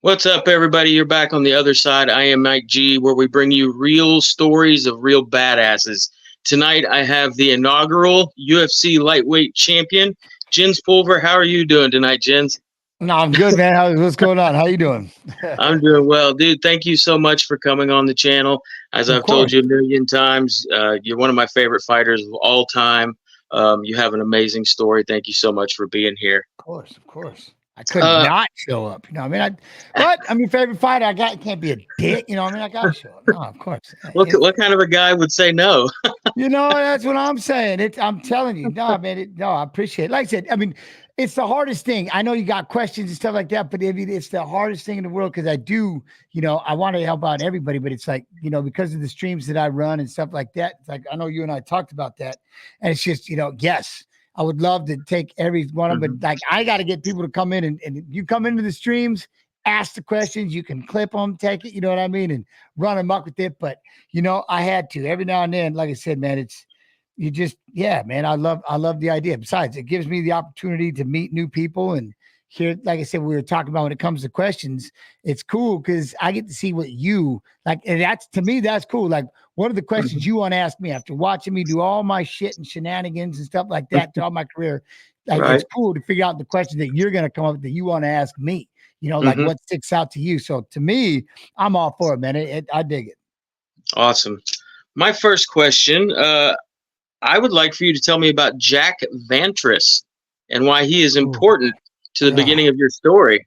What's up, everybody? You're back on the other side. I am Mike G, where we bring you real stories of real badasses. Tonight, I have the inaugural UFC lightweight champion, Jens Pulver. How are you doing tonight, Jens? No, I'm good, man. What's going on? How you doing? I'm doing well, dude. Thank you so much for coming on the channel. As Of I've told course, you a million times, you're one of my favorite fighters of all time. You have an amazing story. Thank you so much for being here. of course, of course. I couldn't Uh, not show up. You know, what I mean, I'm your favorite fighter. I got can't be a dick. You know, what I mean, I gotta show up. No, of course. what kind of a guy would say no? That's what I'm saying. I'm telling you, no, man. I appreciate it. Like I said, I mean, it's the hardest thing. I know you got questions and stuff like that, but I mean, it's the hardest thing in the world because I do, I want to help out everybody, but it's like, because of the streams that I run and stuff like that. It's like I know you and I talked about that, and it's just, yes, I would love to take every one of them, Mhm. but like I got to get people to come in and you come into the streams, ask the questions, you can clip them, take it, you know what I mean, and run amok with it, but. I had to every now and then, like I said, man, yeah, man, I love the idea. Besides, it gives me the opportunity to meet new people and hear, like I said, we were talking about when it comes to questions, it's cool because I get to see what you like. And that's to me, that's cool. Like, what are the questions Mhm. you want to ask me after watching me do all my shit and shenanigans and stuff like that throughout my career? Like, it's Right. cool to figure out the questions that you're going to come up with that you want to ask me, like Hmm. what sticks out to you. So to me, I'm all for it, man. I dig it. Awesome. My first question, I would like for you to tell me about Jack Vantris and why he is Ooh. important to the Yeah. beginning of your story.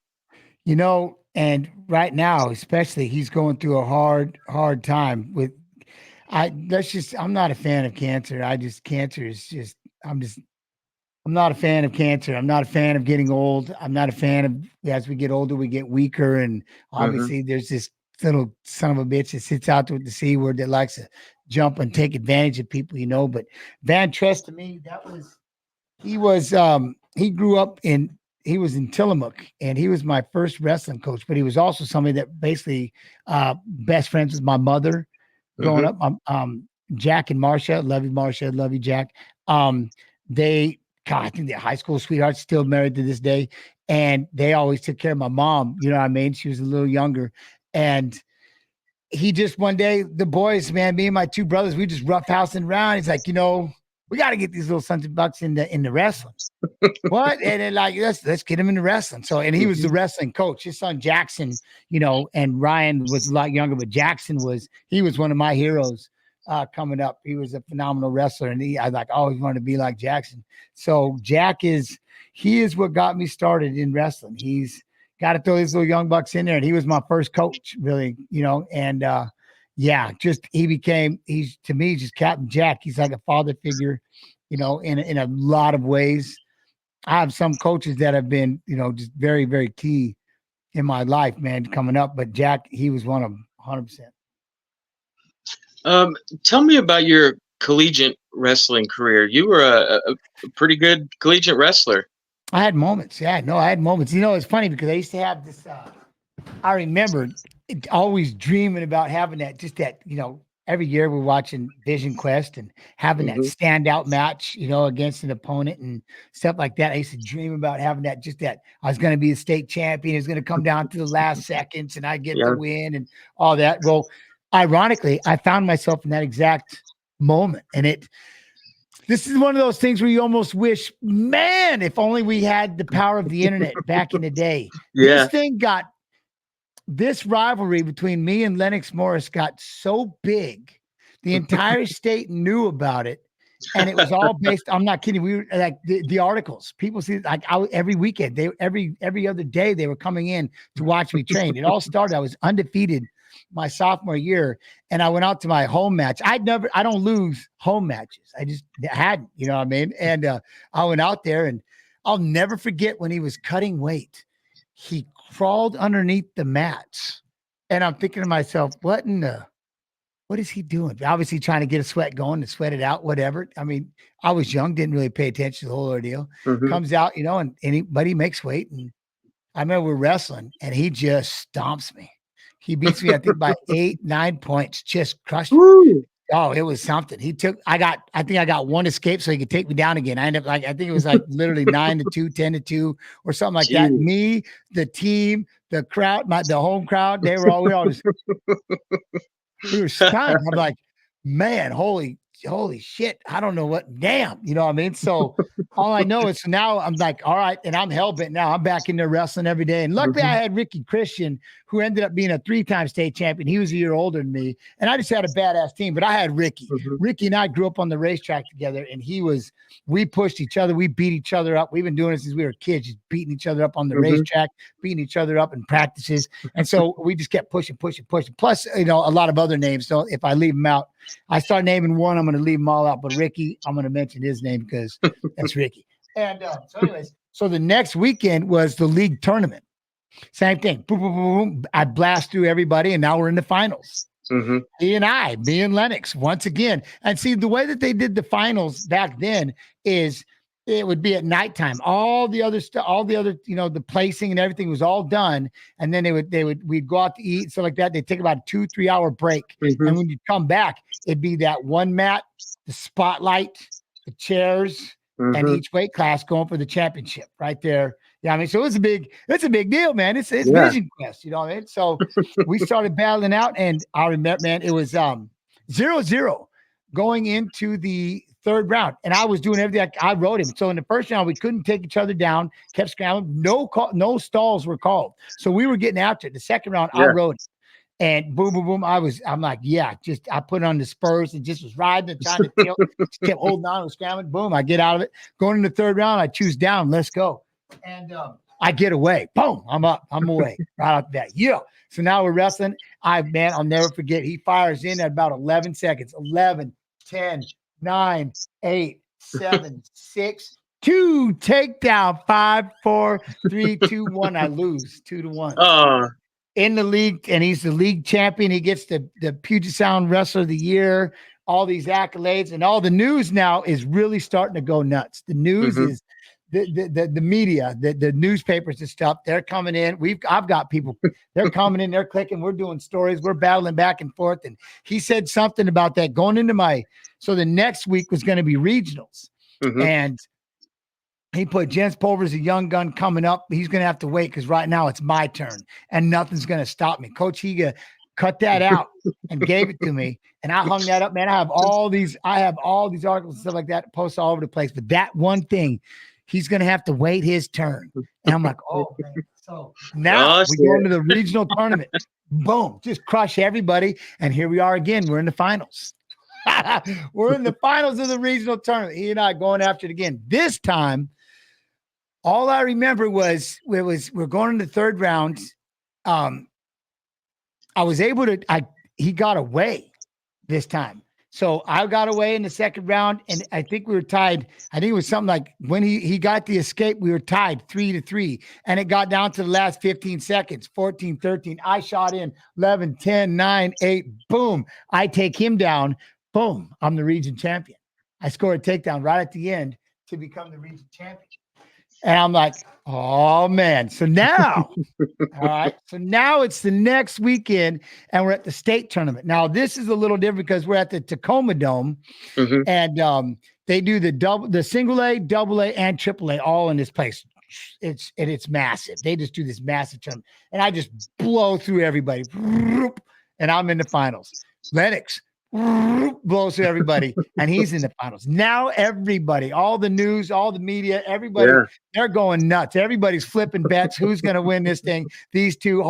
And right now, especially, he's going through a hard time with I'm not a fan of cancer. Cancer is just I'm not a fan of cancer. I'm not a fan of getting old. I'm not a fan of as we get older, we get weaker. And Hmm. obviously there's this little son of a bitch that sits out there with the C word that likes to jump and take advantage of people, but Van Trest to me, he grew up he was in Tillamook and he was my first wrestling coach, but he was also somebody that basically best friends with my mother growing Hmm. up. Jack and Marcia, love you, Jack. They God, I think they're high school sweethearts, still married to this day. And they always took care of my mom, you know what I mean? She was a little younger. And he just one day, the boys, man, me and my two brothers, we just roughhousing around. He's like, we got to get these little sons of bucks in the wrestling. What? And then like let's get him into wrestling. So and he was the Hmm. wrestling coach. His son Jackson, and Ryan was a lot younger, but Jackson was one of my heroes coming up. He was a phenomenal wrestler, and I like always wanted to be like Jackson. So he is what got me started in wrestling. He's got to throw these little young bucks in there, and he was my first coach, really, and yeah, just he's to me just Captain Jack. He's like a father figure, in a lot of ways. I have some coaches that have been, just very, very key in my life, man, coming up. But Jack, he was one of them, 100%. Um, Tell me about your collegiate wrestling career. You were a pretty good collegiate wrestler. I had moments. Yeah, no, I had moments. It's funny because I used to have this. I remember always dreaming about having that, just that, every year we're watching Vision Quest and having that Hmm. standout match, against an opponent and stuff like that. I used to dream about having that, just that I was going to be a state champion. It was going to come down to the last seconds and I get the Yeah. win and all that. Well, ironically, I found myself in that exact moment. And this is one of those things where you almost wish, man, if only we had the power of the internet back in the day. This Yeah. thing got this rivalry between me and Lennox Morris got so big, the entire state knew about it. And it was all based. I'm not kidding. We were like the articles. People see like every weekend. Every other day they were coming in to watch me train. It all started. I was undefeated my sophomore year, and I went out to my home match. I don't lose home matches. I just hadn't. You know what I mean? And I went out there, and I'll never forget when he was cutting weight. He crawled underneath the mats. And I'm thinking to myself, what is he doing? Obviously trying to get a sweat going to sweat it out, whatever. I mean, I was young, didn't really pay attention to the whole ordeal. Hmm. Comes out, but he makes weight. And I remember we're wrestling and he just stomps me. He beats me, I think, by 8, 9 points, just crushed me. Woo. Oh, it was something. I think I got one escape so he could take me down again. I ended up I think it was literally 9-2, 10-2, or something like that. Jeez. Me, the team, the crowd, the home crowd, we were all just, we were stunned. I'm like, man, holy shit. I don't know what, damn, you know what I mean? So all I know is now I'm like, all right. And I'm hell bent now. I'm back in there wrestling every day. And luckily I had Ricky Christian, who ended up being a 3-time state champion. He was a year older than me. And I just had a badass team, but I had Ricky. Ricky and I grew up on the racetrack together, and we pushed each other. We beat each other up. We've been doing it since we were kids, just beating each other up on the racetrack, beating each other up in practices. And so we just kept pushing. Plus, a lot of other names. So if I leave them out, I start naming one, I'm going to leave them all out. But Ricky, I'm going to mention his name because that's Ricky. And so anyways, so the next weekend was the league tournament. Same thing. Boom, boom, boom, boom. I blast through everybody, and now we're in the finals. Me and Lennox once again. And see, the way that they did the finals back then is it would be at nighttime. All the other stuff, the placing and everything was all done. And then we'd go out to eat, stuff like that. They'd take about a 2-3 hour break. And when you come back, it'd be that one mat, the spotlight, the chairs, and each weight class going for the championship right there. Yeah, I mean, so it's a big deal, man. It's Vision Quest, you know what I mean? So we started battling out, and I remember, man, it was 0-0 going into the third round, and I was doing everything. I rode him. So in the first round, we couldn't take each other down, kept scrambling. No stalls were called, so we were getting after it. The second round, I rode him. And boom, boom, boom. I'm like, yeah, I put on the spurs and just was riding and trying to kill. Just kept holding on, was scrambling. Boom, I get out of it. Going in the third round, I choose down. Let's go. And I get away. Boom, I'm up. I'm away. Right out that. Yeah. So now we're wrestling. I'll never forget. He fires in at about 11 seconds. 11, 10, 9, 8, 7, 6, 2, takedown, 5, 4, 3, 2, 1. I lose 2-1. In the league, and he's the league champion. He gets the Puget Sound Wrestler of the Year, all these accolades, and all the news now is really starting to go nuts. The news is the media, the newspapers and stuff. They're coming in. I've got people. They're coming in. They're clicking. We're doing stories. We're battling back and forth. And he said something about that going into so the next week was going to be regionals, and he put Jens Pulver's a young gun coming up. He's going to have to wait because right now it's my turn and nothing's going to stop me. Coach Higa cut that out and gave it to me. And I hung that up, man. I have all these articles and stuff like that posted all over the place. But that one thing, he's going to have to wait his turn. And I'm like, oh, man. So now we go into the regional tournament. Boom, just crush everybody. And here we are again. We're in the finals. We're in the finals of the regional tournament. He and I going after it again. This time, all I remember was we're going in the third round. I was able to. He got away this time, so I got away in the second round, and I think we were tied. I think it was something like when he got the escape, we were tied 3-3, and it got down to the last 15 seconds, 14-13. I shot in 11, 10, 9, 8. Boom! I take him down. Boom! I'm the region champion. I scored a takedown right at the end to become the region champion. And I'm like, oh, man. So now, all right. So now it's the next weekend and we're at the state tournament. Now, this is a little different because we're at the Tacoma Dome and they do the single A, double A, and triple A all in this place. It's massive. They just do this massive tournament. And I just blow through everybody. And I'm in the finals. Lennox blows through everybody, and he's in the finals. Now everybody, all the news, all the media, everybody, they're going nuts. Everybody's flipping bets. Who's going to win this thing? These two,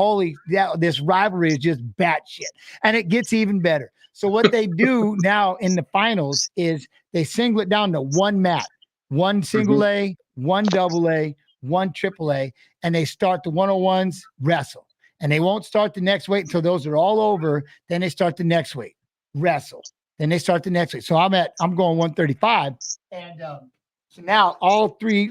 this rivalry is just batshit. And it gets even better. So what they do now in the finals is they single it down to one mat, one single A, one double A, one triple A, and they start the 101s wrestle. And they won't start the next weight until those are all over. Then they start the next weight. Wrestle. Then they start the next week. So I'm going 135. And so now all three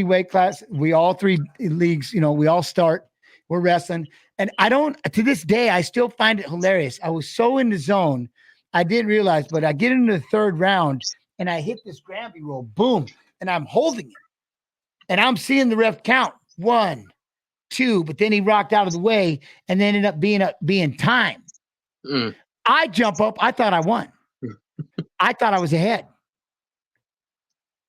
weight class, all three leagues, we all start, we're wrestling. And to this day, I still find it hilarious. I was so in the zone, I didn't realize, but I get into the third round and I hit this Granby roll, boom, and I'm holding it. And I'm seeing the ref count 1, 2, but then he rocked out of the way and then ended up being time. I jump up. I thought I won. I thought I was ahead.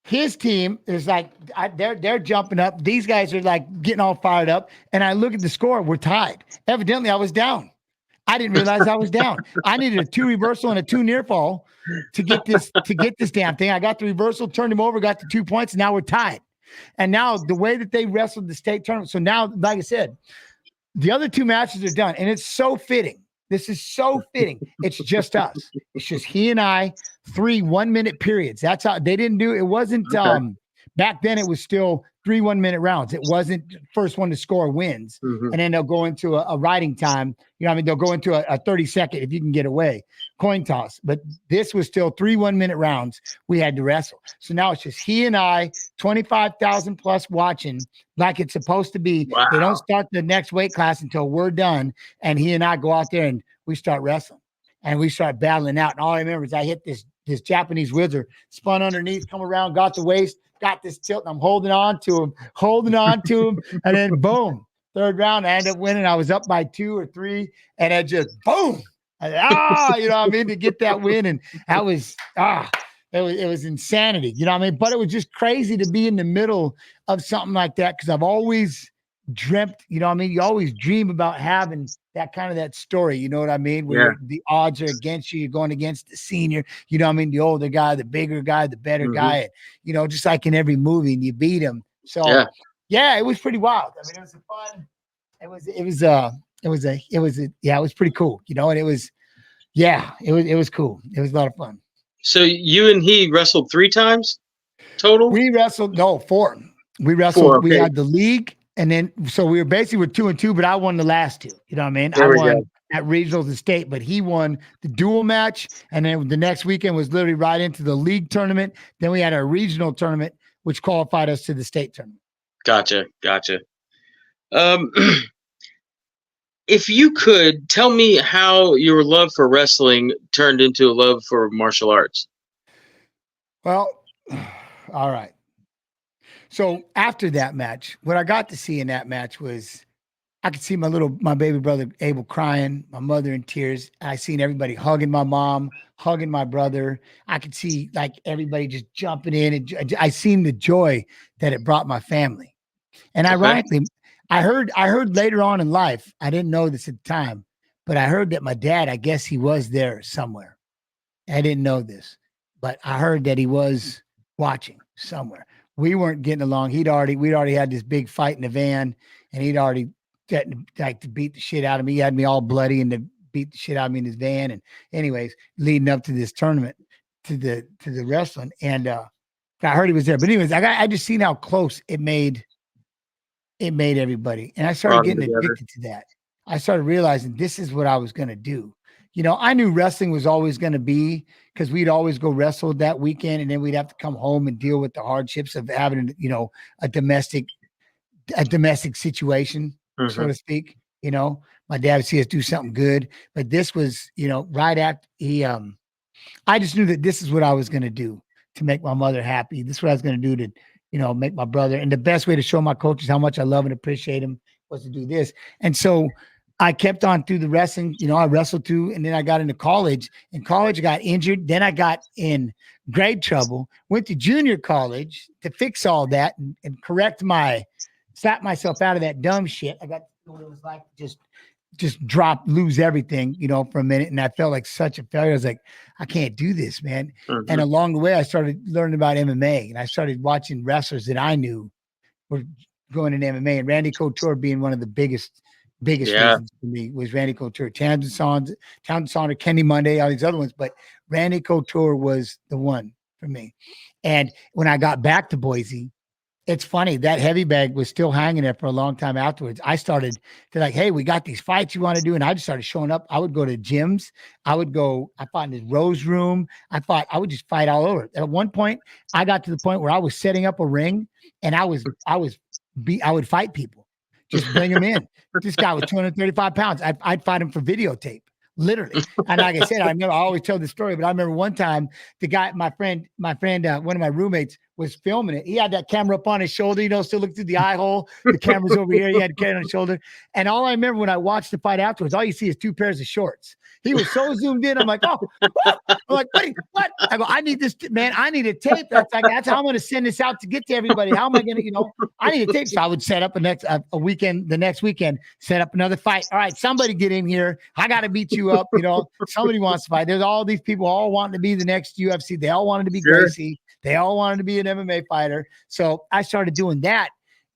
His team is like they're jumping up. These guys are like getting all fired up. And I look at the score. We're tied. Evidently, I was down. I didn't realize I was down. I needed a 2 reversal and a 2 near fall to get this damn thing. I got the reversal, turned him over, got the 2 points. And now we're tied. And now the way that they wrestled the state tournament. So now, like I said, the other 2 matches are done, and it's so fitting. This is so fitting. It's just us. It's just he and I, 3 1-minute periods. That's how they didn't do it. Wasn't back then. It was still 3 1-minute rounds. It wasn't first one to score wins, and then they'll go into a riding time. You know what I mean? They'll go into a 30-second if you can get away, coin toss. But this was still 3 1-minute rounds. We had to wrestle. So now it's just he and I, 25,000 plus watching like it's supposed to be. Wow. They don't start the next weight class until we're done, and he and I go out there and we start wrestling, and we start battling out. And all I remember is I hit this Japanese wizard, spun underneath, come around, got the waist, got this tilt, and I'm holding on to him, and then boom, 3rd round, I ended up winning. I was up by 2 or 3, and I just boom, you know what I mean, to get that win, and that was it was insanity, you know what I mean? But it was just crazy to be in the middle of something like that because I've always dreamt, you know what I mean? You always dream about having that story, you know what I mean? Where the odds are against you, you're going against the senior, you know what I mean? The older guy, the bigger guy, the better guy, and, you know, just like in every movie, and you beat him. So yeah, it was pretty wild. I mean, it was fun. It was pretty cool, you know, and it was cool. It was a lot of fun. So you and he wrestled 3 times total? We wrestled 4. We wrestled. 4, okay. We had the league, and then so we were 2-2, but I won the last 2. You know what I mean? I won at regionals and state, but he won the dual match, and then the next weekend was literally right into the league tournament. Then we had a regional tournament, which qualified us to the state tournament. Gotcha. If you could tell me how your love for wrestling turned into a love for martial arts. Well, all right. So after that match, what I got to see in that match was I could see my baby brother Abel crying, my mother in tears. I seen everybody hugging my mom, hugging my brother. I could see like everybody just jumping in, and I seen the joy that it brought my family. And ironically, I heard later on in life, I didn't know this at the time, but I heard that my dad, I guess he was there somewhere. I didn't know this, but I heard that he was watching somewhere. We weren't getting along. We'd already had this big fight in the van, and he'd already to beat the shit out of me. He had me all bloody and to beat the shit out of me in his van. And anyways, leading up to this tournament, to the wrestling, and I heard he was there. But anyways, I just seen how close it made everybody. And I started getting addicted to that. I started realizing this is what I was going to do. You know, I knew wrestling was always going to be, because we'd always go wrestle that weekend, and then we'd have to come home and deal with the hardships of having, you know, a domestic situation, so to speak. You know, my dad would see us do something good, but this was, you know, right after I just knew that this is what I was going to do to make my mother happy. This is what I was going to do to, you know, make my brother. And the best way to show my coaches how much I love and appreciate him was to do this. And so I kept on through the wrestling. You know, I wrestled too, and then I got into college. In college, I got injured. Then I got in grade trouble. Went to junior college to fix all that and slap myself out of that dumb shit. I got what it was like just lose everything, you know, for a minute. And I felt like such a failure. I was like, I can't do this, man. And along the way, I started learning about MMA, and I started watching wrestlers that I knew were going in MMA, and Randy Couture being one of the biggest reasons for me was Randy Couture, Townsend Saunders, Kenny Monday, all these other ones. But Randy Couture was the one for me. And when I got back to Boise, it's funny, that heavy bag was still hanging there for a long time afterwards. I started to like, hey, we got these fights you want to do. And I just started showing up. I would go to gyms. I fought in the Rose Room. I would just fight all over. At one point, I got to the point where I was setting up a ring, and I would fight people. Just bring them in. This guy was 235 pounds. I'd fight him for videotape, literally. And like I said, I always tell this story, but I remember one time the guy, my friend, one of my roommates was filming it. He had that camera up on his shoulder, still look through the eye hole. The camera's over here. He had the camera on his shoulder. And all I remember when I watched the fight afterwards, all you see is 2 pairs of shorts. He was so zoomed in. I'm like, oh, what? I'm like, what? I go, I need this, man. I need a tape. That's how I'm going to send this out to get to everybody. How am I going to, I need a tape. So I would set up the next weekend, set up another fight. All right, somebody get in here. I got to beat you up. Somebody wants to fight. There's all these people all wanting to be the next UFC. They all wanted to be Gracie. They all wanted to be an MMA fighter. So I started doing that.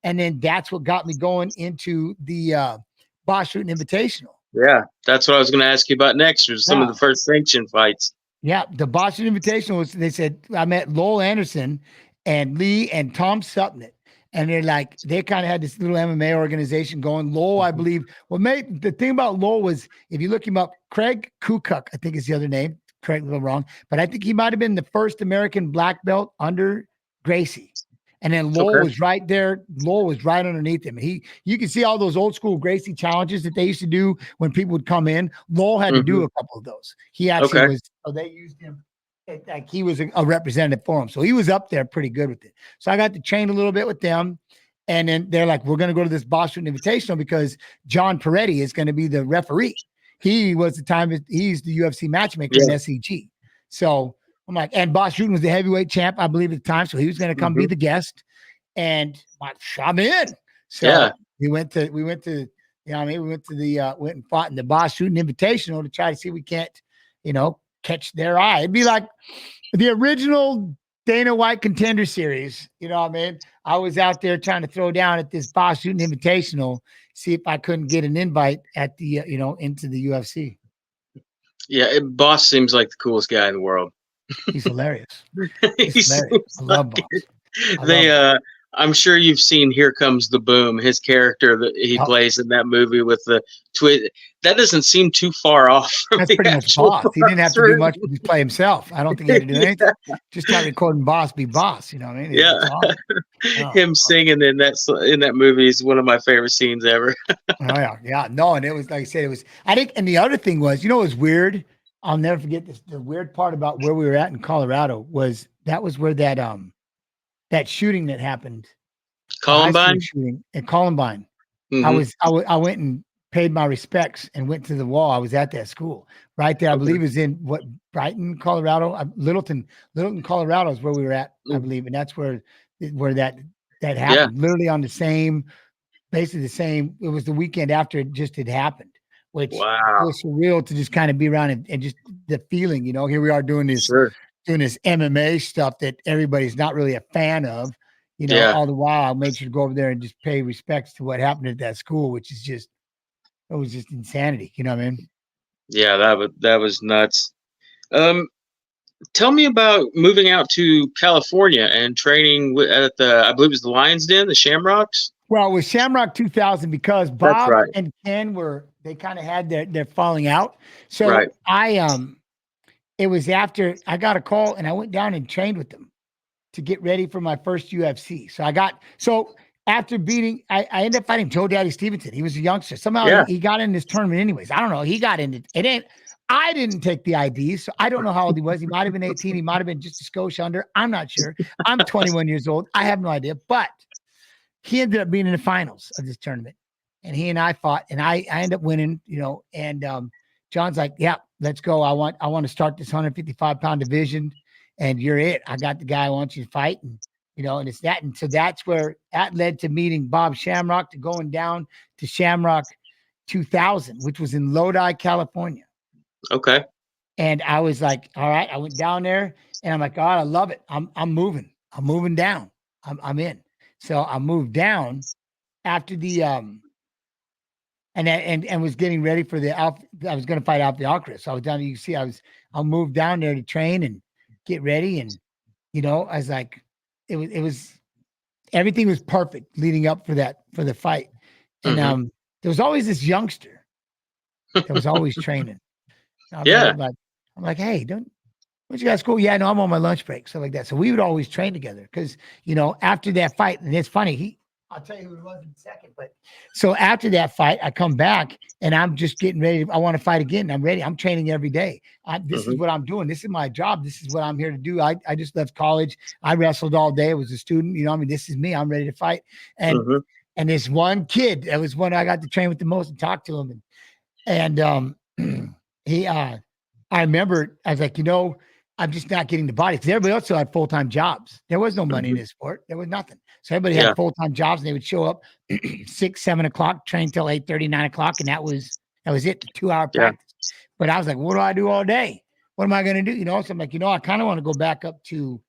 And then that's what got me going into the Boss Shooting Invitational. Yeah, that's what I was going to ask you about next. Was some of the first sanctioned fights. Yeah, the Boston Invitational was. They said I met Lowell Anderson and Lee and Tom Supnett, and they kind of had this little MMA organization going. Lowell, I believe. Well, the thing about Lowell was, if you look him up, Craig Kukuk, I think is the other name. Correct me if I'm wrong, but I think he might have been the first American black belt under Gracie. And then Lowell was right there. Lowell was right underneath him. You can see all those old school Gracie challenges that they used to do when people would come in. Lowell had to do a couple of those. He actually was. So they used him like he was a representative for him. So he was up there pretty good with it. So I got to train a little bit with them. And then they're like, we're going to go to this Boss Shooting Invitational because John Peretti is going to be the referee. He was he's the UFC matchmaker in SEG. So I'm like, and Boss Shooting was the heavyweight champ, I believe, at the time. So he was going to come be the guest. And I'm in. So we went to we went and fought in the Boss Shooting Invitational to try to see if we can't, catch their eye. It'd be like the original Dana White Contender Series. You know what I mean? I was out there trying to throw down at this Boss Shooting Invitational, see if I couldn't get an invite at the, into the UFC. Yeah, Boss seems like the coolest guy in the world. He's hilarious. He's hilarious. I love Boss. I'm sure you've seen Here Comes the Boom, his character that he plays in that movie with the twist. That doesn't seem too far off from That's pretty much Boss. He didn't have to do much to play himself. I don't think he had to do anything. Just got recording Boss be Boss. You know what I mean? Yeah. Awesome. Him singing in that movie is one of my favorite scenes ever. Yeah. No, and it was, like I said, I think, and the other thing was, it was weird. I'll never forget this. The weird part about where we were at in Colorado was where that shooting that happened. Columbine shooting at Columbine. Mm-hmm. I went and paid my respects and went to the wall. I was at that school right there. I believe is in Brighton, Colorado. Littleton, Colorado is where we were at, I believe. And that's where that happened. Yeah. Literally on basically the same. It was the weekend after it just had happened, which was surreal to just kind of be around and just the feeling, here we are doing this MMA stuff that everybody's not really a fan of, all the while I made sure to go over there and just pay respects to what happened at that school, which is it was just insanity. You know what I mean? Yeah, that was nuts. Tell me about moving out to California and training at I believe it was the Lion's Den, the Shamrocks. Well, it was Shamrock 2000 because Bob and Ken they kind of had their falling out. So it was after I got a call and I went down and trained with them to get ready for my first UFC. So after beating, I ended up fighting Joe Daddy Stevenson. He was a youngster. Somehow he got in this tournament anyways. I don't know. He got into it. I didn't take the IDs, so I don't know how old he was. He might have been 18. He might have been just a skosh under. I'm not sure. I'm 21 years old. I have no idea. But he ended up being in the finals of this tournament. And he and I fought, and I ended up winning, and John's like, yeah, let's go. I want to start this 155-pound division, and you're it. I got the guy I want you to fight, and and it's that. And so that's where that led to meeting Bob Shamrock, to going down to Shamrock 2000, which was in Lodi, California. Okay. And I was like, all right. I went down there, and I'm like, God, I love it. I'm moving. I'm moving down. I'm in. So I moved down after the and was getting ready for I was going to fight Alfie Alcaraz. So I was down. You can see I moved down there to train and get ready, and I was like, it was everything was perfect leading up for the fight, and there was always this youngster that was always training. I'm like, hey, don't you guys cool? Yeah, no, I'm on my lunch break, stuff like that. So we would always train together because after that fight, and it's funny, I'll tell you who it was in a second. But so after that fight, I come back and I'm just getting ready. I want to fight again. I'm ready. I'm training every day. This is Mhm. what I'm doing. This is my job. This is what I'm here to do. I just left college. I wrestled all day. I was a student. You know, I mean, this is me. I'm ready to fight. And Mhm. and this one kid, that was one I got to train with the most and talk to him. And he I remember I was like, I'm just not getting the body because everybody else still had full time jobs. There was no money in Mhm. this sport. There was nothing. So everybody Yeah. had full time jobs, and they would show up 6, 7 o'clock, train till 8:30, 9 o'clock, and that was it. The 2 hour Yeah. practice. But I was like, what do I do all day? What am I going to do? So I'm like, I kind of want to go back up to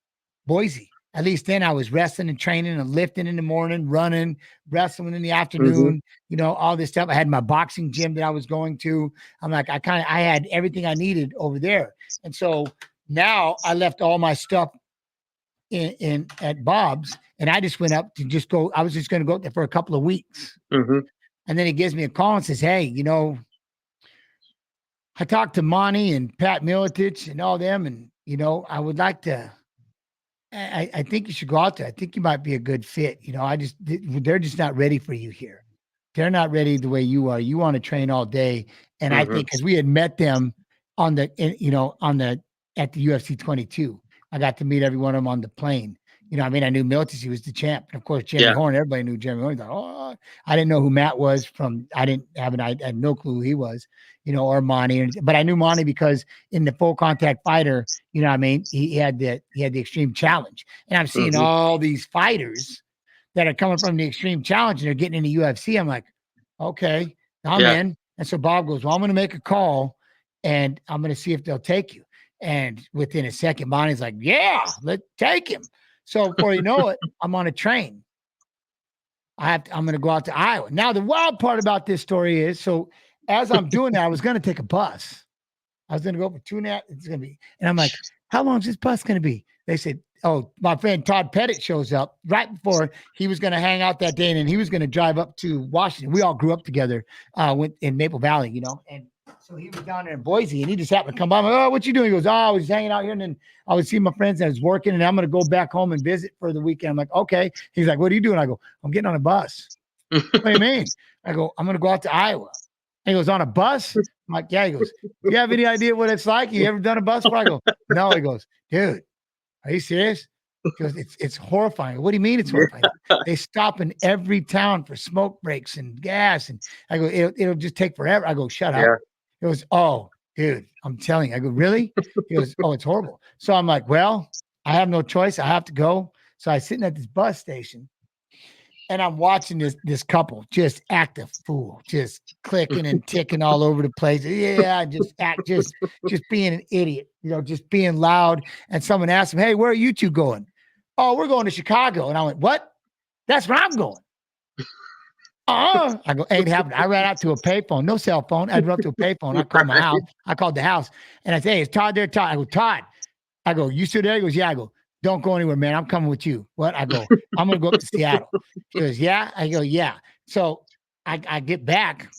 Boise. At least then I was wrestling and training and lifting in the morning, running, wrestling in the Mhm. afternoon, all this stuff. I had my boxing gym that I was going to. I'm like, I had everything I needed over there. And so now I left all my stuff in at Bob's, and I just went up to just go. I was just going to go there for a couple of weeks. Mhm. And then he gives me a call and says, hey, I talked to Monty and Pat Miletich and all them, and, I would like to, I think you should go out there. I think you might be a good fit. They're just not ready for you here. They're not ready the way you are. You want to train all day. And I Mhm. think because we had met them at the UFC 22, I got to meet every one of them on the plane. I knew Miltis, he was the champ. And of course, Jimmy Yeah. Horn, everybody knew Jimmy Horn. Thought, I didn't know who Matt was I had no clue who he was, or Monty. But I knew Monty because in the full contact fighter, he had the extreme challenge. And I'm seeing Mhm. all these fighters that are coming from the extreme challenge and they're getting into UFC. I'm like, okay, I'm Yeah. in. And so Bob goes, well, I'm going to make a call and I'm going to see if they'll take you. And within a second, Bonnie's like, yeah, let's take him. So before you know it, I'm on a train. I'm going to go out to Iowa. Now, the wild part about this story is, so as I'm doing that, I was going to take a bus. I was going to go for 2.5. It's going to be, and I'm like, how long is this bus going to be? They said, oh, my friend Todd Pettit shows up right before he was going to hang out that day, and then he was going to drive up to Washington. We all grew up together, went in Maple Valley, and so he was down there in Boise, and he just happened to come by. I'm like, oh, what you doing? He goes, oh, I was just hanging out here, and then I was seeing my friends, and I was working, and I'm going to go back home and visit for the weekend. I'm like, okay. He's like, what are you doing? I go, I'm getting on a bus. What do you mean? I go, I'm going to go out to Iowa. And he goes, on a bus? I'm like, yeah. He goes, do you have any idea what it's like? You ever done a bus before? I go, no. He goes, dude, are you serious? He goes, it's horrifying. What do you mean it's horrifying? They stop in every town for smoke breaks and gas. And I go, it'll just take forever. I go, shut up. Yeah. He goes, oh, dude, I'm telling you. I go, really? He goes, oh, it's horrible. So I'm like, well, I have no choice. I have to go. So I sitting at this bus station and I'm watching this couple just act a fool, just clicking and ticking all over the place. Yeah, just being an idiot, just being loud. And someone asked him, "Hey, where are you two going?" "Oh, we're going to Chicago." And I went, "What? That's where I'm going." I go, ain't happening. I ran out to a payphone, no cell phone. I run up to a payphone. I called my house. I called the house, and I say, "Hey, is Todd there?" Todd. I go, "Todd." I go, "You still there?" He goes, "Yeah." I go, "Don't go anywhere, man. I'm coming with you." "What?" I go, "I'm going to go up to Seattle." He goes, "Yeah." I go, "Yeah." So I get back.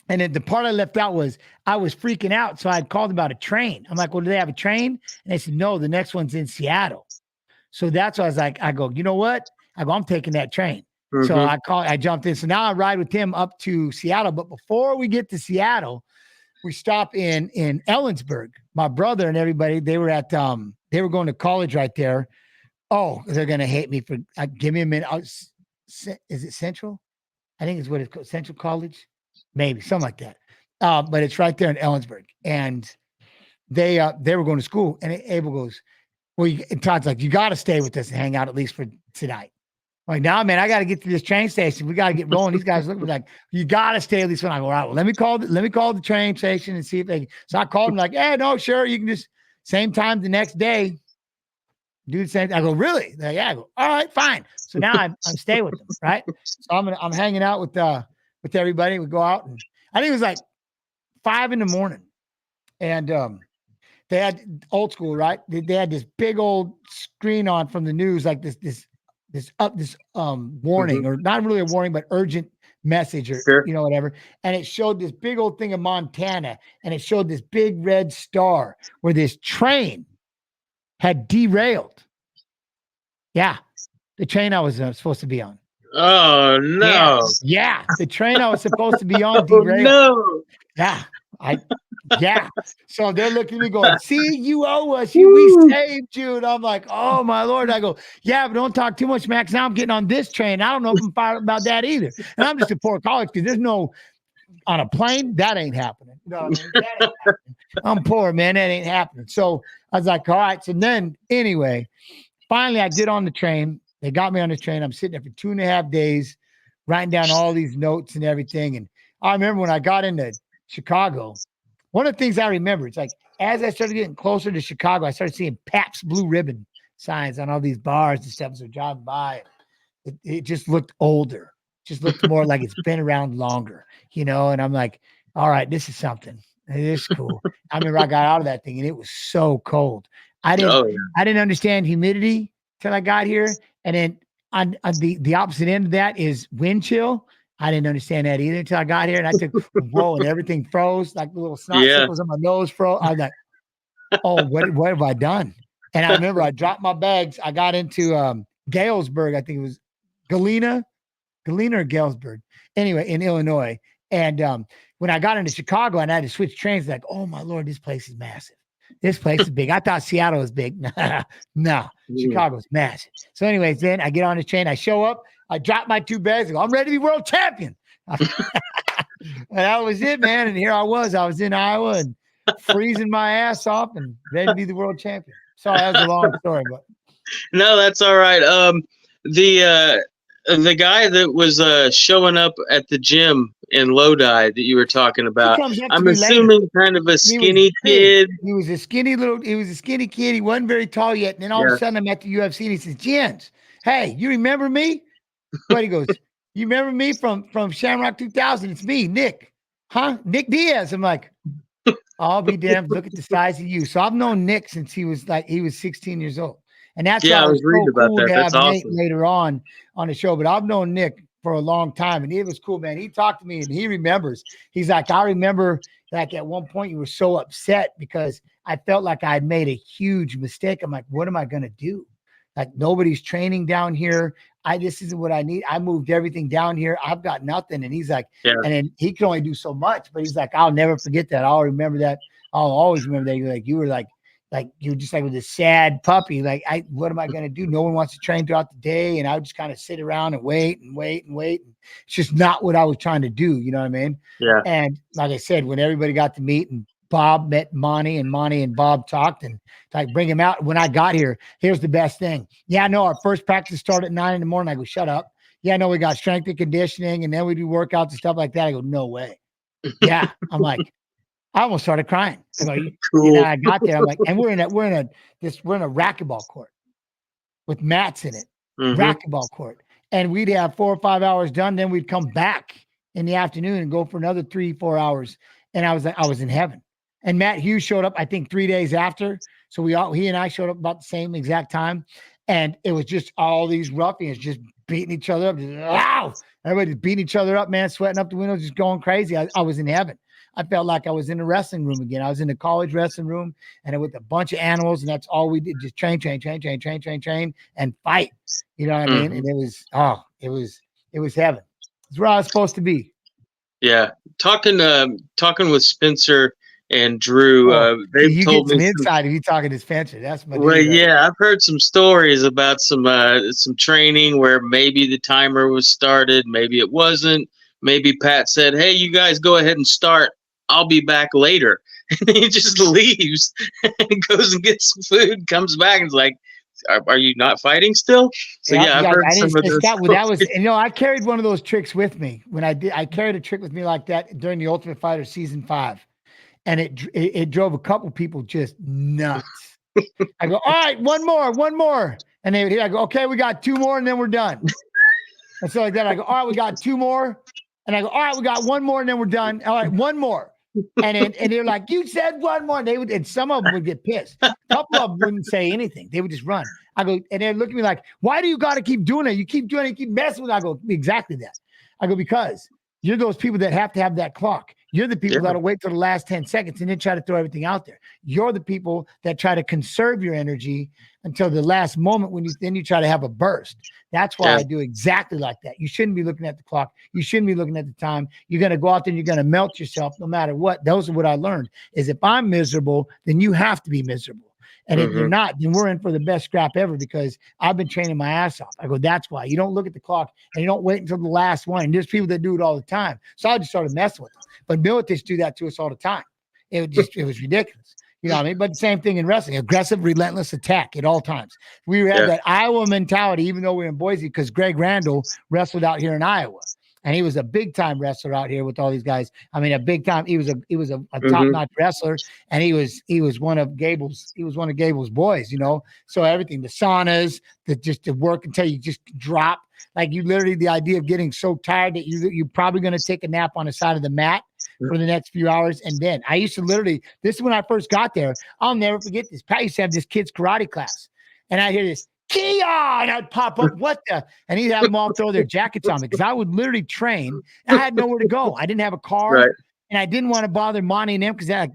And then the part I left out was I was freaking out. So I'd called about a train. I'm like, well, do they have a train? And they said, no, the next one's in Seattle. So that's why I was like, I go, you know what? I go, I'm taking that train. So Mhm. I jumped in. So now I ride with him up to Seattle. But before we get to Seattle, we stop in Ellensburg. My brother and everybody, they were going to college right there. Oh, they're gonna hate me for give me a minute. Is it Central? I think it's what it's called, Central College, maybe something like that. But it's right there in Ellensburg, and they were going to school. And Abel goes, "Well," and Todd's like, "You got to stay with us and hang out at least for tonight." I'm like, "Nah, man, I got to get to this train station. We got to get rolling." These guys look at me like, "You got to stay at least one." I go, "All right, well, let me call the train station and see if they." So I called them like, "Hey, no, sure, you can just same time the next day." Dude said, I go, "Really?" Like, yeah. I go, "All right, fine." So now I'm staying with them, right? So I'm hanging out with everybody. We go out, and I think it was like 5 a.m, and they had old school, right? They had this big old screen on from the news, like this warning, Mhm. or not really a warning, but urgent message, or Sure. whatever. And it showed this big old thing of Montana, and it showed this big red star where this train had derailed. Yeah, the train I was supposed to be on. Oh Yeah, no. yeah. The train I was supposed to be on Oh derailed. no. Yeah, I yeah. So they're looking at me going, "See, you owe us. We Woo. saved you." And I'm like, "Oh my Lord." I go, "Yeah, but don't talk too much, Max. Now I'm getting on this train. I don't know if I'm fired about that either." And I'm just a poor college kid. There's no on a plane, that ain't happening. You know what I mean? That ain't happening. I'm poor, man. That ain't happening. So I was like, all right. So then anyway, finally I get on the train. They got me on the train. I'm sitting there for 2.5 days, writing down all these notes and everything. And I remember when I got into Chicago, one of the things I remember, it's like as I started getting closer to Chicago, I started seeing Pabst Blue Ribbon signs on all these bars and stuff. So driving by, it just looked older, just looked more like it's been around longer, And I'm like, all right, this is something. It is cool. I remember I got out of that thing and it was so cold. I didn't Oh yeah. I didn't understand humidity till I got here. And then on the opposite end of that is wind chill. I didn't understand that either until I got here and I took whoa, and everything froze, like the little snot Yeah. circles on my nose froze. I was like, oh, what have I done? And I remember I dropped my bags. I got into Galesburg, I think it was Galena, Galena or Galesburg, anyway, in Illinois. And when I got into Chicago and I had to switch trains, like, oh my Lord, this place is massive. This place is big. I thought Seattle was big. No, Chicago's massive. So, anyways, then I get on the train, I show up, I drop my 2 bags, I go, I'm ready to be world champion. And that was it, man. And here I was in Iowa and freezing my ass off and ready to be the world champion. Sorry, that was a long story, but No, that's all right. The guy that was showing up at the gym in Lodi that you were talking he about, comes up to I'm me later. assuming kind of a He was skinny big. kid. He was a skinny kid. He wasn't very tall yet. And then all of a Yeah. sudden I'm at the UFC and he says, Jens, hey, you remember me? But he goes, you remember me from Shamrock 2000? It's me, Nick. Huh? Nick Diaz. I'm like, I'll be damned. Look at the size of you. So I've known Nick since he was 16 years old. And that's why Yeah, I it was was reading so about cool that. to That's have Nate awesome. later on the show. But I've known Nick for a long time. And it was cool, man. He talked to me and he remembers. He's like, I remember like at one point you were so upset because I felt like I had made a huge mistake. I'm like, what am I going to do? Like nobody's training down here. This isn't what I need. I moved everything down here. I've got nothing. And he's like, Yeah. and then he can only do so much, but he's like, I'll never forget that. I'll remember that. I'll always remember that. You were like you were just like with a sad puppy. Like, what am I going to do? No one wants to train throughout the day. And I would just kind of sit around and wait and wait and wait. And it's just not what I was trying to do. You know what I mean? Yeah. And like I said, when everybody got to meet and Bob met Monty and Bob talked and like bring him out. When I got here, here's the best thing. Yeah, no, our first practice started at 9 a.m. I go, shut up. Yeah, no, we got strength and conditioning and then we do workouts and stuff like that. I go, no way. Yeah. I'm like, I almost started crying. I go, Cool. I got there. I'm like, and we're in a racquetball court with mats in it, Mm-hmm. racquetball court. And we'd have 4 or 5 hours done. Then we'd come back in the afternoon and go for another 3-4 hours. And I was like, I was in heaven. And Matt Hughes showed up, I think 3 days after. So he and I showed up about the same exact time. And it was just all these ruffians just beating each other up. Wow. Everybody's beating each other up, man, sweating up the windows, just going crazy. I was in heaven. I felt like I was in a wrestling room again. I was in the college wrestling room and with a bunch of animals, and that's all we did, just train, and fight. You know what I mean? Mm-hmm. And it was heaven. It's where I was supposed to be. Yeah. Talking with Spencer and Drew, they've You told get some me insight if you talking to Spencer. That's my well, dude. Right? yeah, I've heard some stories about some training where maybe the timer was started, maybe it wasn't. Maybe Pat said, "Hey, you guys go ahead and start. I'll be back later." And he just leaves and goes and gets some food, comes back and is like, "Are you not fighting still?" So yeah, I've heard I some didn't. of those That was, stories. I carried one of those tricks with me when I did. I carried a trick with me like that during the Ultimate Fighter season 5, and it drove a couple people just nuts. I go, all right, one more, and they would hear. I go, okay, we got 2 more, and then we're done. And so like that, I go, all right, we got 2 more, and I go, all right, we got 1 more, and then we're done. All right, 1 more. And they're like, you said 1 more. And they would, and some of them would get pissed. A couple of them wouldn't say anything. They would just run. I go, and they'd look at me like, why do you got to keep doing it? You keep doing it, you keep messing with it. I go, exactly that. I go, because you're those people that have to have that clock. You're the people Yeah. that'll wait till the last 10 seconds and then try to throw everything out there. You're the people that try to conserve your energy until the last moment when you try to have a burst. That's why Yeah. I do exactly like that. You shouldn't be looking at the clock. You shouldn't be looking at the time. You're going to go out there and you're going to melt yourself no matter what. Those are what I learned is if I'm miserable, then you have to be miserable. And if you're not, then we're in for the best scrap ever because I've been training my ass off. I go, that's why. You don't look at the clock and you don't wait until the last one. And there's people that do it all the time. So I just started messing with them. But militaries do that to us all the time. It was ridiculous. You know what I mean? But the same thing in wrestling, aggressive, relentless attack at all times. We had that Iowa mentality, even though we're in Boise, because Greg Randall wrestled out here in Iowa. And he was a big time wrestler out here with all these guys. I mean, a big time. He was a top notch wrestler, and he was one of Gable's boys. You know, so everything, the saunas, the work until you just drop. Like you literally, the idea of getting so tired that you're probably going to take a nap on the side of the mat for the next few hours. And then I used to literally, this is when I first got there. I'll never forget this. Pat used to have this kid's karate class, and I hear this. Kia! And I'd pop up, what the? And he'd have them all throw their jackets on me because I would literally train. I had nowhere to go. I didn't have a car, and I didn't want to bother Monty and them because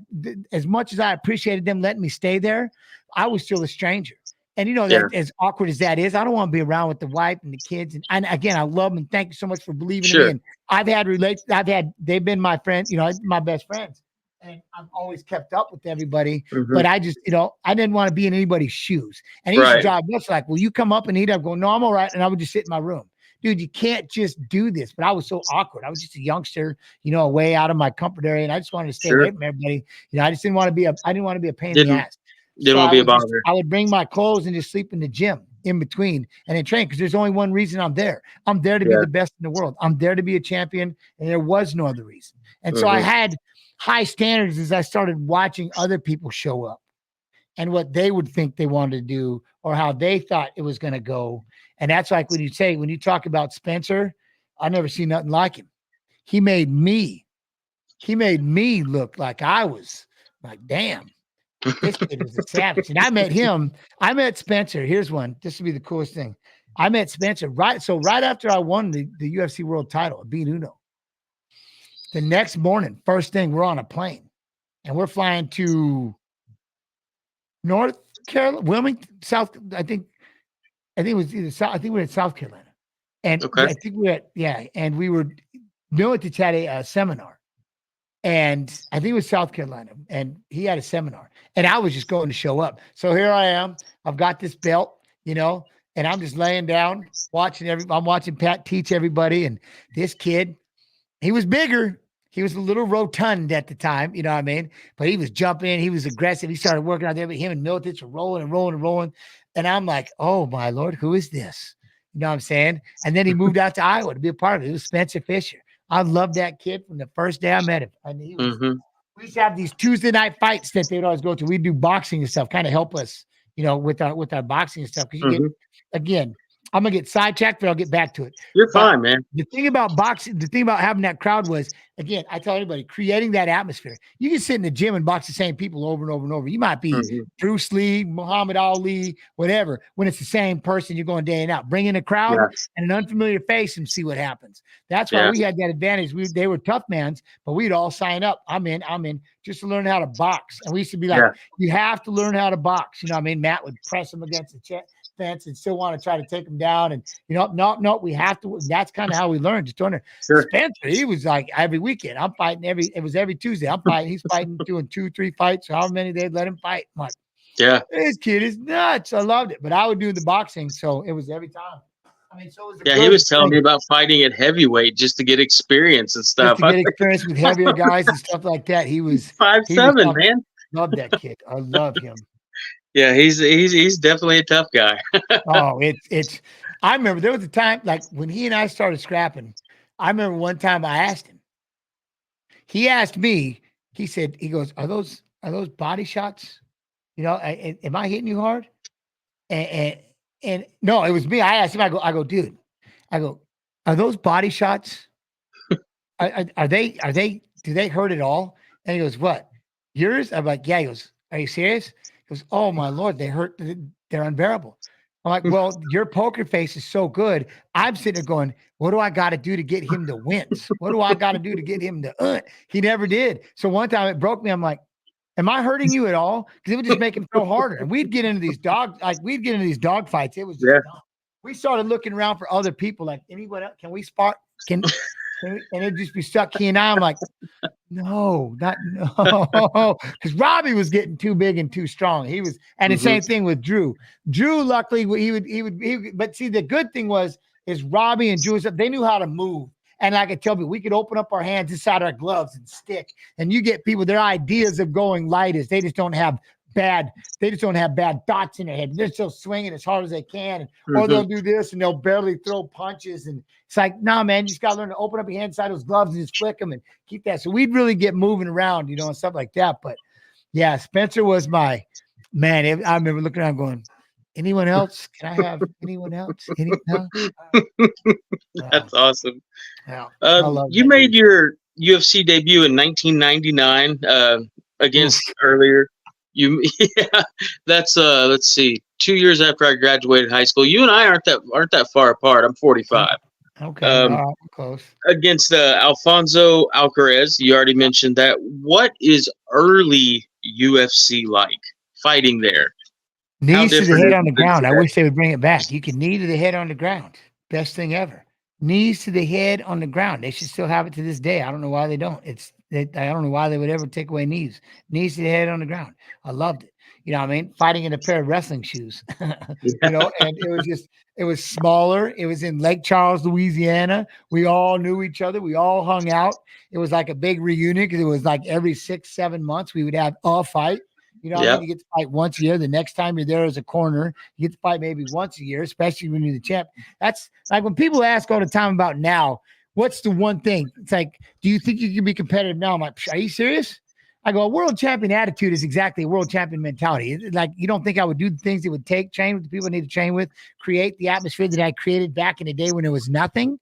as much as I appreciated them letting me stay there, I was still a stranger. And you know, that as awkward as that is, I don't want to be around with the wife and the kids. And again, I love them and thank you so much for believing in me. And they've been my friends, you know, my best friends. And I've always kept up with everybody, but I just, you know, I didn't want to be in anybody's shoes. And he used to drive nuts like, will you come up and eat? I'd go, no, I'm all right. And I would just sit in my room. Dude, you can't just do this. But I was so awkward. I was just a youngster, you know, way out of my comfort area. And I just wanted to stay away from everybody. You know, I didn't want to be a pain in the ass. Didn't want to be a bother. I would bring my clothes and just sleep in the gym in between and then train because there's only one reason I'm there. I'm there to be the best in the world. I'm there to be a champion, and there was no other reason. And so I had high standards as I started watching other people show up and what they would think they wanted to do or how they thought it was going to go. And that's like when you talk about Spencer, I never seen nothing like him. He made me look like I was like, damn. This kid is a savage. And I met Spencer. Here's one. This would be the coolest thing. I met Spencer right after I won the UFC world title, I beat Uno. The next morning, first thing, we're on a plane and we're flying to North Carolina, Wilmington, South. I think it was either South. I think we were in South Carolina. And I think and we were military had a seminar. And I think it was South Carolina, and he had a seminar, and I was just going to show up. So here I am. I've got this belt, you know, and I'm just laying down, I'm watching Pat teach everybody. And this kid, he was bigger. He was a little rotund at the time, you know what I mean? But he was jumping in. He was aggressive. He started working out there, but him and Miltich were rolling. And I'm like, oh, my Lord, who is this? You know what I'm saying? And then he moved out to Iowa to be a part of it. It was Spencer Fisher. I loved that kid from the first day I met him. I mean, we used to have these Tuesday night fights that they'd always go to. We'd do boxing and stuff, kind of help us, you know, with our boxing and stuff. Because you get, again, I'm going to get sidetracked, but I'll get back to it. You're fine, man. The thing about boxing, the thing about having that crowd was, again, I tell anybody, creating that atmosphere. You can sit in the gym and box the same people over and over and over. You might be Bruce Lee, Muhammad Ali, whatever. When it's the same person, you're going day in out. Bring in a crowd and an unfamiliar face and see what happens. That's why we had that advantage. They were tough mans, but we'd all sign up. I'm in, just to learn how to box. And we used to be like, you have to learn how to box. You know what I mean? Matt would press him against the chest. Fence and still want to try to take him down, and you know, no, we have to. That's kind of how we learned. Just learn. Spencer, he was like every weekend. I'm fighting it was every Tuesday. I'm fighting. He's fighting, doing 2-3 fights. However many they'd let him fight. I'm like, this kid is nuts. I loved it, but I would do the boxing, so it was every time. I mean, so it was he was telling me about fighting at heavyweight just to get experience and stuff. Just to get experience with heavier guys and stuff like that. He was 5'7", man. Love that kid. I love him. Yeah, he's definitely a tough guy. Oh, it's. I remember there was a time like when he and I started scrapping. I remember one time I asked him. He asked me. He said, "He goes, are those body shots? You know, am I hitting you hard?" And no, it was me. I asked him. I go, dude. I go, are those body shots? Are they? Do they hurt at all? And he goes, what? Yours? I'm like, yeah. He goes, are you serious? He goes, oh my Lord, they hurt. They're unbearable. I'm like, well, your poker face is so good. I'm sitting there going, what do I got to do to get him to wince? What do I got to do to get him to? He never did. So one time it broke me. I'm like, am I hurting you at all? Because it would just make him throw harder. And we'd get into these dog fights. It was just Yeah. dumb. We started looking around for other people. Like, anyone else? Can we spot? Can we? And it'd just be stuck. He and I'm like, no, because Robbie was getting too big and too strong. He was, and the same thing with Drew. Drew, luckily, he would. But see, the good thing is Robbie and Drew, they knew how to move. And I could tell people, we could open up our hands inside our gloves and stick. And you get people, their ideas of going light is they just don't have bad thoughts in their head. They're still swinging as hard as they can. Or they'll do this and they'll barely throw punches. And it's like, nah, man, you just got to learn to open up your hand inside those gloves and just flick them and keep that. So we'd really get moving around, and stuff like that. But yeah, Spencer was my man. I remember looking around going, anyone else? Can I have anyone else? That's awesome. Yeah, you made your UFC debut in 1999 against earlier. That's let's see, 2 years after I graduated high school. You and I aren't that far apart. I'm 45. Okay, close. Against Alfonso Alcaraz. You already mentioned that. What is early UFC like fighting there? Knees to the head on the ground. I wish they would bring it back. You can knee to the head on the ground. Best thing ever. Knees to the head on the ground. They should still have it to this day. I don't know why they don't. I don't know why they would ever take away knees. Knees to the head on the ground. I loved it. You know what I mean? Fighting in a pair of wrestling shoes. And it was smaller. It was in Lake Charles, Louisiana. We all knew each other. We all hung out. It was like a big reunion because it was like every 6-7 months we would have a fight. You know what I mean? You get to fight once a year. The next time you're there as a corner, you get to fight maybe once a year, especially when you're the champ. That's like when people ask all the time about now, what's the one thing? It's like, do you think you can be competitive now? I'm like, are you serious? I go, a world champion attitude is exactly a world champion mentality. Like, you don't think I would do the things it would take, train with the people I need to train with, create the atmosphere that I created back in the day when there was nothing?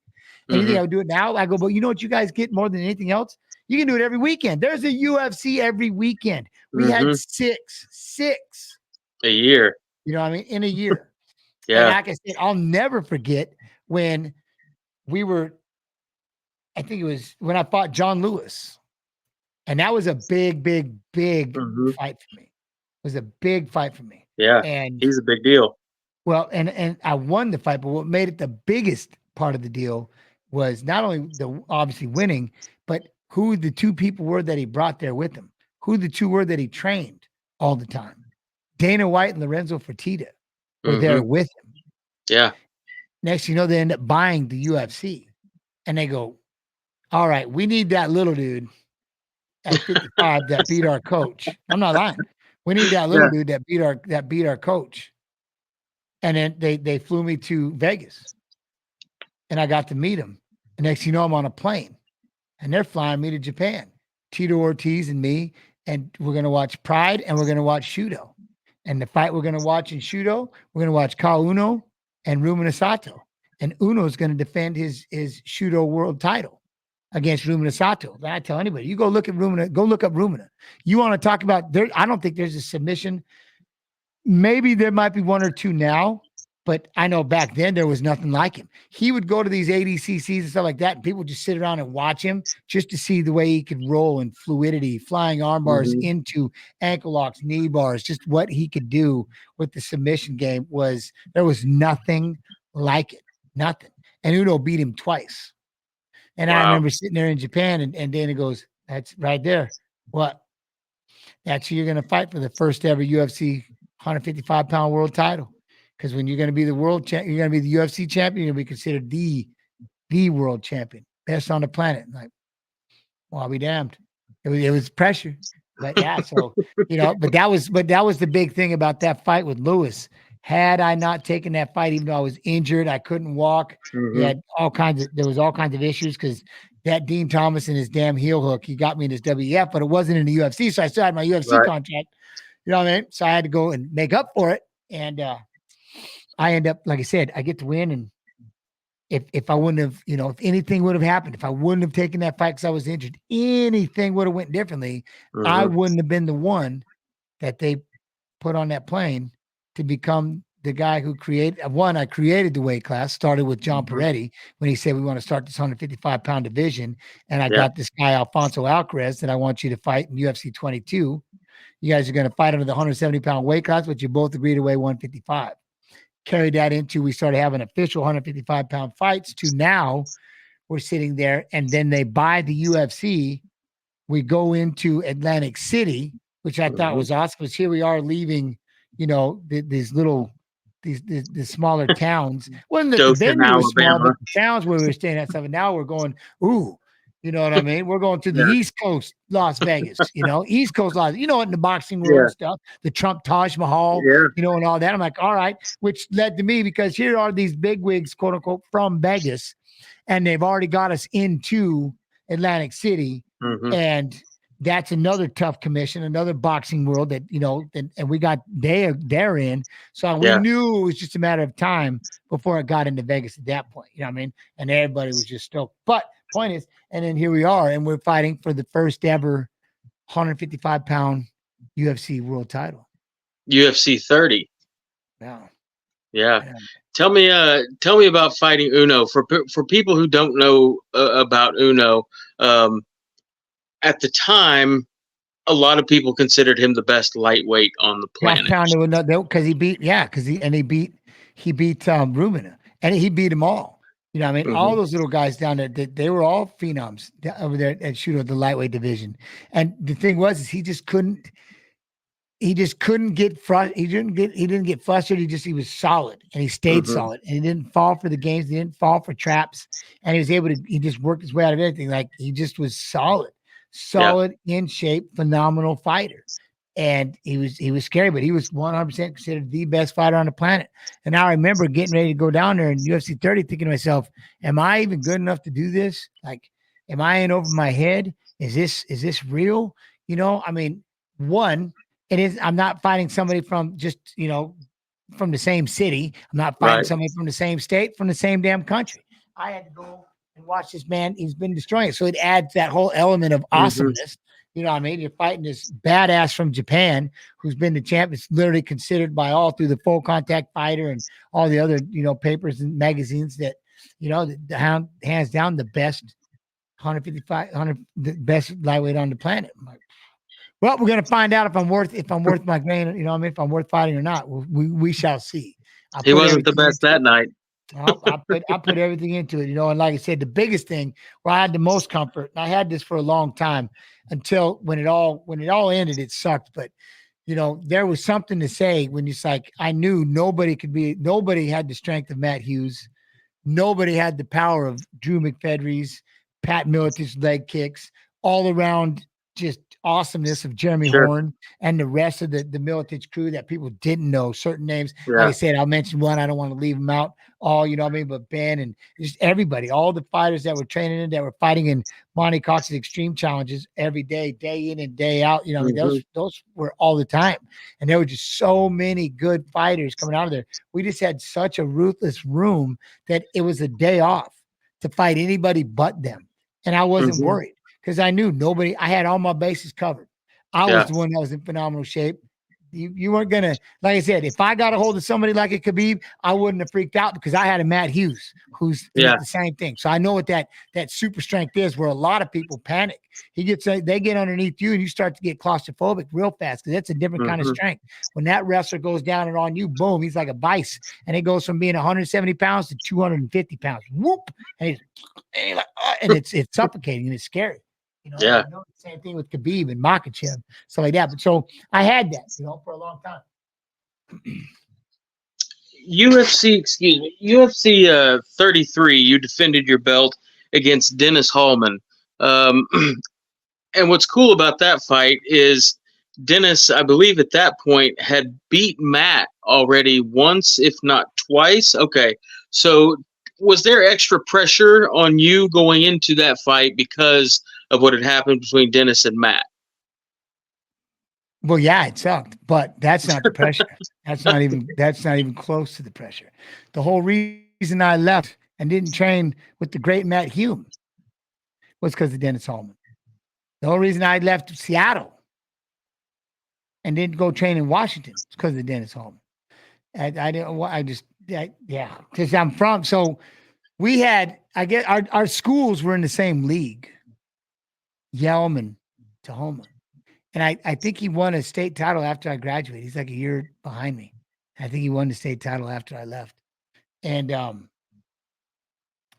And you think I would do it now? I go, but you know what you guys get more than anything else? You can do it every weekend. There's a UFC every weekend. We had six a year. You know what I mean? In a year. Yeah. And like I said, I'll never forget when I think it was when I fought John Lewis. And that was a big fight for me. It was a big fight for me. Yeah. And he's a big deal. Well, and I won the fight, but what made it the biggest part of the deal was not only the obviously winning, but who the two people were that he brought there with him, who the two were that he trained all the time. Dana White and Lorenzo Fertitta were there with him. Yeah. Next, they end up buying the UFC, and they go, all right, we need that little dude at 55 that beat our coach. I'm not lying. We need that little dude that beat our coach. And then they flew me to Vegas, and I got to meet him. And next, I'm on a plane, and they're flying me to Japan. Tito Ortiz and me, and we're going to watch Pride, and we're going to watch Shudo. And the fight we're going to watch in Shudo, we're going to watch Kao Uno and Rumina Sato. And Uno's going to defend his Shudo world title against Rumina Sato. I tell anybody, you go look up Rumina. You want to talk about there? I don't think there's a submission. Maybe there might be one or two now, but I know back then there was nothing like him. He would go to these ADCCs and stuff like that, and people would just sit around and watch him just to see the way he could roll and fluidity, flying arm bars into ankle locks, knee bars, just what he could do with the submission game there was nothing like it. Nothing. And Uno beat him twice. And I remember sitting there in Japan, and Dana goes, that's right there. What? That's who you're going to fight for the first ever UFC 155-pound world title. Because when you're going to be the world champ, you're going to be the UFC champion, you're going to be considered the world champion, best on the planet. Like, well, I'll be damned. It was pressure. But yeah, so, but that was the big thing about that fight with Lewis. Had I not taken that fight, even though I was injured, I couldn't walk. There was all kinds of issues because that Dean Thomas and his damn heel hook, he got me in his WEF, but it wasn't in the UFC. So I still had my UFC contract. You know what I mean? So I had to go and make up for it. And I end up, like I said, I get to win. And if I wouldn't have, if anything would have happened, if I wouldn't have taken that fight because I was injured, anything would have went differently. I wouldn't have been the one that they put on that plane to become the guy who created one. I created the weight class. Started with John Mhm. Peretti when he said we want to start this 155-pound division, and I Yeah. got this guy Alfonso Alcaraz that I want you to fight in UFC 22. You guys are going to fight under the 170-pound weight class, but you both agree to weigh 155. Carried that into we started having official 155-pound fights. To now we're sitting there, and then they buy the UFC. We go into Atlantic City, which I thought Mhm. was awesome. Because here we are leaving, these little, these smaller towns. Wasn't that the Dothan, venue was small, but Alabama. the towns where we were staying at stuff. And now we're going, ooh, you know what I mean? We're going to the Yeah. East Coast, Las Vegas, East Coast, in the boxing world Yeah. and stuff, the Trump Taj Mahal, Yeah. and all that. I'm like, all right, which led to me because here are these bigwigs, quote unquote, from Vegas, and they've already got us into Atlantic City. Hmm. And that's another tough commission, another boxing world that, and we got they're in. So we Yeah. knew it was just a matter of time before it got into Vegas at that point. You know what I mean? And everybody was just stoked. But point is, and then here we are, and we're fighting for the first ever 155-pound UFC world title. UFC 30. Yeah. Yeah. Yeah. Tell me about fighting Uno for people who don't know about Uno. Um, at the time, a lot of people considered him the best lightweight on the Half planet. pounder with because he beat Rumina, and he beat them all. You know what I mean? All Hmm. those little guys down there, they were all phenoms over there at shooter the lightweight division. And the thing was, is he just couldn't get he didn't get frustrated. He was solid, and he stayed Hmm. solid, and he didn't fall for the games. He didn't fall for traps, and he just worked his way out of everything. Like he just was Yeah. solid in shape, phenomenal fighter. And he was scary, but he was 100% considered the best fighter on the planet. And now I remember getting ready to go down there in UFC 30, thinking to myself, "Am I even good enough to do this? Like, am I in over my head? Is this real? I mean, one, it is. I'm not fighting somebody from just from the same city. I'm not fighting Right. somebody from the same state, from the same damn country. I had to go and watch this man. He's been destroying it. So it adds that whole element of Hmm. awesomeness. You know what I mean? You're fighting this badass from Japan who's been the champ. It's literally considered by all through the Full Contact Fighter and all the other, papers and magazines that, hands down the best 155, the best lightweight on the planet. I'm like, well, we're gonna find out if I'm worth my grain. You know what I mean? If I'm worth fighting or not. We shall see. I He put wasn't the everything best into that it. night. I put everything into it, and like I said, the biggest thing where I had the most comfort, and I had this for a long time until when it all ended, it sucked. But there was something to say when it's like I knew nobody had the strength of Matt Hughes, nobody had the power of Drew McFedry's, Pat Militich's leg kicks, all around just awesomeness of Jeremy Sure. Horn and the rest of the Militich crew that people didn't know certain names. Like I Yeah. said, I'll mention one. I don't want to leave them out. All, you know what I mean? But Ben and just everybody, all the fighters that were training in, that were fighting in Monty Cox's extreme challenges every day in and day out. You know, I mean, Hmm. those were all the time. And there were just so many good fighters coming out of there. We just had such a ruthless room that it was a day off to fight anybody but them. And I wasn't Hmm. worried because I knew nobody, I had all my bases covered. I was Yeah. the one that was in phenomenal shape. You weren't gonna, like I said, if I got a hold of somebody like a Khabib, I wouldn't have freaked out because I had a Matt Hughes who's Yeah. the same thing. So I know what that super strength is, where a lot of people panic. They get underneath you and you start to get claustrophobic real fast because that's a different kind of Hmm. strength. When that wrestler goes down and on you, boom, he's like a vice, and it goes from being 170 pounds to 250 pounds. Whoop, and it's suffocating and it's scary. And Yeah. I know the same thing with Khabib and Makachev, stuff like that. But so I had that, for a long time. UFC 33. You defended your belt against Dennis Hallman. Um, and what's cool about that fight is Dennis, I believe at that point, had beat Matt already once, if not twice. Okay, so was there extra pressure on you going into that fight because of what had happened between Dennis and Matt? Well, yeah, it sucked, but that's not the pressure. That's not even close to the pressure. The whole reason I left and didn't train with the great Matt Hume was because of Dennis Hallman. The whole reason I left Seattle and didn't go train in Washington was because of Dennis Hallman. I didn't. I just yeah, because I'm from. So we had. I get our schools were in the same league. Yelm and Tahoma. And I think he won a state title after I graduated. He's like a year behind me. I think he won the state title after I left. And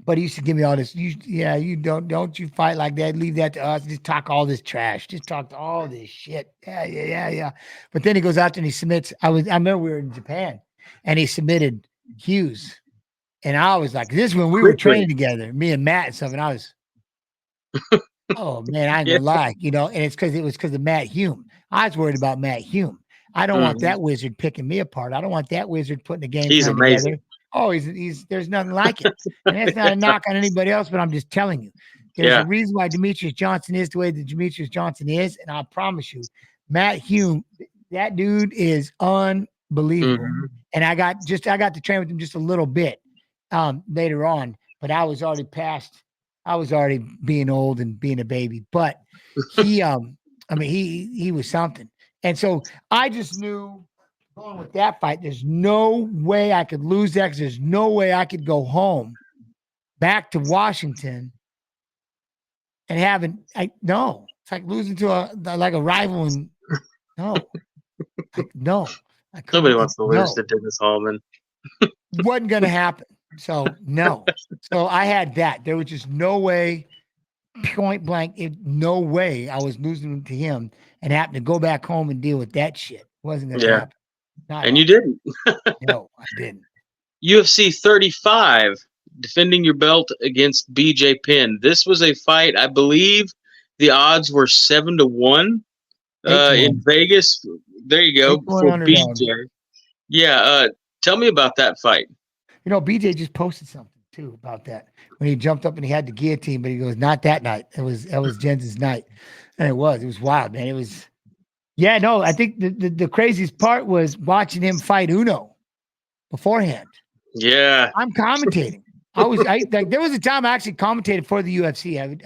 but he used to give me all this. You don't you fight like that. Leave that to us. Just talk all this trash. Just talk all this shit. Yeah. But then he goes out there and he submits. I remember we were in Japan and he submitted Hughes. And I was like, this is when we were training together, me and Matt and stuff. And I was, oh man, I ain't gonna lie, and it's because of Matt Hume. I was worried about Matt Hume. I don't want that wizard picking me apart. I don't want that wizard putting a game plan together. Oh, he's there's nothing like it. And that's not a knock on anybody else, but I'm just telling you. There's a reason why Demetrius Johnson is the way that Demetrius Johnson is. And I promise you, Matt Hume, that dude is unbelievable. And I got to train with him just a little bit later on, but I was already past. I was already being old and being a baby, but he was something. And so I just knew going with that fight, there's no way I could lose that because there's no way I could go home back to Washington and no. It's like losing to a rival and no. No. Nobody wants to lose to Dennis Hallman. Wasn't gonna happen. So no. So I had that. There was just no way, point blank, no way I was losing to him and having to go back home and deal with that shit. Wasn't gonna happen. And you didn't. No, I didn't. UFC 35, defending your belt against BJ Penn. This was a fight, I believe the odds were 7-1 in Vegas. There you go, for BJ. Yeah, tell me about that fight. BJ just posted something too about that when he jumped up and he had the guillotine, but he goes, "Not that night. That was Jens's night," and it was wild, man. It was, yeah. No, I think the craziest part was watching him fight Uno beforehand. Yeah, I'm commentating. There was a time I actually commentated for the UFC. I would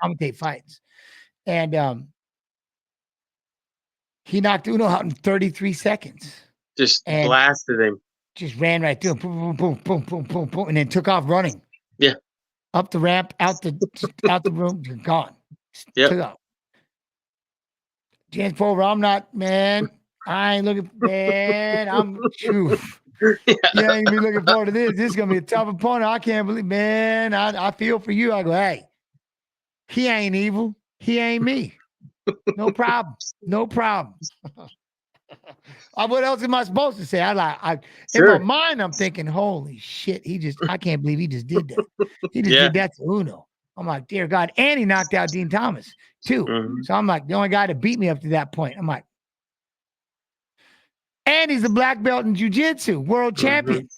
commentate fights, and he knocked Uno out in 33 seconds. Just blasted him. Just ran right through him, boom, boom, boom, boom, boom, boom, and then took off running. Yeah. Up the ramp, out the room, gone. Yeah. Took off. Jens Pulver, I'm not, man. I ain't looking, man. You ain't be looking forward to this. This is gonna be a tough opponent. I can't believe, man. I feel for you. I go, hey, he ain't evil. He ain't me. No problem. No problem. What else am I supposed to say? In my mind, I'm thinking, holy shit, I can't believe he just did that. He just did that to Uno. I'm like, dear God. And he knocked out Dean Thomas, too. So I'm like, the only guy to beat me up to that point. I'm like, and he's a black belt in jiu-jitsu, world champion.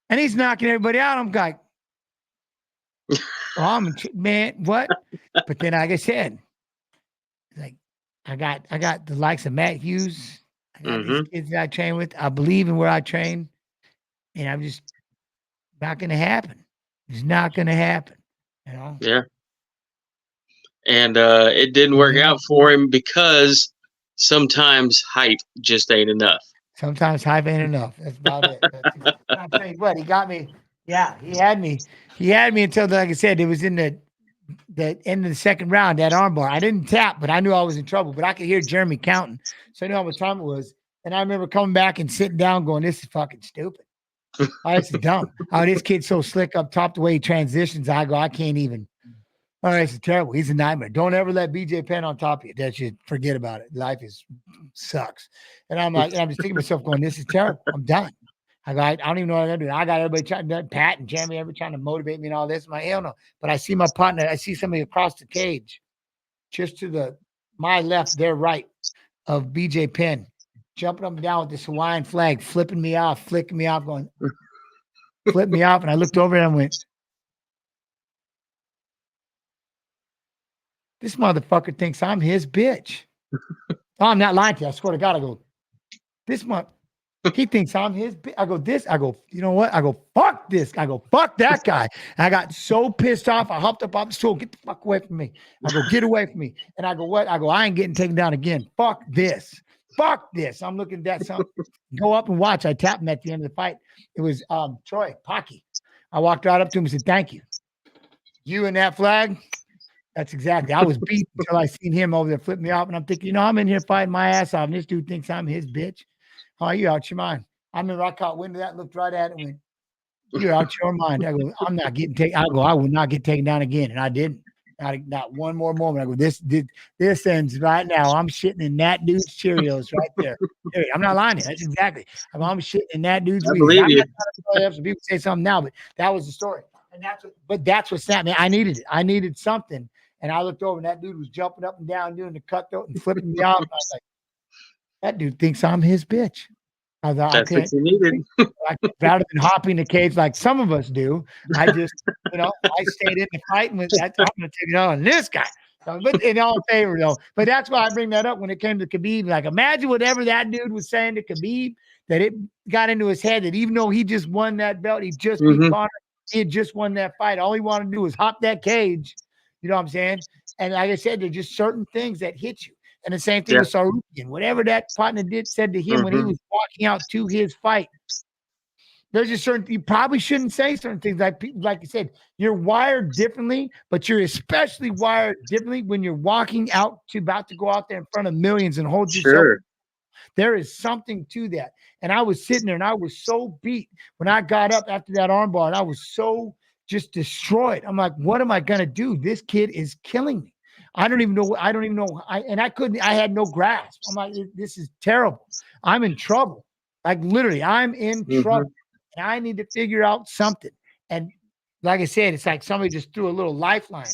And he's knocking everybody out. I'm like, man, what? But then, like I said, I got the likes of Matt Hughes. I got these kids that I train with. I believe in where I train, and I'm just not going to happen. It's not going to happen, Yeah. And it didn't work out for him because sometimes hype just ain't enough. Sometimes hype ain't enough. That's about it. I'll tell you what, he got me. Yeah, he had me. He had me until, like I said, it was in the end of the second round, that armbar. I didn't tap, but I knew I was in trouble. But I could hear Jeremy counting, so I knew how much time it was. And I remember coming back and sitting down going, this is fucking stupid. Oh, this is dumb. Oh, this kid's so slick up top the way he transitions. I go, I can't even. All right, this is terrible. He's a nightmare. Don't ever let BJ Penn on top of you. That shit, forget about it. Life sucks. And I'm just thinking to myself going, this is terrible. I'm done. I go, I don't even know what I'm going to do. I got everybody trying to, Pat and Jeremy, everybody trying to motivate me and all this. I'm like, hell no. But I see my partner. I see somebody across the cage, just to my left, their right of BJ Penn, jumping up and down with this Hawaiian flag, flipping me off, flicking me off, going, flip me off. And I looked over and I went, this motherfucker thinks I'm his bitch. Oh, I'm not lying to you. I swear to God, I go, he thinks I'm his bitch. I go, you know what? I go, fuck this. I go, fuck that guy. And I got so pissed off. I hopped up off the stool. Get the fuck away from me. I go, get away from me. And I go, what? I go, I ain't getting taken down again. Fuck this. fuck this. I'm looking at something. Go up and watch. I tapped him at the end of the fight. It was Troy Pocky. I walked right up to him and said, "Thank you. You and that flag." That's exactly. I was beat until I seen him over there flip me off. And I'm thinking, I'm in here fighting my ass off. And this dude thinks I'm his bitch. Oh, you out your mind. I remember I caught wind of that, looked right at it and went, "You're out your mind." I go, "I'm not getting taken." I go, "I will not get taken down again." And I didn't. Not one more moment. I go, this ends right now. I'm shitting in that dude's Cheerios right there. I'm not lying to you. That's exactly. I'm shitting in that dude's I Wheaties. believe you. Some people say something now, but that was the story. And that's what snapped me. I needed it. I needed something. And I looked over and that dude was jumping up and down, doing the cutthroat and flipping me off. And I was like, that dude thinks I'm his bitch. I thought, That's what you needed. Rather than hopping the cage like some of us do, I just, I stayed in the fight and I'm going to take it on this guy. But in all favor, though. But that's why I bring that up when it came to Khabib. Like, imagine whatever that dude was saying to Khabib, that it got into his head that even though he just won that belt, he just beat Conor, he had just won that fight. All he wanted to do was hop that cage. You know what I'm saying? And like I said, there's just certain things that hit you. And the same thing with Sarukian. Whatever that partner said to him when he was walking out to his fight, there's just certain, you probably shouldn't say certain things. Like you said, you're wired differently, but you're especially wired differently when you're walking out about to go out there in front of millions and hold yourself. There is something to that. And I was sitting there and I was so beat when I got up after that armbar and I was so just destroyed. I'm like, what am I going to do? This kid is killing me. I don't even know. I had no grasp. I'm like, this is terrible. I'm in trouble. Like literally, I'm in trouble. And I need to figure out something. And like I said, it's like somebody just threw a little lifeline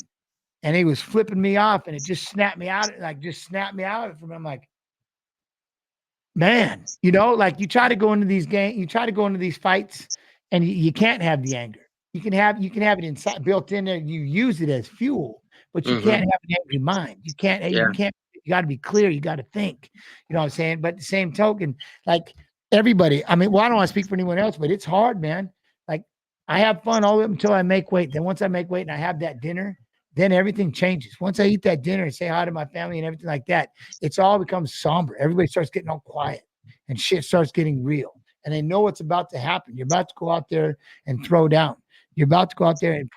and he was flipping me off and it just snapped me out. Snapped me out of it from him. I'm like, man, like you try to go into these games, you try to go into these fights and you can't have the anger. You can have it inside, built in there. You use it as fuel, but you can't have an angry mind. You can't, you got to be clear. You got to think, you know what I'm saying? But the same token, like everybody, I mean, well, I don't want to speak for anyone else, but it's hard, man. Like I have fun all the way up until I make weight. Then once I make weight and I have that dinner, then everything changes. Once I eat that dinner and say hi to my family and everything like that, it's all becomes somber. Everybody starts getting all quiet and shit starts getting real. And they know what's about to happen. You're about to go out there and throw down. You're about to go out there and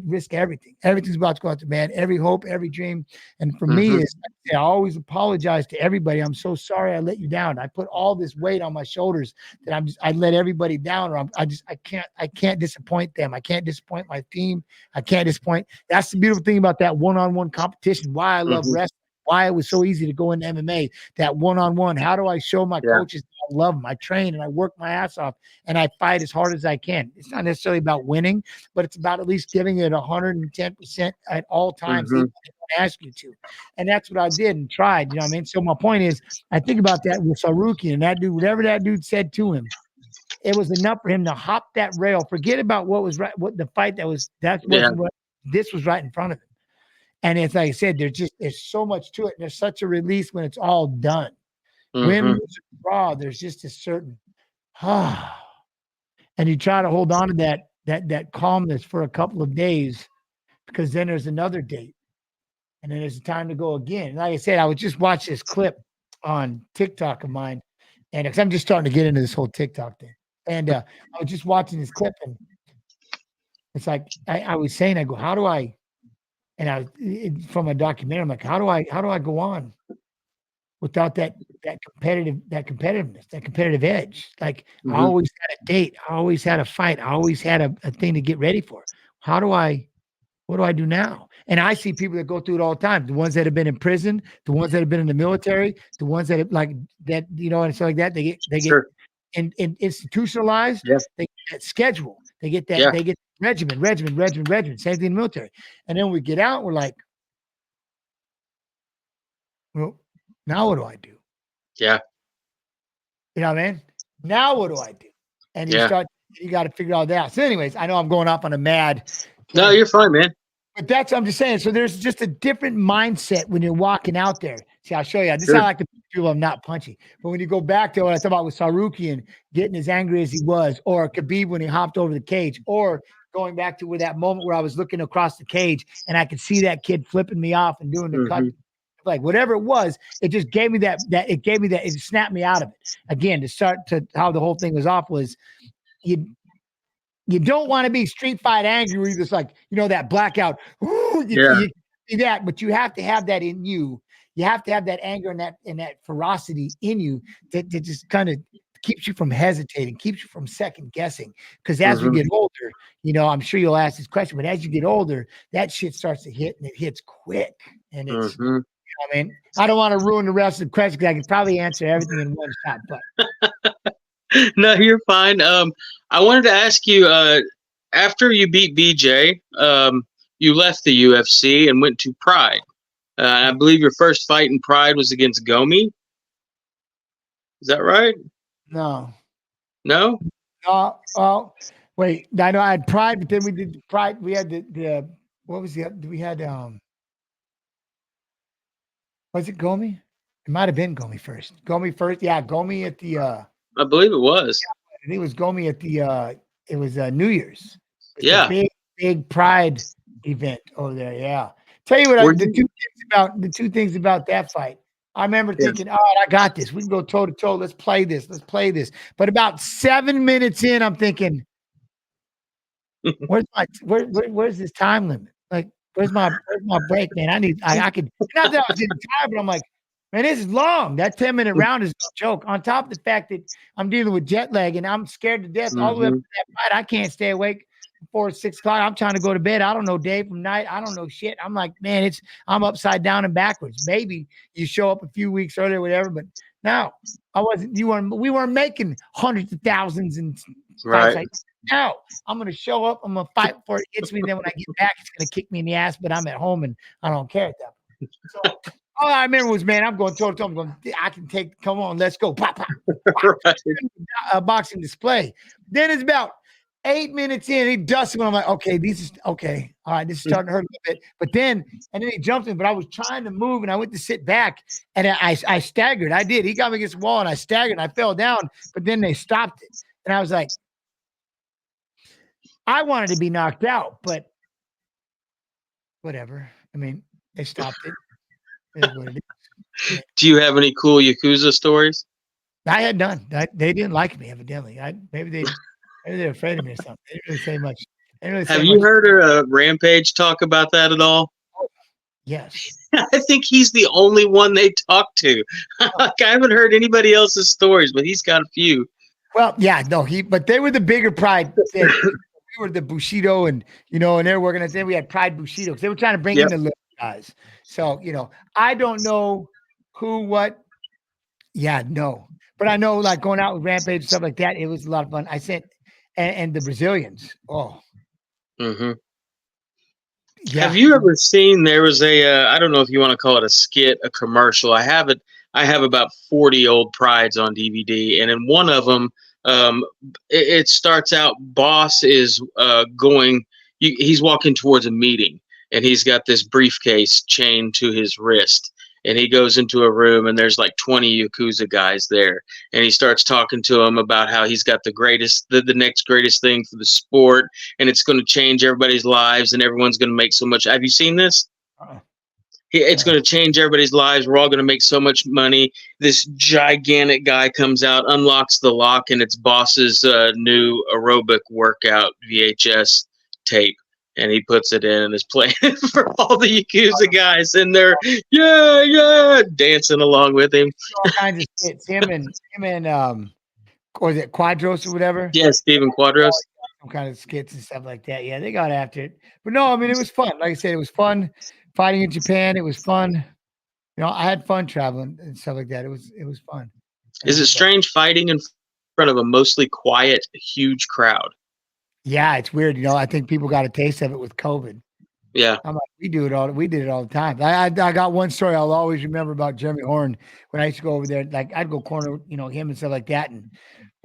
risk everything. Everything's about to go out there, man. Every hope, every dream. And for me, I always apologize to everybody. I'm so sorry I let you down. I put all this weight on my shoulders that I let everybody down. Or I can't disappoint them. I can't disappoint my team. I can't disappoint. That's the beautiful thing about that one-on-one competition. Why I love wrestling. Why it was so easy to go into MMA, that one-on-one. How do I show my coaches I love them? I train and I work my ass off and I fight as hard as I can. It's not necessarily about winning, but it's about at least giving it 110% at all times. They don't ask you to. And that's what I did and tried, you know what I mean? So my point is, I think about that with Sarukian and that dude, whatever that dude said to him, it was enough for him to hop that rail, forget about what was right, what the fight this was right in front of him. And it's like I said, there's so much to it. There's such a release when it's all done. Win, lose, or draw, there's just a certain and you try to hold on to that calmness for a couple of days because then there's another date. And then there's time to go again. Like I said, I would just watch this clip on TikTok of mine. And because I'm just starting to get into this whole TikTok thing. And I was just watching this clip and it's like I was saying, I go, how do I? And from a documentary, I'm like, how do I go on without that competitiveness, that competitive edge? Like I always had a date, I always had a fight, I always had a thing to get ready for. What do I do now? And I see people that go through it all the time. The ones that have been in prison, the ones that have been in the military, the ones that have like that, and stuff like that. They get in institutionalized. They get that schedule. They get that. They get regimen. Same thing in the military. And then we get out. We're like, well, now what do I do? Yeah. You know what I mean? Now what do I do? And you got to figure all that out. So anyways, I know I'm going off on a mad. No, you're fine, man. But I'm just saying. So there's just a different mindset when you're walking out there. See, I'll show you. This is how I like to people. I'm not punchy. But when you go back to what I talked about with Sarukian getting as angry as he was, or Khabib when he hopped over the cage, or going back to where that moment where I was looking across the cage and I could see that kid flipping me off and doing the cut. leg, whatever it was. It just gave me it snapped me out of it. Again, to start to how the whole thing was off was you don't want to be street fight angry where you're just like, that blackout. You see that, but you have to have that in you. You have to have that anger and that ferocity in you that just kind of keeps you from hesitating, keeps you from second guessing. Because as we get older, I'm sure you'll ask this question, but as you get older, that shit starts to hit, and it hits quick. And it's, I don't want to ruin the rest of the question because I could probably answer everything in one shot, but. No, you're fine. I wanted to ask you, after you beat BJ, you left the UFC and went to Pride. I believe your first fight in Pride was against Gomi. Is that right? No. No? Oh, wait. I know I had Pride, but then we did Pride. We had the what was we had was it Gomi? It might have been Gomi first. Yeah, Gomi at the I believe it was. I think it was Gomi at the it was New Year's. It's Yeah. big Pride event over there. Yeah. Tell you what, the two things about that fight. I remember thinking, all right, I got this. We can go toe to toe. Let's play this. But about 7 minutes in, I'm thinking, where's this time limit? Like, where's my break, man? I could, not that I was getting tired, but I'm like, man, this is long. That 10-minute round is no joke. On top of the fact that I'm dealing with jet lag and I'm scared to death all the way up to that fight. I can't stay awake before 6 o'clock. I'm trying to go to bed. I don't know day from night. I don't know shit. I'm like, man, I'm upside down and backwards. Maybe you show up a few weeks earlier, whatever, but no, we weren't making hundreds of thousands and fights like no, I'm gonna show up, I'm gonna fight before it hits me. Then when I get back, it's gonna kick me in the ass, but I'm at home and I don't care at that point. So all I remember was, man, I'm going toe to toe. I'm going, I can take, come on, let's go. Pop, pop, pop. A boxing display. Then it's about 8 minutes in, he dusts me. I'm like, okay, this is okay. All right, this is starting to hurt a little bit. But then he jumped in, but I was trying to move and I went to sit back and I staggered. I did. He got me against the wall and I staggered and I fell down, but then they stopped it. And I was like, I wanted to be knocked out, but whatever. I mean, they stopped it. It is what it is. Do you have any cool Yakuza stories? I had none. They didn't like me, evidently. Maybe they're afraid of me or something. They didn't really say much. Have you heard Rampage talk about that at all? Oh, yes. I think he's the only one they talk to. Like, I haven't heard anybody else's stories, but he's got a few. Well, yeah, no, but they were the bigger Pride thing. We were the Bushido and and they're working at then we had Pride Bushido because they were trying to bring in the little guys. So, I don't know who, what. Yeah, no. But I know, like, going out with Rampage and stuff like that, it was a lot of fun. I sent, and the Brazilians. Oh. Mm-hmm. Yeah. Have you ever seen, there was I don't know if you want to call it a skit, a commercial. I have about 40 old Prides on DVD. And in one of them, it starts out, boss is he's walking towards a meeting. And he's got this briefcase chained to his wrist. And he goes into a room and there's like 20 Yakuza guys there. And he starts talking to them about how he's got the next greatest thing for the sport. And it's going to change everybody's lives and everyone's going to make so much. Have you seen this? It's going to change everybody's lives. We're all going to make so much money. This gigantic guy comes out, unlocks the lock, and it's boss's new aerobic workout VHS tape. And he puts it in and is playing for all the Yakuza guys, and they're dancing along with him. All kinds of skits. Him and or is it Quadros or whatever? Yeah, Steven Quadros. Some kind of skits and stuff like that. Yeah, they got after it. But no, I mean, it was fun. Like I said, it was fun fighting in Japan. It was fun. I had fun traveling and stuff like that. It was fun. Is it strange fighting in front of a mostly quiet, huge crowd? Yeah, it's weird. I think people got a taste of it with COVID. Yeah. I'm like, we did it all the time. I got one story I'll always remember about Jeremy Horn when I used to go over there. Like, I'd go corner, him and stuff like that. And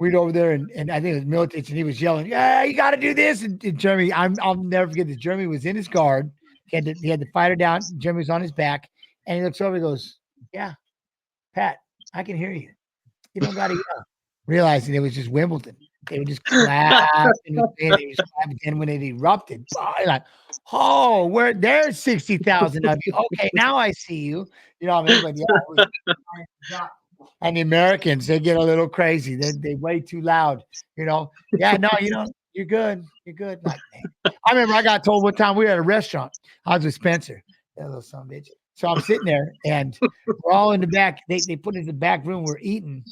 we'd go over there and I think it was Milicic and he was yelling, yeah, you got to do this. And Jeremy, I'll never forget this. Jeremy was in his guard. He had the fighter down. Jeremy was on his back and he looks over and goes, yeah, Pat, I can hear you. You don't got to yell. Realizing it was just Wimbledon. They were just clapping, and then when it erupted, you're like, oh, there's 60,000 of you. Okay, now I see you. You know what I mean? But yeah, and the Americans, they get a little crazy. They way too loud. You know? Yeah, no, you're good. You're good. Like, man. I remember I got told one time we were at a restaurant. I was with Spencer, that little son of a bitch. So I'm sitting there, and we're all in the back. They put us in the back room. We're eating,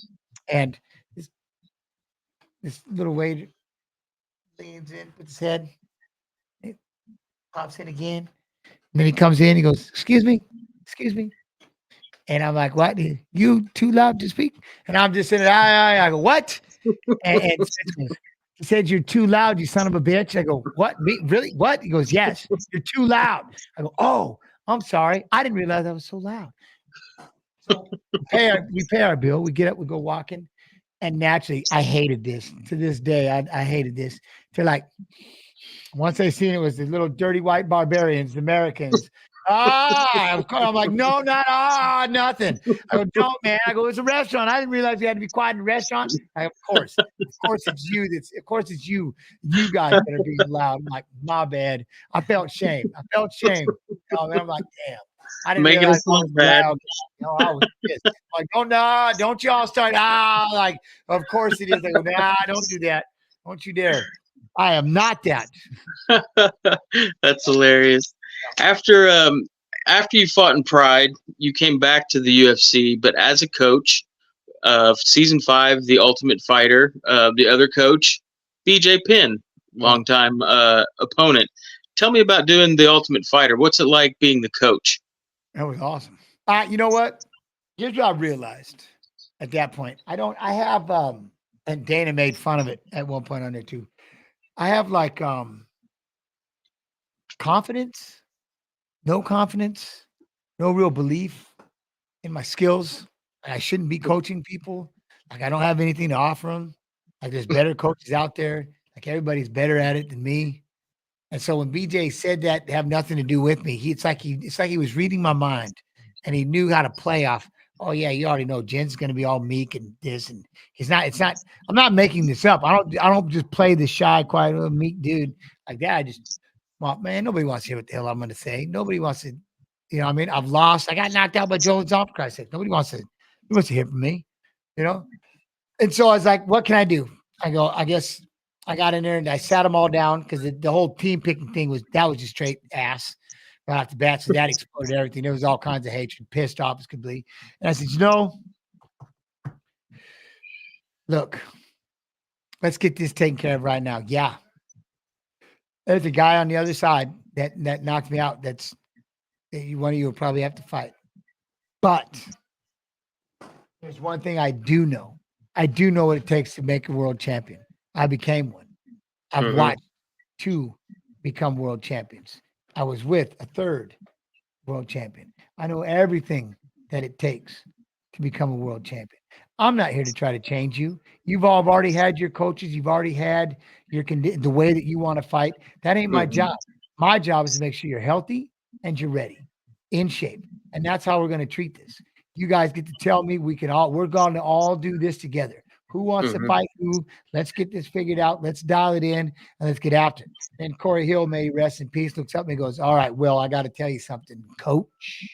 and this little waiter leans in, puts his head, it pops in again. And then he comes in, he goes, excuse me. And I'm like, what? You too loud to speak? And I'm just sitting there, I go, what? And Spence goes, he said, you're too loud, you son of a bitch. I go, what? Me? Really? What? He goes, yes, you're too loud. I go, oh, I'm sorry. I didn't realize I was so loud. So we pay our bill. We get up, we go walking. And naturally, I hated this. To this day, I hated this. To like, once I seen it was the little dirty white barbarians, the Americans. I'm like, no, not nothing. I go, no, man. I go, it's a restaurant. I didn't realize you had to be quiet in a restaurant. Of course it's you. You guys that are being loud. I'm like, my bad. I felt shame. And I'm like, damn. I didn't Making realize us look bad. loud. I was pissed. Like, oh no, don't y'all start. Like, of course it is. I go, nah, don't do that. Don't you dare. I am not that. That's hilarious. After you fought in Pride, you came back to the UFC, but as a coach of season 5, The Ultimate Fighter, the other coach, BJ Penn, longtime opponent. Tell me about doing The Ultimate Fighter. What's it like being the coach? That was awesome. You know what? Here's what I realized at that point. I have and Dana made fun of it at one point on there too. I have like confidence, no confidence, no real belief in my skills. I shouldn't be coaching people. Like I don't have anything to offer them. Like there's better coaches out there. Like everybody's better at it than me. And so when BJ said that to have nothing to do with me, it's like he was reading my mind, and he knew how to play off. Oh yeah, you already know Jen's going to be all meek and this, and he's not. It's not. I'm not making this up. I don't just play the shy, quiet, little meek dude like that. Well, man, nobody wants to hear what the hell I'm going to say. Nobody wants to. You know, what I mean, I've lost. I got knocked out by Joe Zomp, for Christ's sake. Nobody wants to. He wants to hear from me. You know. And so I was like, what can I do? I go, I guess I got in there and I sat them all down because the whole team picking thing was just straight ass right off the bat. So that exploded everything. There was all kinds of hatred, pissed off as could be. And I said, look, let's get this taken care of right now. Yeah. There's a guy on the other side that knocked me out. One of you will probably have to fight. But there's one thing I do know. I do know what it takes to make a world champion. I became one. I've watched 2 become world champions. I was with a 3rd world champion. I know everything that it takes to become a world champion. I'm not here to try to change you. You've all already had your coaches. You've already had the way that you want to fight. That ain't my job. My job is to make sure you're healthy and you're ready, in shape. And that's how we're going to treat this. You guys get to tell me we're going to all do this together. Who wants to fight who? Let's get this figured out. Let's dial it in and let's get after it. Then Corey Hill, may he rest in peace, looks up and goes, all right, Will, I got to tell you something, coach.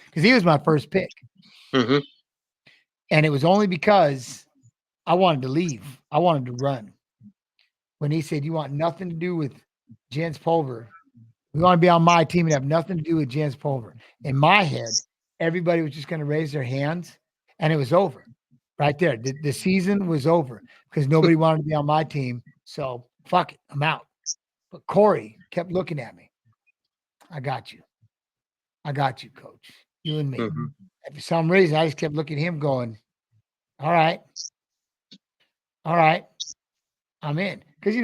Because he was my first pick. And it was only because I wanted to leave. I wanted to run. When he said, you want nothing to do with Jens Pulver. We want to be on my team and have nothing to do with Jens Pulver. In my head, everybody was just going to raise their hands and it was over. Right there. The season was over because nobody wanted to be on my team. So fuck it. I'm out. But Corey kept looking at me. I got you. I got you, coach. You and me. And for some reason, I just kept looking at him going, all right. All right. I'm in. Because,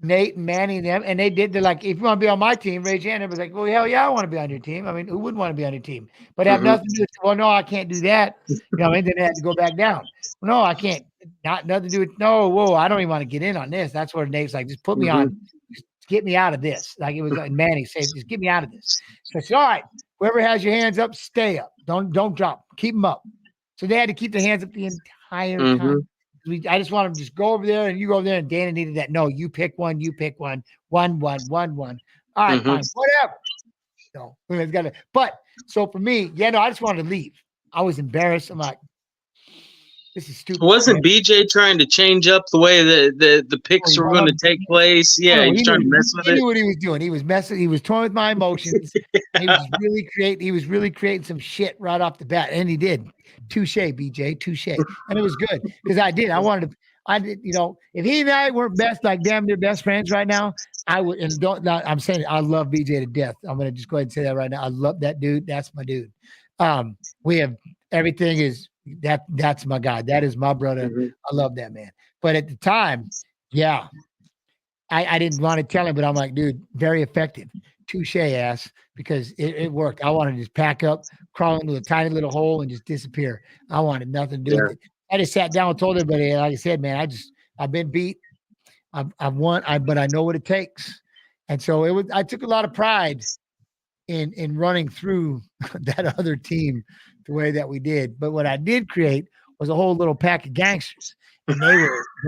Nate and Manny and them, and they're like, if you want to be on my team, raise your hand. Everybody's like, well, hell yeah, I want to be on your team. I mean, who wouldn't want to be on your team? But have nothing to do with, well, no, I can't do that. Then they had to go back down. Well, no, I can't. Nothing to do with, no, whoa, I don't even want to get in on this. That's where Nate's like, just put me on, just get me out of this. Like it was like Manny said, just get me out of this. So I said, all right, whoever has your hands up, stay up. Don't drop. Keep them up. So they had to keep their hands up the entire time. I just want to just go over there and you go over there and Dana needed that. No, you pick one, one. All right, Mm-hmm. fine, whatever. No, it's got to. But so for me, yeah, no, I just wanted to leave. I was embarrassed. I'm like, this is stupid. Wasn't BJ trying to change up the way the picks were going to take place? Yeah, he was trying to mess with he it. knew what he was doing. He was messing. He was toying with my emotions. And he was really creating. He was really creating some shit right off the bat, and he did. Touche, BJ. Touche. And it was good because I did. I wanted to. I did. You know, if he and I weren't damn near best friends right now, I would. And don't. I'm saying it, I love BJ to death. I'm gonna just go ahead and say that right now. I love that dude. That's my dude. We have everything is that's my guy. That is my brother. Mm-hmm. I love that man. But at the time, yeah, I didn't want to tell him, but I'm like, dude, very effective. Touche ass, because it worked. I wanted to just pack up, crawl into a tiny little hole and just disappear. I wanted nothing to do with it. I just sat down and told everybody, like I said, man, I've been beat. I've won, but I know what it takes. And so I took a lot of pride in running through that other team the way that we did. But what I did create was a whole little pack of gangsters. And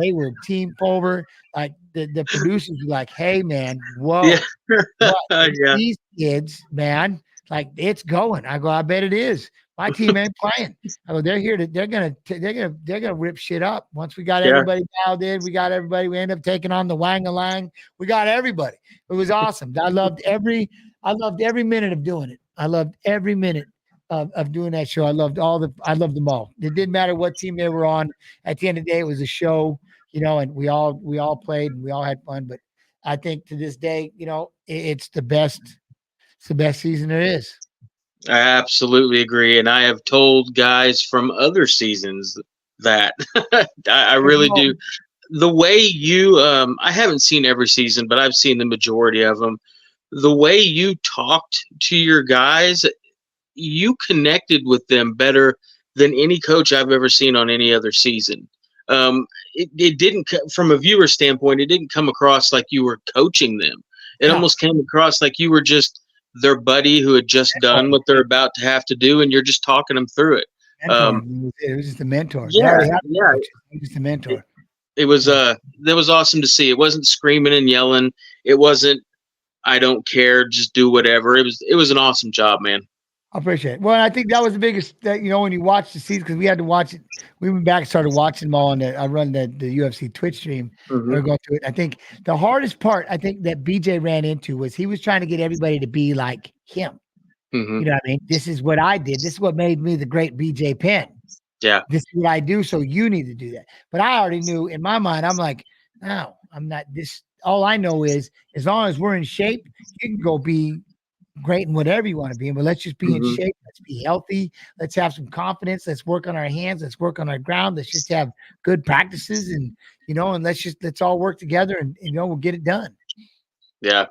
they were team Pulver. Like the producers were like, hey man, whoa. Yeah. These kids, man, like it's going. I go, I bet it is. My team ain't playing. I go, they're gonna rip shit up. Once we got everybody dialed in, we got everybody. We end up taking on the Wang-a-Lang. We got everybody. It was awesome. I loved every minute of doing it. I loved every minute of doing that show. I loved them all. It didn't matter what team they were on. At the end of the day, it was a show, you know, and we all played and we all had fun. But I think to this day, you know, it's the best season there is. I absolutely agree. And I have told guys from other seasons that I really do. The way you, I haven't seen every season, but I've seen the majority of them. The way you talked to your guys, you connected with them better than any coach I've ever seen on any other season. It didn't, from a viewer standpoint, it didn't come across like you were coaching them. It almost came across like you were just their buddy who had just done what they're about to have to do, and you're just talking them through it. It was just a mentor. Yeah, Just a mentor. It was that was awesome to see. It wasn't screaming and yelling. It wasn't I don't care, just do whatever. It was an awesome job, man. I appreciate it. Well, I think that was the biggest, you know, when you watch the season, because we had to watch it. We went back and started watching them all I run the UFC Twitch stream. Mm-hmm. We're going through it. I think the hardest part, I think that BJ ran into was he was trying to get everybody to be like him. Mm-hmm. You know what I mean? This is what I did. This is what made me the great BJ Penn. Yeah. This is what I do. So you need to do that. But I already knew in my mind, I'm like, no, I'm not this. All I know is as long as we're in shape, you can go be great in whatever you want to be in, but let's just be in shape. Let's be healthy. Let's have some confidence. Let's work on our hands. Let's work on our ground. Let's just have good practices and, you know, and let's all work together and, you know, we'll get it done. Yeah.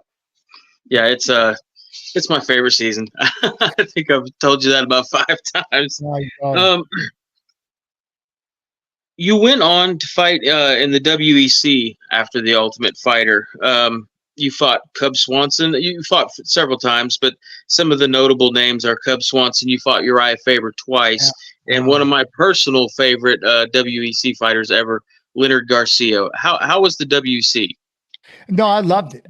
Yeah. It's my favorite season. I think I've told you that about 5 times. You went on to fight in the WEC after the Ultimate Fighter. You fought Cub Swanson. You fought several times, but some of the notable names are Cub Swanson. You fought Uriah Faber twice, and one of my personal favorite WEC fighters ever, Leonard Garcia. How was the WEC? No, I loved it.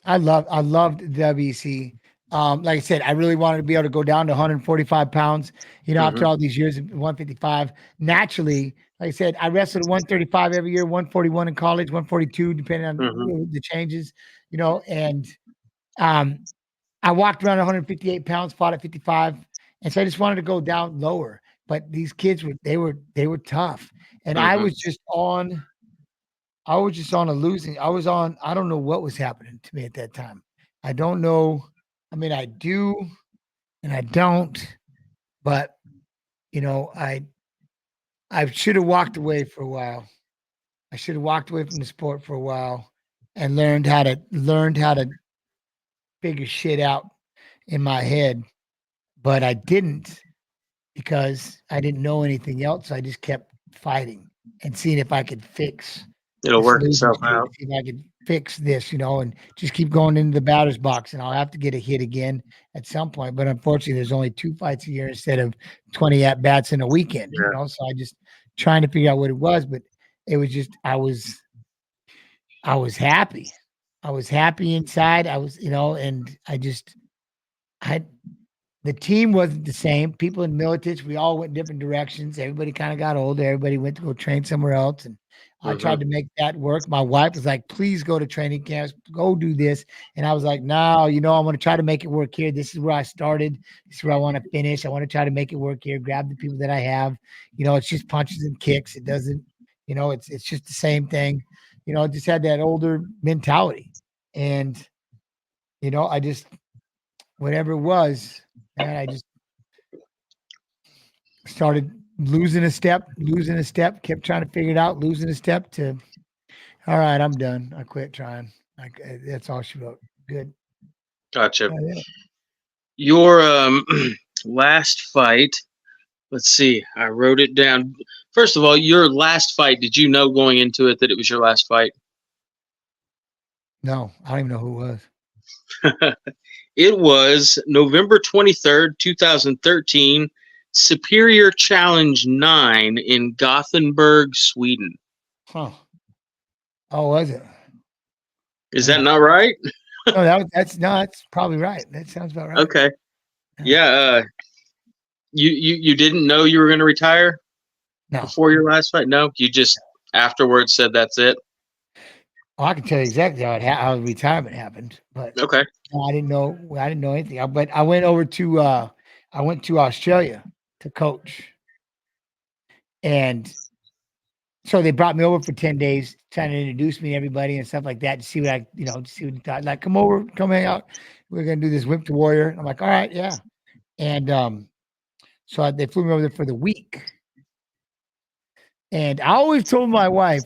I loved the WEC. Like I said, I really wanted to be able to go down to 145 pounds. You know, after all these years of 155, naturally. Like I said, I wrestled at 135 every year, 141 in college, 142, depending on the changes, you know, and I walked around 158 pounds, fought at 55. And so I just wanted to go down lower. But these kids were tough. And I was just on a losing. I don't know what was happening to me at that time. I don't know. I mean, I do and I don't, but you know, I should have walked away for a while. I should have walked away from the sport for a while and learned how to figure shit out in my head. But I didn't because I didn't know anything else. I just kept fighting and seeing if I could fix. It'll work itself out. See if I could fix this, you know, and just keep going into the batter's box. And I'll have to get a hit again at some point. But unfortunately, there's only 2 fights a year instead of 20 at bats in a weekend. You know, so I just trying to figure out what it was. But it was just I was happy. I was happy inside. I was, and I the team wasn't the same. People in militants, we all went different directions. Everybody kind of got older. Everybody went to go train somewhere else. And I tried to make that work. My wife was like, please go to training camps, go do this. And I was like, no, I'm going to try to make it work here. This is where I started. This is where I want to finish. I want to try to make it work here. Grab the people that I have. It's just punches and kicks. It doesn't, it's just the same thing. I just had that older mentality. And, I just, whatever it was, and I just started losing a step, kept trying to figure it out, losing a step to, all right, I'm done. I quit trying. That's all she wrote. Good. Gotcha. Yeah. Your last fight, let's see, I wrote it down. First of all, your last fight, did you know going into it that it was your last fight? No, I don't even know who it was. It was November 23rd, 2013, Superior Challenge 9 in Gothenburg, Sweden. Huh. Oh, was it? Is that not right? No, that's probably right. That sounds about right. Okay. Yeah. You didn't know you were going to retire before your last fight? No, you just afterwards said that's it. I can tell you exactly how retirement happened, but okay. I didn't know anything. But I went over to I went to Australia to coach, and so they brought me over for 10 days, trying to introduce me to everybody and stuff like that, to see what to see what he thought. Like, come over, come hang out. We're gonna do this Whip to Warrior. I'm like, all right, yeah. And so they flew me over there for the week, and I always told my wife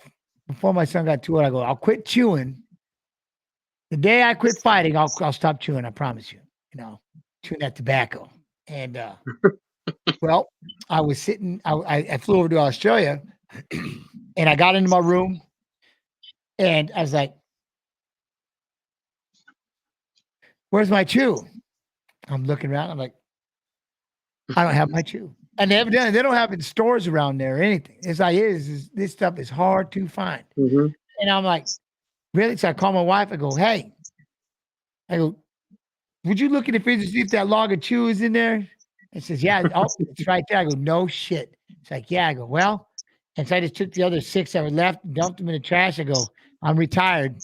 before my son got too old, I go, I'll quit chewing. The day I quit fighting, I'll stop chewing. I promise you. Chewing that tobacco. And well, I was sitting. I flew over to Australia, and I got into my room, and I was like, "Where's my chew?" I'm looking around. I'm like, "I don't have my chew." And they don't have it in stores around there or anything. It's like this stuff is hard to find. Mm-hmm. And I'm like, really? So I call my wife. I go, hey, would you look in the fridge to see if that log of chew is in there? And says, yeah, it's right there. I go, no shit. It's like, yeah. I go, well, and so I just took the other 6 that were left, dumped them in the trash. I go, I'm retired.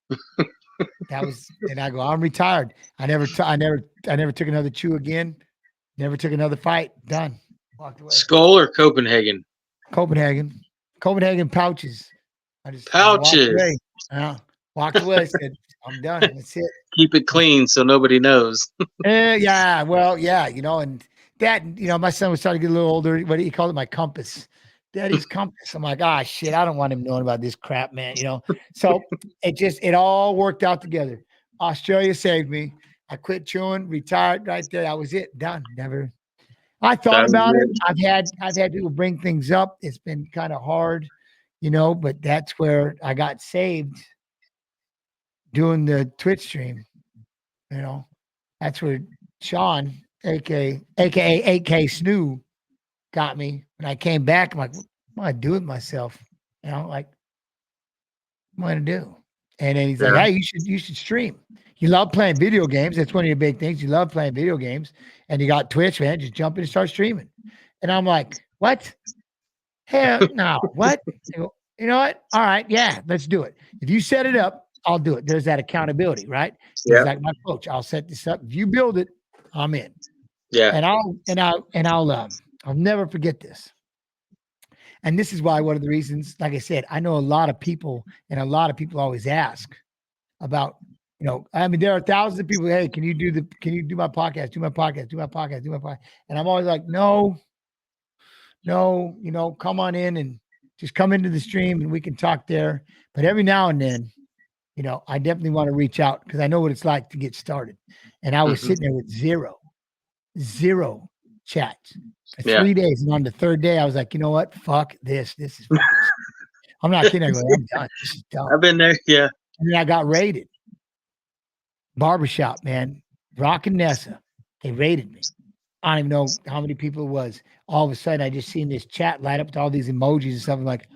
And I go, I'm retired. I never took another chew again. Never took another fight. Done. Walked away. Skull or Copenhagen? Copenhagen pouches. Pouches. Walked away. Said, I'm done. That's it. Keep it clean so nobody knows. Yeah. Well, yeah, and that, my son was starting to get a little older. What he called it, my compass. Daddy's compass. I'm like, shit, I don't want him knowing about this crap, man. So it all worked out together. Australia saved me. I quit chewing, retired right there. That was it. Done. Never. I thought about it. I've had people bring things up. It's been kind of hard, but that's where I got saved doing the Twitch stream. That's where Sean, aka 8K Snoo, got me. When I came back, I'm like, what am I doing with myself? Like, what am I gonna do? And then he's like, hey, you should stream. You love playing video games. That's one of your big things. You love playing video games. And you got Twitch, man. Just jump in and start streaming. And I'm like, what? Hell no. What? Go, you know what? All right. Yeah, let's do it. If you set it up, I'll do it. There's that accountability, right? Yeah. He's like my coach. I'll set this up. If you build it, I'm in. Yeah. And I'll never forget this. And this is why one of the reasons, like I said, I know a lot of people, and a lot of people always ask about, there are thousands of people. Hey, can you do my podcast? Do my podcast. And I'm always like, no, come on in and just come into the stream and we can talk there. But every now and then, I definitely want to reach out because I know what it's like to get started. And I was sitting there with zero chats for 3 days. And on the third day, I was like, you know what? Fuck this. This is I'm not kidding. I go, I'm done. This is done. I've been there. Yeah. And then I got raided. Barbershop, man. Rock and Nessa. They raided me. I don't even know how many people it was. All of a sudden, I just seen this chat light up with all these emojis and stuff. I'm like,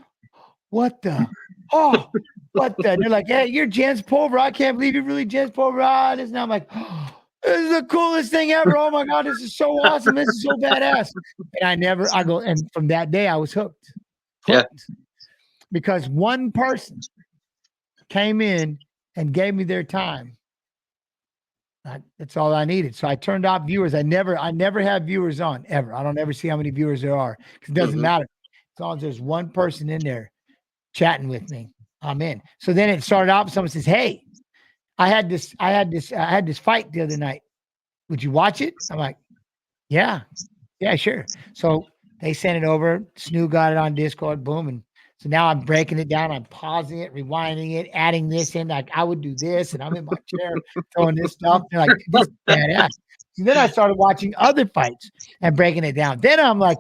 what the? Oh, what the? They're like, hey, you're Jens Pulver. I can't believe you're really Jens Pulver. And now I'm like, oh, this is the coolest thing ever. Oh my God, this is so awesome. This is so badass. And and from that day, I was hooked. Hooked. Yeah. Because one person came in and gave me their time. That's all I needed. So I turned off viewers. I never have viewers on ever. I don't ever see how many viewers there are because it doesn't matter. As long as there's one person in there chatting with me, I'm in. So then it started out. Someone says, hey, I had this fight the other night. Would you watch it? I'm like, yeah, sure. So they sent it over. Snoo got it on Discord, boom. And so now I'm breaking it down. I'm pausing it, rewinding it, adding this in. Like I would do this, and I'm in my chair throwing this stuff. They're like, this is badass. So then I started watching other fights and breaking it down. Then I'm like,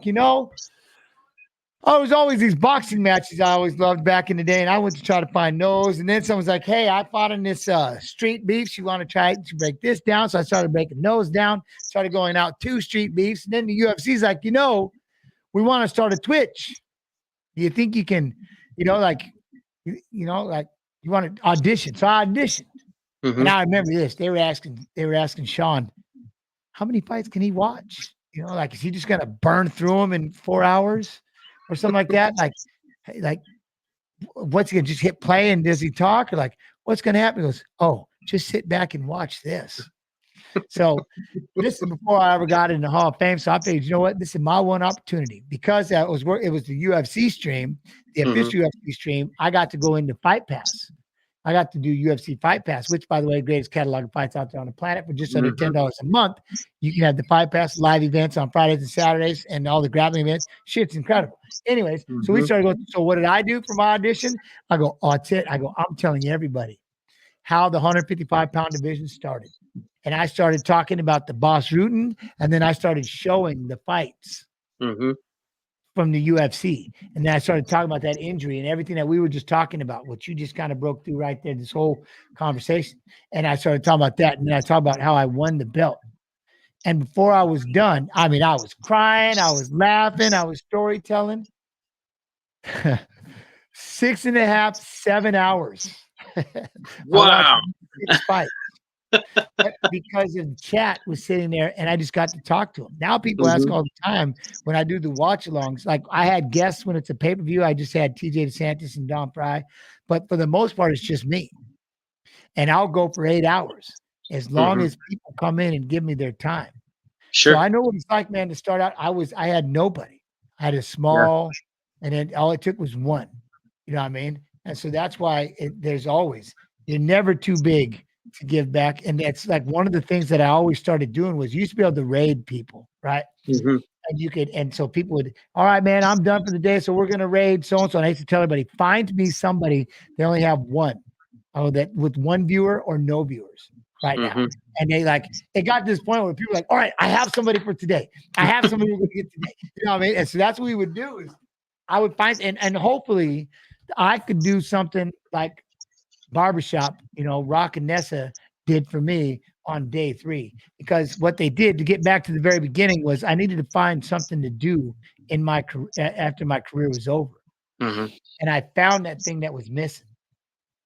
I was always these boxing matches I always loved back in the day, and I went to try to find those. And then someone's like, hey, I fought in this street beefs. You want to try to break this down? So I started breaking those down, started going out 2 street beefs. And then the UFC's like, we want to start a Twitch. Do you think you can, like you want to audition? So I auditioned. And I remember this. They were asking Sean, how many fights can he watch? Is he just going to burn through them in 4 hours? Or something like that, like, what's he gonna just hit play and does he talk? Or like, what's gonna happen? He goes, oh, just sit back and watch this. So this is before I ever got in the Hall of Fame. So I figured, you know what? This is my one opportunity because it was the UFC stream, the official UFC stream. I got to go into Fight Pass. I got to do UFC Fight Pass, which, by the way, greatest catalog of fights out there on the planet for just under $10 a month. You can have the Fight Pass live events on Fridays and Saturdays and all the grappling events. Shit's incredible. Anyways, so we started going, so what did I do for my audition? I go, oh, that's it. I go, I'm telling everybody how the 155-pound division started. And I started talking about the boss Rutan, and then I started showing the fights. From the UFC. And then I started talking about that injury and everything that we were just talking about, what you just kind of broke through right there, this whole conversation. And I started talking about that. And then I talked about how I won the belt. And before I was done, I was crying, I was laughing, I was storytelling. 6.5, 7 hours. Wow. Fight. Because the chat was sitting there and I just got to talk to them. Now people ask all the time when I do the watch alongs. Like I had guests when it's a pay-per-view. I just had TJ DeSantis and Don Fry. But for the most part, it's just me. And I'll go for 8 hours as long as people come in and give me their time. Sure. So I know what it's like, man, to start out. I had nobody. I had a small, and then all it took was one. You know what I mean? And so that's why you're never too big to give back. And that's like one of the things that I always started doing was you used to be able to raid people, right? And you could, and so people would, all right, man, I'm done for the day. So we're going to raid so-and-so. And I used to tell everybody, find me somebody, they only have one. Oh, that with one viewer or no viewers right now. And it got to this point where people were like, all right, I have somebody for today. I have somebody we're going to get today. You know what I mean? And so that's what we would do is I would find, and hopefully I could do something like Barbershop, Rock and Nessa did for me on day 3, because what they did to get back to the very beginning was I needed to find something to do in my career after my career was over. And I found that thing that was missing.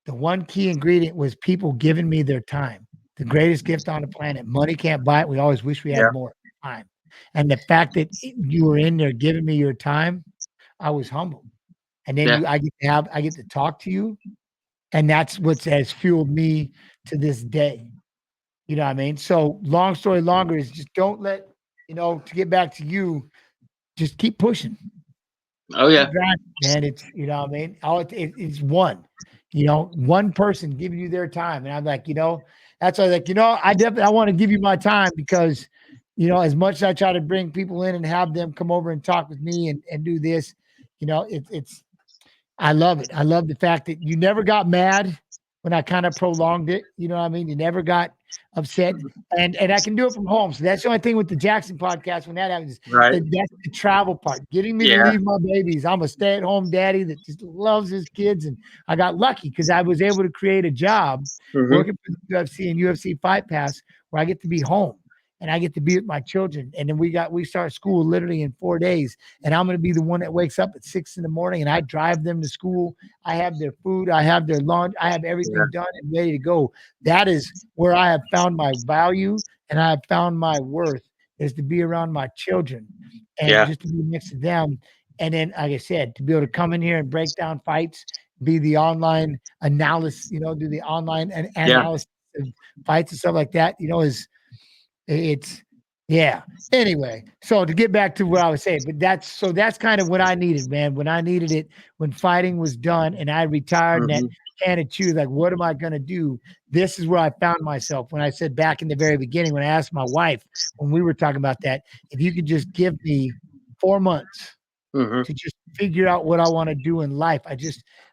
The one key ingredient was people giving me their time. The greatest gift on the planet. Money can't buy it. We always wish we had more time. And the fact that you were in there giving me your time, I was humbled. And then I get to talk to you. And that's what has fueled me to this day. You know what I mean? So long story longer is just don't let, to get back to you, just keep pushing. Oh, yeah. Man, it's, you know what I mean? It's one. One person giving you their time. And I'm like, that's why I was like, I want to give you my time because, as much as I try to bring people in and have them come over and talk with me and do this, I love it. I love the fact that you never got mad when I kind of prolonged it. You know what I mean? You never got upset. And I can do it from home. So that's the only thing with the Jackson podcast when that happens. Right. That's the travel part. Getting me to leave my babies. I'm a stay-at-home daddy that just loves his kids. And I got lucky because I was able to create a job working for the UFC and UFC Fight Pass where I get to be home. and I get to be with my children. And then we start school literally in 4 days, and I'm going to be the one that wakes up at 6 in the morning, and I drive them to school. I have their food, I have their lunch, I have Yeah. everything done and ready to go. That is where I have found my value, and I have found my worth, is to be around my children and Yeah. just to be next to them. And then, like I said, to be able to come in here and break down fights, be the online analysis, do the online Yeah. analysis of fights and stuff like that, it's yeah. Anyway, so to get back to what I was saying, but that's kind of what I needed, man. When I needed it, when fighting was done and I retired and that Mhm. can of choose, like, what am I gonna do? This is where I found myself when I said back in the very beginning, when I asked my wife, when we were talking about that, if you could just give me 4 months Mhm. to just figure out what I want to do in life.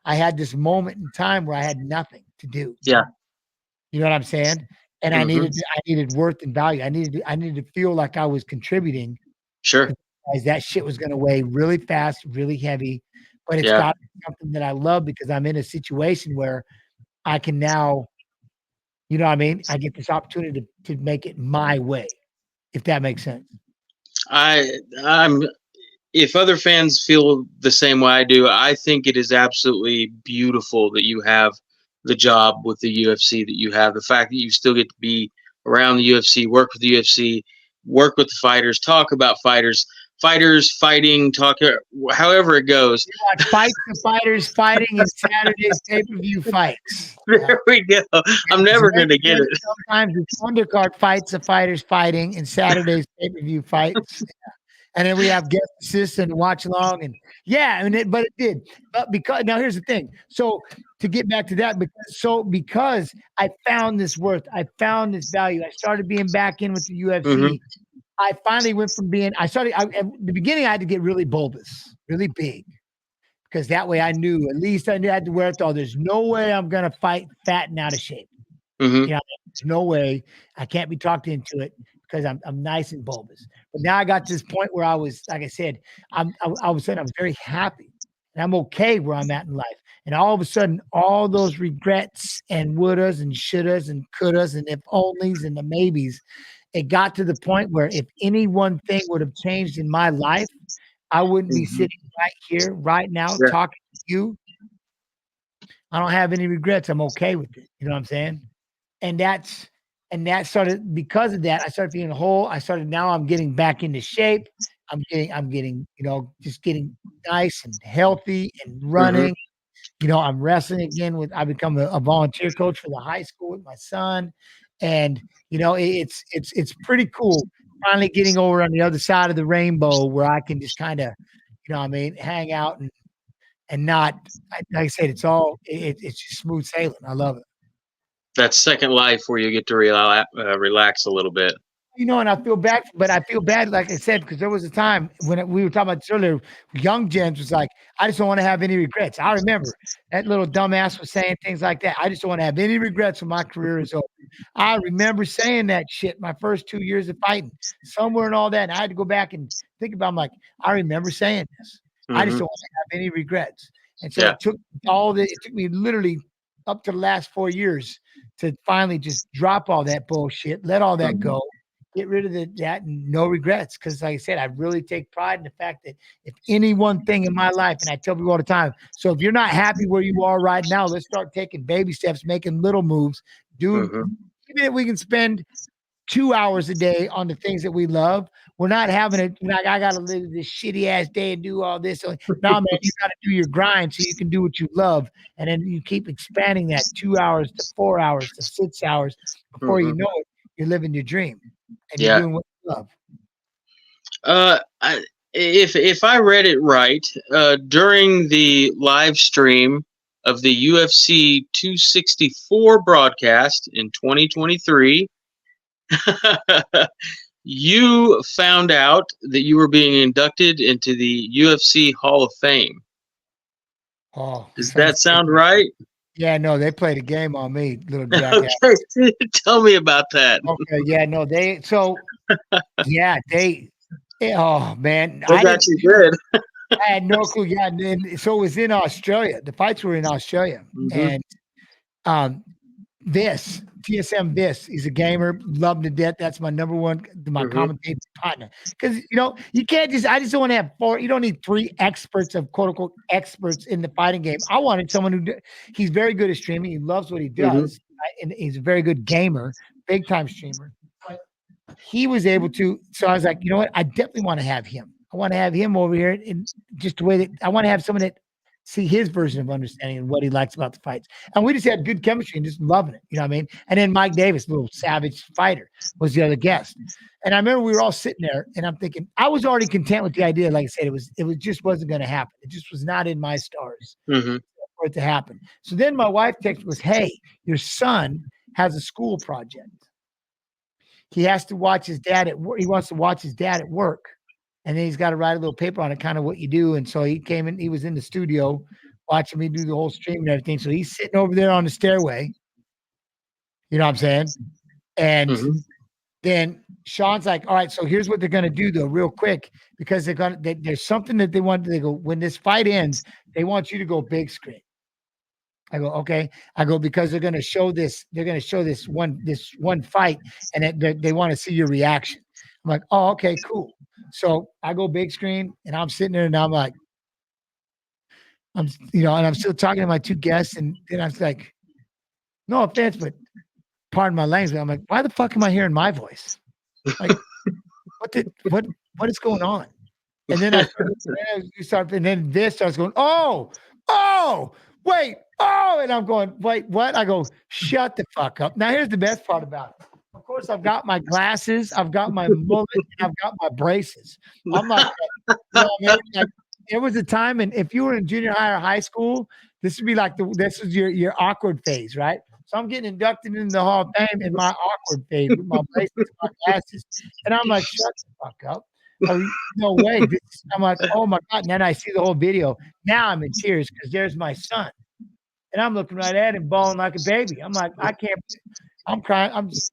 I had this moment in time where I had nothing to do. Yeah. You know what I'm saying? And Mhm. I needed worth and value. I needed to feel like I was contributing, Sure. because that shit was going to weigh really fast, really heavy. But it's Yeah. got to be something that I love, because I'm in a situation where I can now, you know what I mean? I get this opportunity to make it my way, if that makes sense. I'm if other fans feel the same way I do, I think it is absolutely beautiful that you have the job with the UFC that you have. The fact that you still get to be around the UFC, work with the UFC, work with the fighters, talk about fighters fighting, talk however it goes. You watch fights and fighters fighting in Saturday's pay-per-view fights. There we go. I'm It's never going to get it. sometimes it's undercard fights of fighters fighting in Saturday's pay-per-view fights. And then we have guest assists and watch along, and yeah, but it did. But because now here's the thing. So to get back to that, because I found this worth, I found this value. I started being back in with the Hmm. UFC. I finally went from being. At the beginning, I had to get really bulbous, really big, because that way I knew, at least I knew I had to wear it all. There's no way I'm gonna fight fat and out of shape. Hmm. You know, there's no way. I can't be talked into it, because I'm nice and bulbous. But now I got to this point where I was, like I said, I was saying I was very happy and I'm okay where I'm at in life. And all of a sudden, all those regrets and wouldas and shouldas and couldas and if onlys and the maybes, it got to the point where if any one thing would have changed in my life, I wouldn't be Hmm. sitting right here, right now, Yeah. talking to you. I don't have any regrets. I'm okay with it. You know what I'm saying? And that started, because of that, I started feeling whole. Now I'm getting back into shape. I'm getting, just getting nice and healthy and Hmm. running. I'm wrestling again I become a volunteer coach for the high school with my son. And, it's pretty cool finally getting over on the other side of the rainbow, where I can just kind of, hang out and not, like I said, it's just smooth sailing. I love it. That second life where you get to relax a little bit. And I feel bad, but I feel bad, like I said, because there was a time when we were talking about this earlier. Young Jens was like, "I just don't want to have any regrets." I remember that little dumbass was saying things like that. I just don't want to have any regrets when my career is over. I remember saying that shit my first 2 years of fighting, somewhere and all that. And I had to go back and think about. I'm like, I remember saying this. I just Hmm. don't want to have any regrets. And so Yeah. it took It took me literally up to the last 4 years to finally just drop all that bullshit, let all that Hmm. go, get rid of that, and no regrets. Because, like I said, I really take pride in the fact that if any one thing in my life, and I tell people all the time, so if you're not happy where you are right now, let's start taking baby steps, making little moves. Even Hmm. if we can spend 2 hours a day on the things that we love, we're not having it like, I gotta live this shitty ass day and do all this. So, no, man, you gotta do your grind so you can do what you love. And then you keep expanding that 2 hours to 4 hours to 6 hours. Before you Hmm. know it, you're living your dream and you're Yeah. doing what you love. If I read it right, during the live stream of the UFC 264 broadcast in 2023, you found out that you were being inducted into the UFC Hall of Fame. Oh, Does sounds that good. sound right? Yeah, no, they played a game on me, little jackass. Okay, tell me about that. Okay, yeah, no, yeah, oh man, They got you good. I had no clue. Yeah, and so it was in Australia. The fights were in Australia, Hmm. and um, This TSM, this he's a gamer, love him to death. That's my number one, my commentating partner. Because you can't just. I just don't want to have four. You don't need three experts of quote unquote experts in the fighting game. I wanted someone who he's very good at streaming. He loves what he does, right? And he's a very good gamer, big time streamer. But he was able to. So I was like, you know what? I definitely want to have him. I want to have him over here, and just the way that I want to have someone that see his version of understanding and what he likes about the fights. And we just had good chemistry and just loving it. You know what I mean? And then Mike Davis, little savage fighter, was the other guest. And I remember we were all sitting there and I'm thinking, I was already content with the idea. Like I said, it was just wasn't going to happen. It just was not in my stars for it to happen. So then my wife texted was, hey, your son has a school project. He has to watch his dad at work. He wants to watch his dad at work. And then he's got to write a little paper on it, kind of what you do. And so he came in, he was in the studio watching me do the whole stream and everything. So he's sitting over there on the stairway. You know what I'm saying? And then Sean's like, all right, so here's what they're going to do though, real quick, because there's something that they want. They go, when this fight ends, they want you to go big screen. I go, okay. I go, because they're going to show this. They're going to show this one fight, and they want to see your reaction. I'm like, oh, okay, cool. So I go big screen and I'm sitting there and I'm like, and I'm still talking to my two guests. And then I was like, no offense, but pardon my language. I'm like, why the fuck am I hearing my voice? Like, what is going on? And then and then this starts going, oh, wait, and I'm going, wait, what? I go, shut the fuck up. Now here's the best part about it. Of course, I've got my glasses, I've got my mullet, and I've got my braces. I'm like, there was a time, and if you were in junior high or high school, this would be like this was your awkward phase, right? So I'm getting inducted into the Hall of Fame in my awkward phase with my braces and my glasses, and I'm like, shut the fuck up. Oh, no way. I'm like, oh my God. And then I see the whole video. Now I'm in tears because there's my son. And I'm looking right at him, bawling like a baby. I'm like, I can't, I'm crying. I'm just,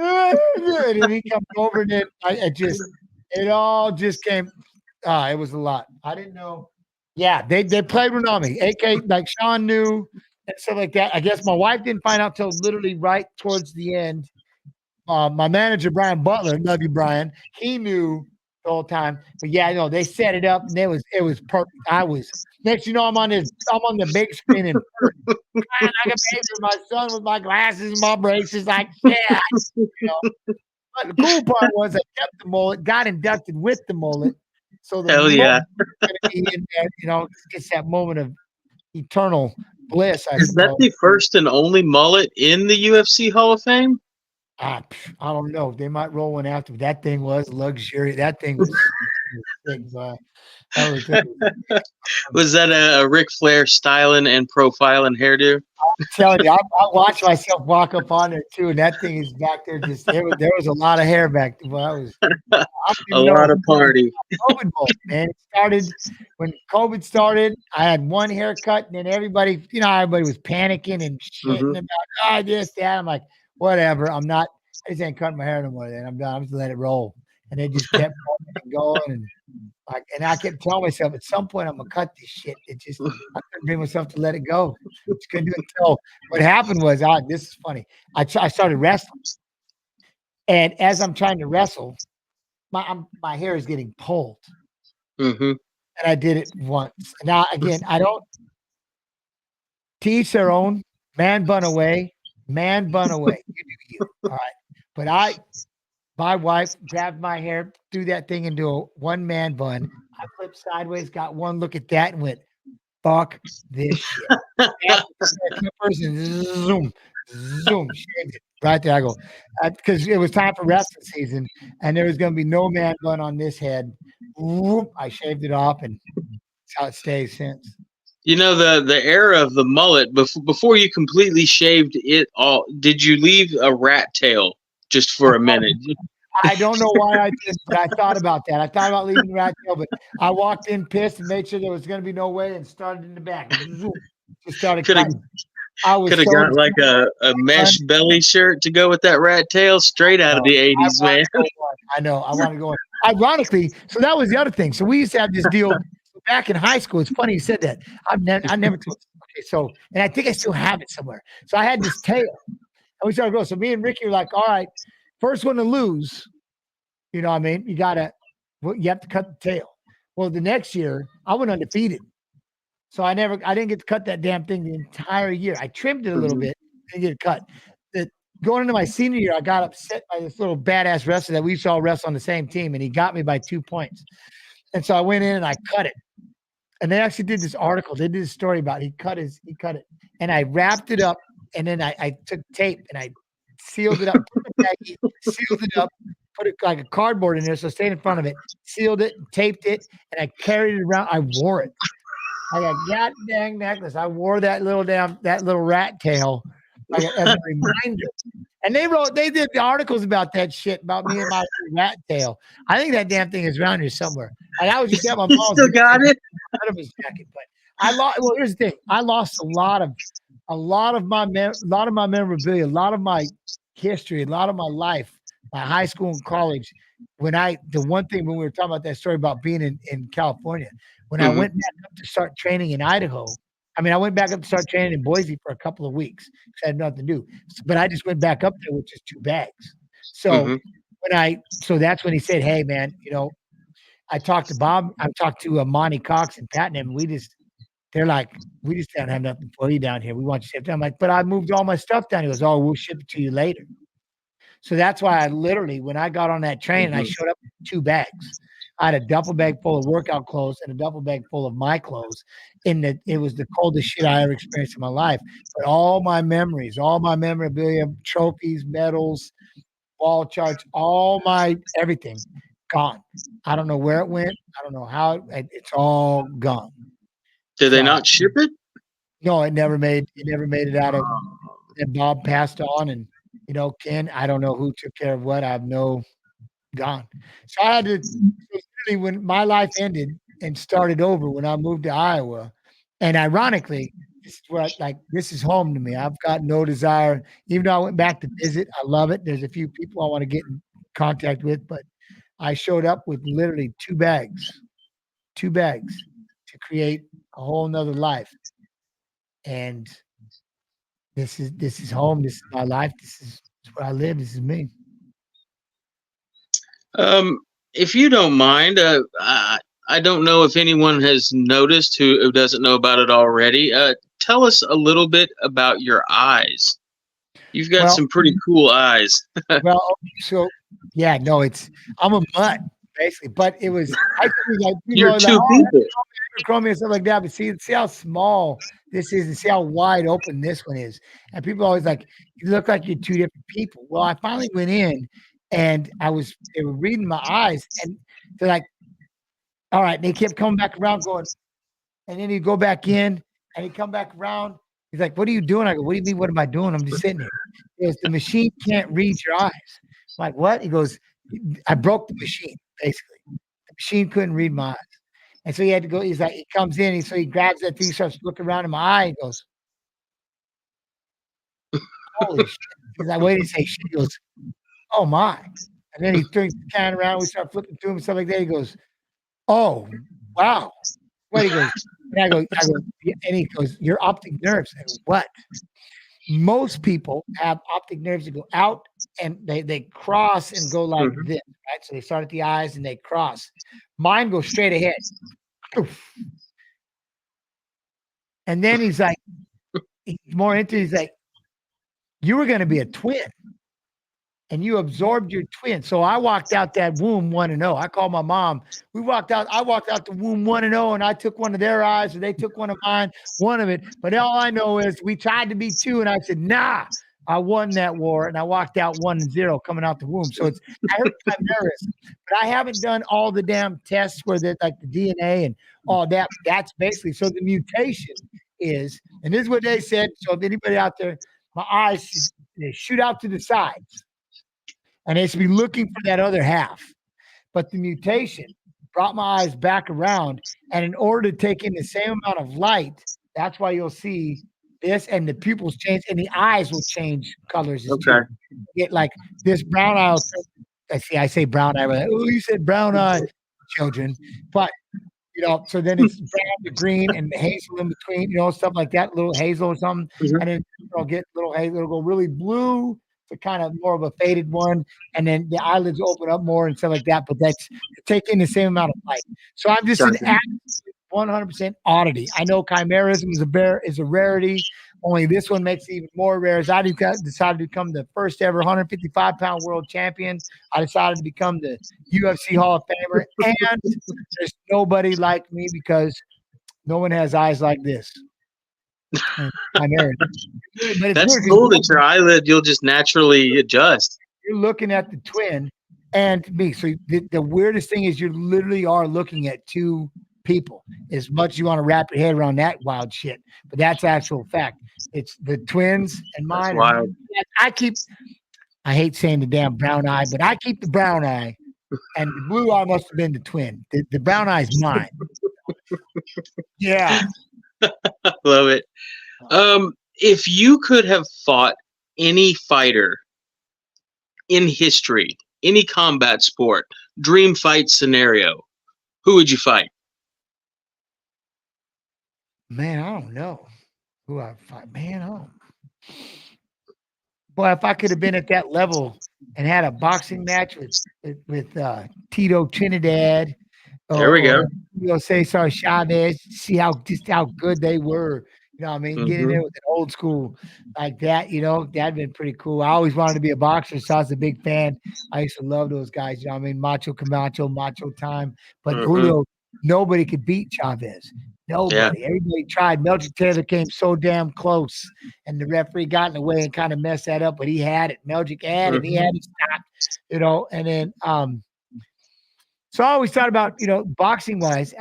and he comes over and then it all just came. It was a lot. I didn't know. Yeah, they played on me. AK, like Sean knew and stuff like that. I guess my wife didn't find out till literally right towards the end. My manager, Brian Butler, love you, Brian. He knew the whole time. But yeah, they set it up and it was perfect. Next, I'm on the big screen and crying like a baby with my son with my glasses and my braces, like, yeah. But the cool part was I kept the mullet, got inducted with the mullet. So the hell yeah. In there, it's that moment of eternal bliss. Is that the first and only mullet in the UFC Hall of Fame? I don't know. They might roll one after. That thing was luxury. That thing was big. Was that a Ric Flair styling and profiling hairdo? I'm telling you, I watched myself walk up on there too, and that thing is back there. There was a lot of hair back there. Well, a lot of party. COVID bowl, man. It started when COVID started. I had one haircut, and then everybody was panicking and shitting about this, that. I'm like, whatever. I just ain't cutting my hair no more. Then I'm done. I'm just let it roll. And they just kept going and I kept telling myself at some point I'm gonna cut this shit. I couldn't bring myself to let it go. Just couldn't do it. So what happened was, this is funny. I started wrestling, and as I'm trying to wrestle, my hair is getting pulled, and I did it once. Now again, I don't teach their own. Man bun away. You do you. All right, but my wife grabbed my hair, threw that thing into a one-man bun. I flipped sideways, got one look at that, and went, fuck this shit. Zoom, shaved it right there. I go, because it was time for wrestling season, and there was going to be no man bun on this head. Whoop, I shaved it off, and that's how it stays since. The era of the mullet, before you completely shaved it all, did you leave a rat tail just for a minute? I don't know why I did, but I thought about that. I thought about leaving the rat tail, but I walked in pissed and made sure there was going to be no way and started in the back. Just started cutting. Could have got like a mesh belly shirt to go with that rat tail straight out of the 80s, man. I know. I want to go on. Ironically, so that was the other thing. So we used to have this deal back in high school. It's funny you said that. I never told. So, and I think I still have it somewhere. So I had this tail, and we started growing. So me and Ricky were like, all right, first one to lose, you know what I mean? You have to cut the tail. Well, the next year I went undefeated. So I didn't get to cut that damn thing the entire year. I trimmed it a little bit, didn't get it cut. Going into my senior year, I got upset by this little badass wrestler that we saw wrestle on the same team, and he got me by 2 points. And so I went in and I cut it. And they actually did this article. They did a story about it. He cut it. And I wrapped it up, and then I took tape and I sealed it up, sealed it up, put it like a cardboard in there so it stayed in front of it, sealed it, taped it, and I carried it around. I wore it. I got that dang necklace. I wore that little rat tail like as a reminder. And they did the articles about that shit, about me and my rat tail. I think that damn thing is around here somewhere. And I was just at my mom's. Still got it? Out of his jacket, but I lost. Well, here's the thing: I lost a lot of my memorabilia, a lot of my history, a lot of my life, my high school and college. The one thing when we were talking about that story about being in California, when I went back up to start training in Idaho, I went back up to start training in Boise for a couple of weeks because I had nothing to do. But I just went back up there with just 2 bags. So that's when he said, "Hey, man, I talked to Bob. I talked to Monty Cox and Pat, and they're like, we just don't have nothing for you down here. We want you to ship down." I'm like, but I moved all my stuff down. He goes, "Oh, we'll ship it to you later." So that's why I literally, when I got on that train, and I showed up with 2 bags. I had a duffel bag full of workout clothes and a duffel bag full of my clothes. It was the coldest shit I ever experienced in my life. But all my memories, all my memorabilia, trophies, medals, wall charts, all my everything, gone. I don't know where it went. I don't know how it's all gone. Did they not ship it? No, it never made it out of. And Bob passed on, and Ken, I don't know who took care of what. I have no gone. So I had to literally, when my life ended and started over when I moved to Iowa, and ironically, this is where this is home to me. I've got no desire, even though I went back to visit. I love it. There's a few people I want to get in contact with, but I showed up with literally 2 bags to create a whole nother life. And this is home. This is my life. This is where I live. This is me. If you don't mind, I don't know if anyone has noticed who doesn't know about it already. Tell us a little bit about your eyes. You've got some pretty cool eyes. So yeah, no, I'm a mutt basically, but it was You're 2 people. Chromia and stuff like that, but see how small this is and see how wide open this one is. And people always like, you look like you're 2 different people. Well, I finally went in and they were reading my eyes and they're like, all right. And they kept coming back around going, and then he'd go back in and he'd come back around. He's like, "What are you doing?" I go, "What do you mean? What am I doing? I'm just sitting here." He goes, "The machine can't read your eyes." I'm like, "What?" He goes, "I broke the machine, basically. The machine couldn't read my eyes." And so he had to go. He's like, he comes in, so he grabs that thing, starts looking around in my eye, and goes, "Holy shit." He's like, "Wait a second." He goes, "Oh my." And then he turns the can around, we start flipping through him and stuff like that. He goes, "Oh, wow." What? He goes, and I go, and he goes, "Your optic nerves." I go, "What?" Most people have optic nerves that go out and they cross and go like this, right? So they start at the eyes and they cross. Mine goes straight ahead. And then he's like, he's more into it. He's like, "You were going to be a twin and you absorbed your twin." So I walked out that womb 1-0. I called my mom. I walked out the womb 1-0, and I took one of their eyes, or they took one of mine, one of it. But all I know is we tried to be 2, and I said, "Nah." I won that war, and I walked out 1-0 coming out the womb. So I hurt my nerves, but I haven't done all the damn tests where they're like the DNA and all that. That's basically, so the mutation is, and this is what they said. So if anybody out there, my eyes, they shoot out to the sides. And they should be looking for that other half. But the mutation brought my eyes back around. And in order to take in the same amount of light, that's why you'll see this, and the pupils change and the eyes will change colors. Okay. You get like this brown eye. I say brown eye. Like, "Oh, you said brown eye, children." But So then it's brown to green and hazel in between, stuff like that, little hazel or something. Mhm. And then it'll get little hazel, it'll go really blue to kind of more of a faded one. And then the eyelids open up more and stuff like that. But that's taking the same amount of light. So I'm just an Gotcha. 100% oddity. I know chimerism is a rarity. Only this one makes it even more rare. As I decided to become the first ever 155-pound world champion, I decided to become the UFC Hall of Famer, and there's nobody like me because no one has eyes like this. And chimerism. But it's That's weird cool because that your eyelid you'll just naturally adjust. you're looking at the twin and me. So the weirdest thing is you literally are looking at two people. As much as you want to wrap your head around that wild shit, but that's actual fact. It's the twins and That's mine. wild. I hate saying the damn brown eye, but I keep the brown eye, and the blue eye must have been the twin. The brown eye is mine. Yeah. Love it. If you could have fought any fighter in history, any combat sport, dream fight scenario, who would you fight? Man, I don't know who I fight. Man, I don't. Boy, if I could have been at that level and had a boxing match with Tito Trinidad There we go. or Cesar Chavez, see how good they were. You know what I mean? Get in Hmm. there with an old school like that, that'd been pretty cool. I always wanted to be a boxer, so I was a big fan. I used to love those guys, you know what I mean? Macho Camacho, Macho Time. But Hmm. Julio, nobody could beat Chavez. Yeah. Nobody. Everybody tried. Melchor Taylor came so damn close, and the referee got in the way and kind of messed that up, but he had it. Melchor had it. He Hmm. had it stopped, and then so I always thought about, boxing wise.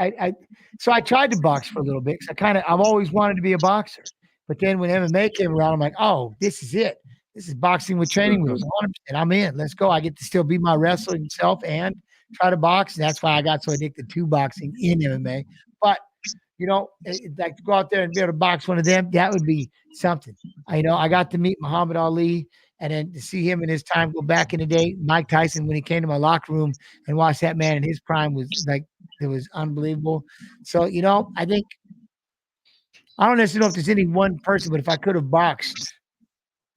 So I tried to box for a little bit because I've always wanted to be a boxer. But then when MMA came around, I'm like, oh, this is it. This is boxing with training wheels. 100%. I'm in. Let's go. I get to still be my wrestling self and try to box. And that's why I got so addicted to boxing in MMA. But like to go out there and be able to box one of them, that would be something. I got to meet Muhammad Ali, and then to see him in his time go back in the day, Mike Tyson, when he came to my locker room and watched that man in his prime was like, it was unbelievable. So, I think, I don't necessarily know if there's any one person, but if I could have boxed,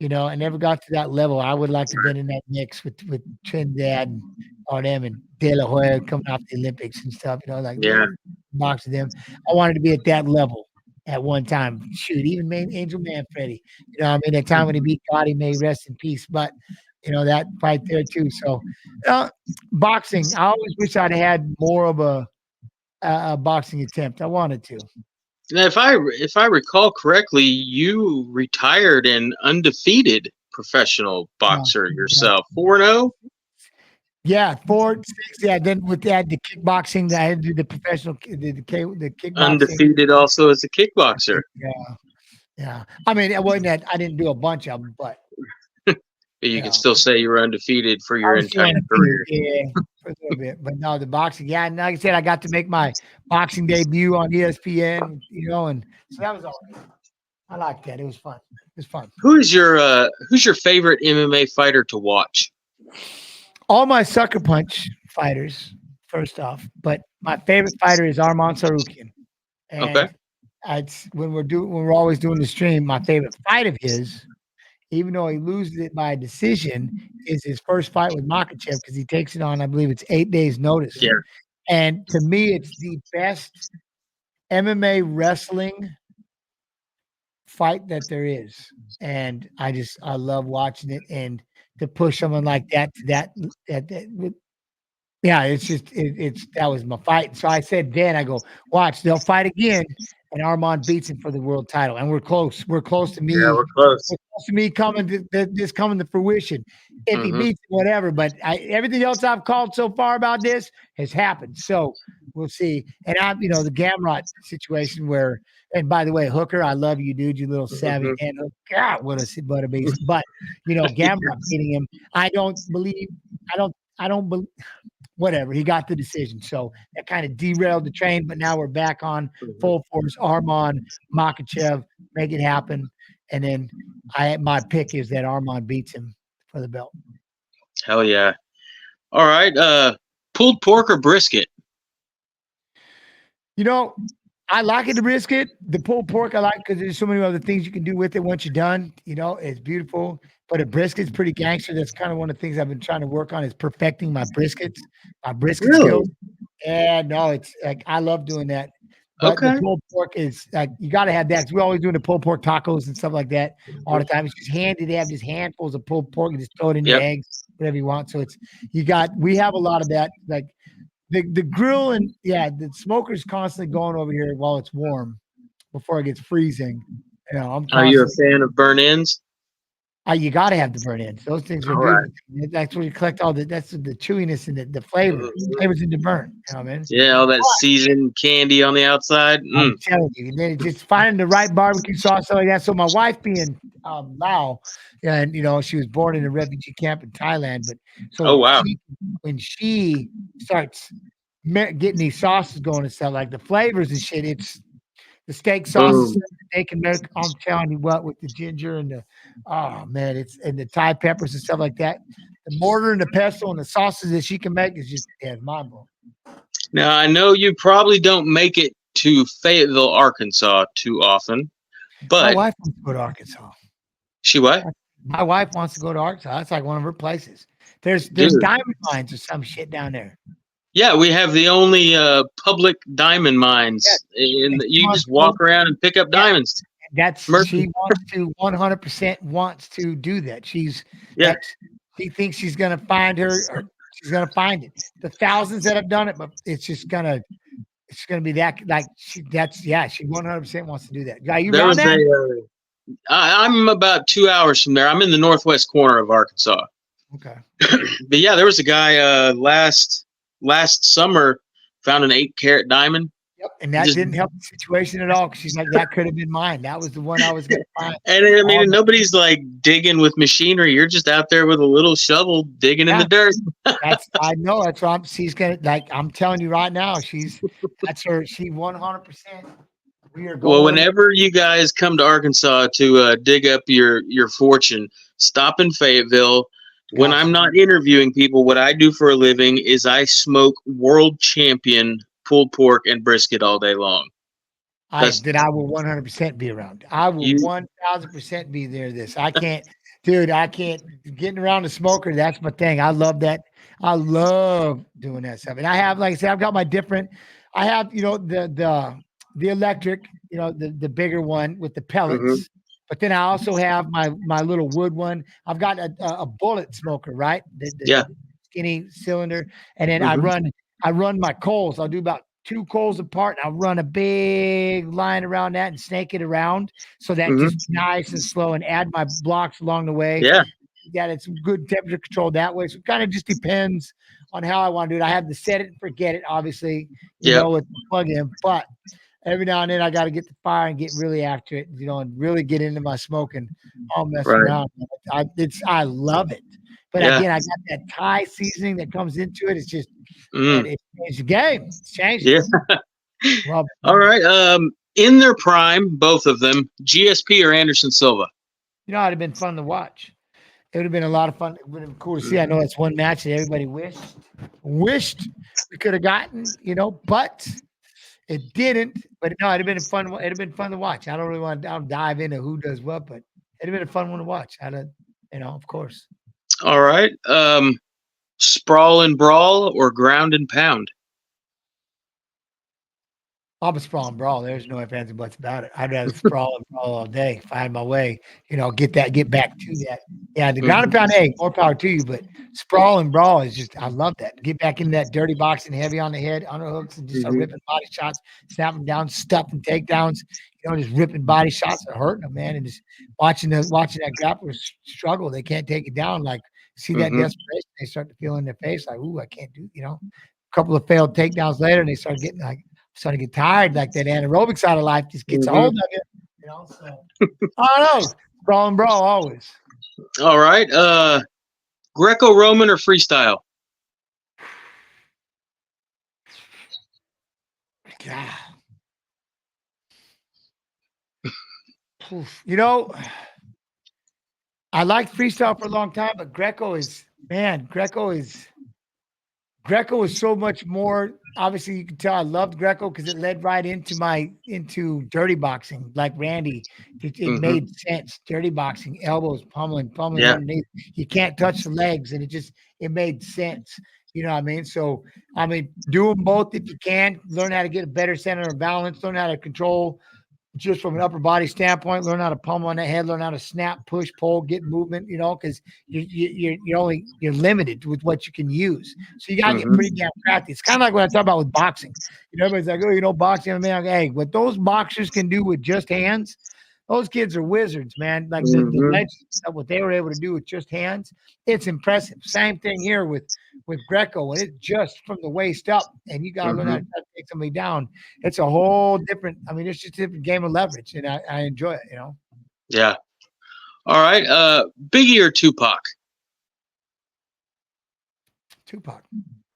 I never got to that level, I would like to have been in that mix with Trinidad and all them and De La Hoya coming off the Olympics and stuff, like Yeah. boxing them. I wanted to be at that level at one time. Shoot, even Angel Manfredi, that time when he beat Gotti, may rest in peace. But that fight there too. So boxing, I always wish I'd had more of a boxing attempt. I wanted to. Now, if I recall correctly, you retired an undefeated professional Yeah. boxer yourself. 4-0? Yeah, 4, 6. Yeah, then with that, the kickboxing, I had to do the professional, the kickboxing. Undefeated also as a kickboxer. Yeah, yeah. I mean, it wasn't that I didn't do a bunch of them, but You can still say you were undefeated for I your was still entire undefeated, career. yeah, for a little bit. But no, the boxing, yeah. And like I said, I got to make my boxing debut on ESPN, and so that was all right. I liked that. It was fun. It was fun. Who's your favorite MMA fighter to watch? All my sucker punch fighters, first off, but my favorite fighter is Arman Sarukian. Okay. And when we're always doing the stream, my favorite fight of his, even though he loses it by decision, is his first fight with Makhachev because he takes it on, I believe it's 8 days notice. Yeah. And to me, it's the best MMA wrestling fight that there is. And I love watching it, and to push someone like that to that yeah, it's just it's that was my fight. So I said, Dan, I go, watch, they'll fight again, and Armand beats him for the world title, and we're close. We're close to Yeah, me. we're close. We're close to me coming to this coming to fruition. If he Mhm. beats whatever, but everything else I've called so far about this has happened. So we'll see. And the Gamrot situation where, and by the way, Hooker, I love you, dude. You little savvy Mhm. man. God, what a beast. But Gamrot beating him, I don't believe. I don't believe. Whatever, he got the decision. So that kind of derailed the train, but now we're back on full force. Arman, Makhachev, make it happen. And then my pick is that Arman beats him for the belt. Hell yeah. All right. Pulled pork or brisket? You know, I like it, the brisket. The pulled pork I like because there's so many other things you can do with it once you're done. You know, it's beautiful. But a brisket's pretty gangster. That's kind of one of the things I've been trying to work on is perfecting my brisket Really? skills. And no, it's like I love doing that. But the Okay. pulled pork is like you got to have that because we're always doing the pulled pork tacos and stuff like that all the time. It's just handy to have just handfuls of pulled pork and just throw it in your Yep. eggs, whatever you want. So it's we have a lot of that. Like the grill and the smoker's constantly going over here while it's warm before it gets freezing. You know, I'm Are you a constantly fan of burn ends? you gotta have the burnt ends. Those things are All right. beautiful. That's where you collect all that's the chewiness and the Mhm. flavors in the burnt. You know what I mean? Yeah, all that seasoned candy on the outside. I'm telling you, and then just finding the right barbecue sauce stuff like that. So my wife being Lao, and she was born in a refugee camp in Thailand, but Oh so wow. when she starts getting these sauces going and stuff like the flavors and shit, it's the steak sauces Boom. that they can make. I'm telling you what, with the ginger and the oh man, it's and the Thai peppers and stuff like that. The mortar and the pestle and the sauces that she can make is just mind blowing. Now I know you probably don't make it to Fayetteville, Arkansas too often, My but wife wants to go to Arkansas. she what? My wife wants to go to Arkansas. That's like one of her places. There's Dude. diamond mines or some shit down there. Yeah, we have the only public diamond Yeah, mines, and and she you wants just to go. walk around and pick up Yeah, diamonds. she Merchant. wants to 100% wants to do that. Yeah, That's she thinks she's gonna find she's gonna find it. The thousands that have done it, but it's gonna be that like she 100% wants to do that. Are you there around was that? I'm about 2 hours from there. I'm in the northwest corner of Arkansas. Okay. But yeah, there was a guy last summer found an 8 carat diamond. Yep. And that Just didn't help the situation at all because she's like, that could have been mine. That was the one I was gonna find. and I All mean, the, nobody's like digging with machinery. You're just out there with a little shovel digging in yeah. the dirt. I know that's what she's gonna like. I'm telling you right now, that's her. She 100%. We are Well, going. whenever you guys come to Arkansas to dig up your fortune, stop in Fayetteville. When Got I'm you. not interviewing people, what I do for a living is I smoke world champion pulled pork and brisket all day long. That's I will 100% be around. I will you. 1000% be there. I can't, dude. I can't getting around the smoker. That's my thing. I love that. I love doing that stuff. And I have, like I said, I've got my different. I have, the electric, the bigger one with the Mhm. pellets. But then I also have my little wood one. I've got a bullet smoker, right? The Yeah. skinny cylinder, and then Hmm. I run my coals. I'll do about two coals apart. And I'll run a big line around that and snake it around so that just Hmm. nice and slow and add my blocks along the way. Yeah. Yeah, it's good temperature control that way. So it kind of just depends on how I want to do it. I have to set it and forget it, obviously, Yep. with the plug in, but every now and then I got to get the fire and get really after it, and really get into my smoking. I'll mess Right. around. I love it. But Yeah. again, I got that Thai seasoning that comes into it. It's just, Mm. man, it changed the game. It's changed it. Yeah. Love it. All right. In their prime, both of them, GSP or Anderson Silva. It'd have been fun to watch. It would have been a lot of fun. It would have been cool to see. I know it's one match that everybody wished we could have gotten, but it didn't. But no, it'd have been fun. It'd have been fun to watch. I don't really want to dive into who does what, but it'd have been a fun one to watch. Of course. All right. Sprawl and brawl or ground and pound. I'm a sprawl and brawl. There's no ifs, ands, and buts about it. I'd rather sprawl and brawl all day. Find my way, get back to that. Yeah, the ground and Mhm. pound, hey, more power to you. But sprawl and brawl is just, I love that. Get back in that dirty boxing, heavy on the head, underhooks, and just start Mhm. ripping body shots, snapping down, stuffing takedowns. Just ripping body shots and hurting them, man. And just watching that grappler struggle. They can't take it down. Like see that Mhm. desperation. They start to feel in their face, like, ooh, I can't do. A couple of failed takedowns later, and they start getting like starting to get tired, like that anaerobic side of life just gets a Mhm. hold of you, So I don't know. Brawl and brawl always. All right. Greco-Roman or freestyle. God. I liked freestyle for a long time, but Greco is Greco was so much more. Obviously, you can tell I loved Greco because it led right into dirty boxing, like Randy. It Mm-hmm. made sense. Dirty boxing, elbows, pummeling Yeah. underneath. You can't touch the legs, and it made sense. You know what I mean? So I mean, do them both if you can. Learn how to get a better center of balance. Learn how to control just from an upper body standpoint, learn how to pummel on the head, learn how to snap, push, pull, get movement, because you're limited with what you can use. So you gotta get Mm-hmm. pretty damn crafty. It's kind of like what I talk about with boxing. Everybody's like, oh, boxing, man. Hey, what those boxers can do with just hands, those kids are wizards, man. Like the Mm-hmm. legends of what they were able to do with just hands, it's impressive. Same thing here with Greco, and it's just from the waist up, and you gotta learn how Mm-hmm. to try to take somebody down. It's a whole different. I mean, it's just a different game of leverage, and I enjoy it. Yeah. All right. Biggie or Tupac? Tupac.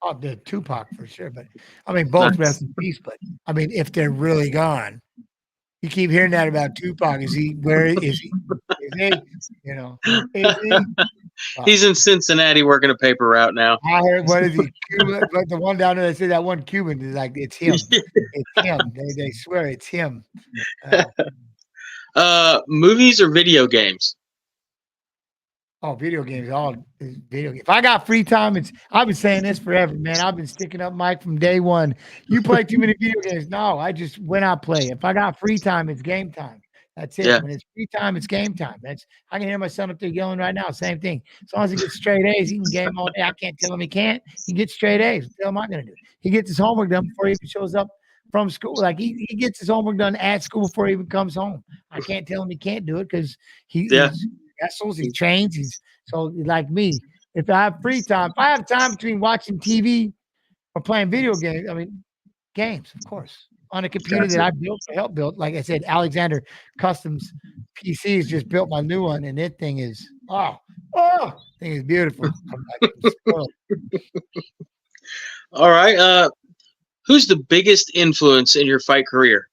Oh, the Tupac for sure. But I mean, both rest Nice. in peace. But I mean, if they're really gone, you keep hearing that about Tupac. Is he? Where is he? Is he? Is he? He's in Cincinnati working a paper route now. I heard what is he? Cuba, but the one down there that said that one Cuban is like it's him. It's him. They swear it's him. Uh, Movies or video games? video games, all is video game. If I got free time, I've been saying this forever, man. I've been sticking up Mike from day one. You play too many video games. No, I just when I play. If I got free time, it's game time. That's it. Yeah. When it's free time, it's game time. I can hear my son up there yelling right now. Same thing. As long as he gets straight A's, he can game all day. I can't tell him he can't. He gets straight A's. What the hell am I gonna do? He gets his homework done before he even shows up from school. Like he gets his homework done at school before he even comes home. I can't tell him he can't do it because Yeah. he's wrestles, he trains, so like me. If I have free time, if I have time between watching TV or playing video games, I mean games, of course, on a computer that Gotcha. I built or helped build. Like I said, Alexander Customs PCs just built my new one, and that thing is thing is beautiful. I'm spoiled. All right. Who's the biggest influence in your fight career?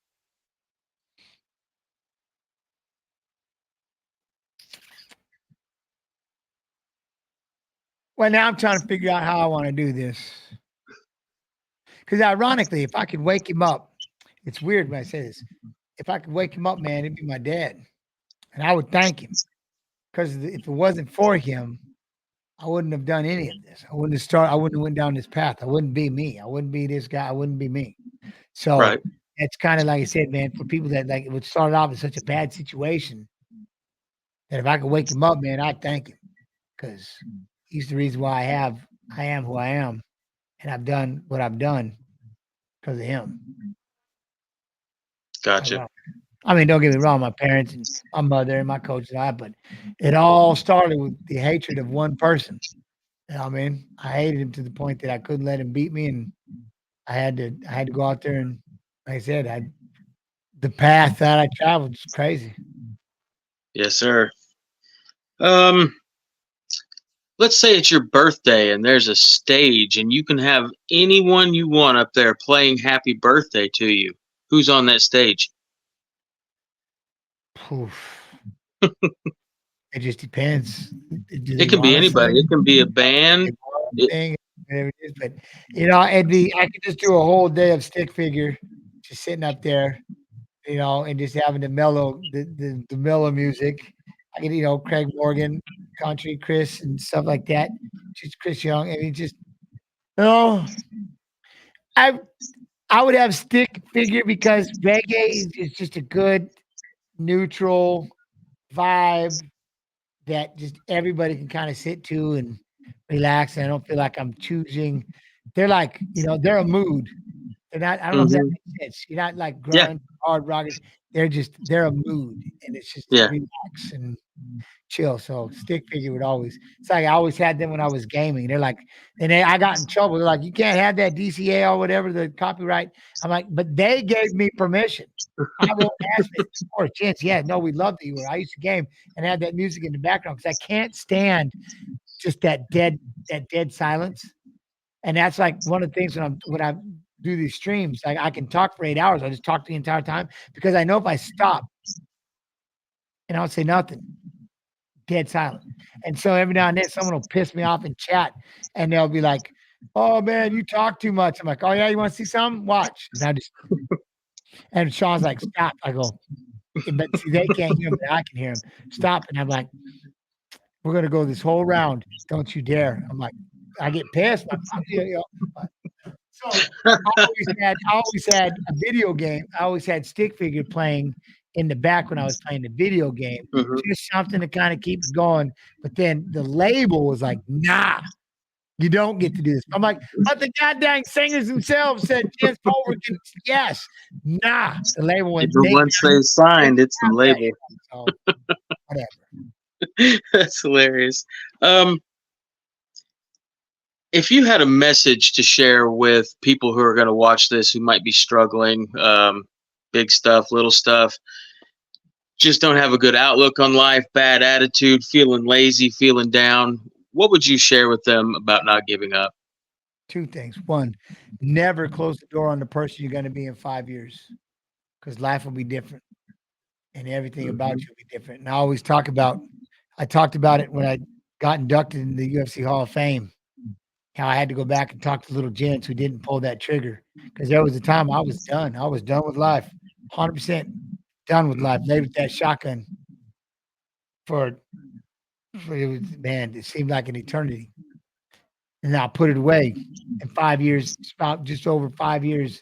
Well, now I'm trying to figure out how I want to do this. Because ironically, if I could wake him up, it's weird when I say this. If I could wake him up, man, it'd be my dad. And I would thank him. Because if it wasn't for him, I wouldn't have done any of this. I wouldn't have went down this path. I wouldn't be me. I wouldn't be this guy. I wouldn't be me. So Right. it's kind of like I said, man, for people that like it would start off in such a bad situation that if I could wake him up, man, I'd thank him because he's the reason why I am who I am, and I've done what I've done because of him. Gotcha. I mean, don't get me wrong, my parents and my mother and my coach and I, but it all started with the hatred of one person. You know what I mean? I hated him to the point that I couldn't let him beat me, and I had to go out there and, like I said, the path that I traveled is crazy. Yes, sir. Um, let's say it's your birthday and there's a stage and you can have anyone you want up there playing happy birthday to you. Who's on that stage? Poof. It just depends. Do It they can be want to anybody. It sing? can be a band. They want to It, sing, whatever it is. But I could just do a whole day of stick figure, just sitting up there, and just having the mellow music. I could, Craig Morgan, country Chris, and stuff like that. Just Chris Young, and he just, you know, I I would have stick figure because reggae is just a good neutral vibe that just everybody can kind of sit to and relax. And I don't feel like I'm choosing. They're like, they're a mood. They're not. I don't know if that mhm. makes sense. You're not like Yeah, grunge, hard rockers. They're a mood, and it's just yeah. relax and chill. So stick figure would always. It's like I always had them when I was gaming. They're like, I got in trouble. They're like, you can't have that DCA or whatever the copyright. I'm like, but they gave me permission. I won't ask it. Of course, chance. Yeah, no, we love that you were. I used to game and have that music in the background because I can't stand just that dead silence. And that's like one of the things when I do these streams, like I can talk for 8 hours. I just talk the entire time because I know if I stop and I don't say nothing, dead silent. And so every now and then someone will piss me off in chat and they'll be like, "Oh man, you talk too much." I'm like, "Oh yeah, you want to see something? Watch." And Sean's like, "Stop." I go, but see, they can't hear him, but I can hear him. Stop. And I'm like, "We're gonna go this whole round. Don't you dare." I'm like, I get pissed. So I always had a video game. I always had stick figure playing in the back when I was playing the video game. Mhm. Just something to kind of keep it going. But then the label was like, nah, you don't get to do this. I'm like, but the goddamn singers themselves said Jens Pulver can yes. Nah. The label went, But once they signed, it's the yeah, label. so whatever. That's hilarious. Um, if you had a message to share with people who are going to watch this who might be struggling, big stuff, little stuff, just don't have a good outlook on life, bad attitude, feeling lazy, feeling down, what would you share with them about not giving up? Two things. One, never close the door on the person you're going to be in 5 years because life will be different and everything about Mhm. you will be different. And I talked about it when I got inducted in the UFC Hall of Fame, how I had to go back and talk to little gents who didn't pull that trigger because there was a time I was done. I was done with life, 100% done with life. Laid with that shotgun for, for it was, man, it seemed like an eternity. And I put it away in 5 years, about just over 5 years.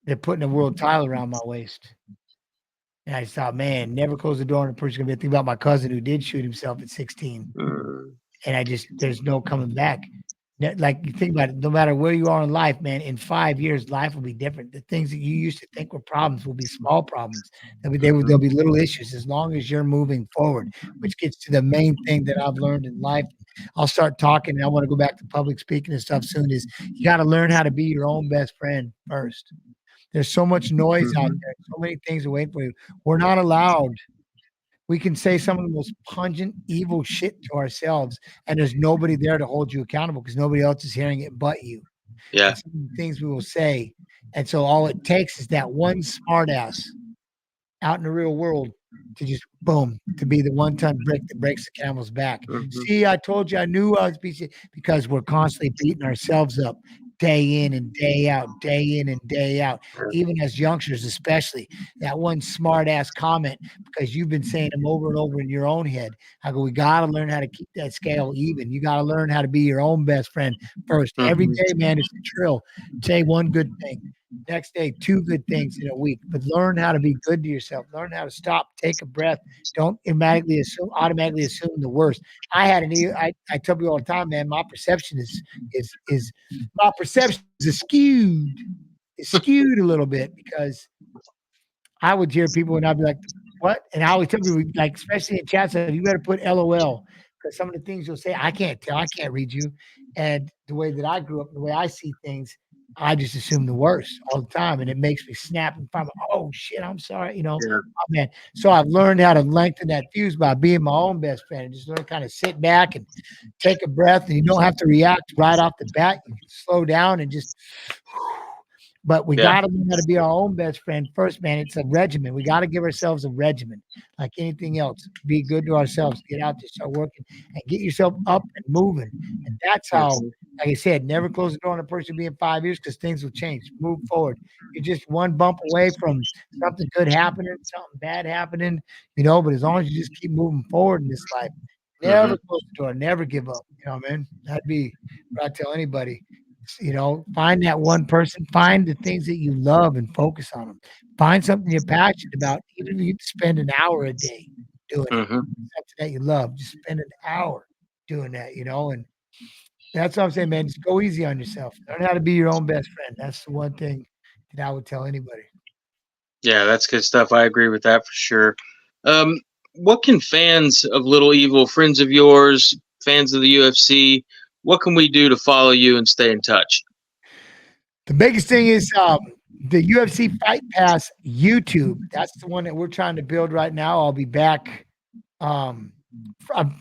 They're putting a world title around my waist. And I just thought, man, never close the door on a person. Gonna be think about my cousin who did shoot himself at 16. Mm, And there's no coming back. Like you think about it, no matter where you are in life, man, in 5 years, life will be different. The things that you used to think were problems will be small problems. There'll mhm, be little issues as long as you're moving forward, which gets to the main thing that I've learned in life. I'll start talking and I want to go back to public speaking and stuff soon is you got to learn how to be your own best friend first. There's so much noise out mhm, there, so many things are waiting for you. We're not allowed. We can say some of the most pungent, evil shit to ourselves, and there's nobody there to hold you accountable because nobody else is hearing it but you. yeah. And some of the things we will say, and so all it takes is that one smartass out in the real world to just boom to be the one-ton brick that breaks the camel's back. Mhm, See, I told you I knew I was BC because we're constantly beating ourselves up day in and day out, day in and day out. Even as youngsters, especially that one smart ass comment because you've been saying them over and over in your own head. I go, we got to learn how to keep that scale even. You got to learn how to be your own best friend first. Every mhm, day, man, it's a drill. Say one good thing. Next day, two good things in a week. But learn how to be good to yourself. Learn how to stop, take a breath. Don't automatically assume the worst. I tell people all the time, man, my perception is my perception is skewed. It's skewed a little bit because I would hear people and I'd be like, "What?" And I always tell people, like, especially in chat, so you better put LOL because some of the things you'll say, I can't tell, I can't read you. And the way that I grew up, the way I see things, I just assume the worst all the time, and it makes me snap and find, oh shit, I'm sorry, yeah. oh, man. So I've learned how to lengthen that fuse by being my own best friend and just learn to kind of sit back and take a breath, and you don't have to react right off the bat. You can slow down and just but we Yeah. got to learn how to be our own best friend first, man. It's a regimen. We got to give ourselves a regimen, like anything else. Be good to ourselves. Get out there, start working, and get yourself up and moving. And that's how, Mhm, like I said, never close the door on a person being 5 years because things will change. Move forward. You're just one bump away from something good happening, something bad happening, But as long as you just keep moving forward in this life, never mhm, close the door, never give up. Man, that'd be what I tell anybody. Find that one person, find the things that you love and focus on them. Find something you're passionate about, even if you spend an hour a day doing it, mhm. something that you love, just spend an hour doing that, and that's what I'm saying, man. Just go easy on yourself. Learn how to be your own best friend. That's the one thing that I would tell anybody. Yeah, that's good stuff. I agree with that for sure. Um, what can fans of Little Evil, friends of yours, fans of the UFC, what can we do to follow you and stay in touch? The biggest thing is the UFC Fight Pass YouTube. That's the one that we're trying to build right now. I'll be back um,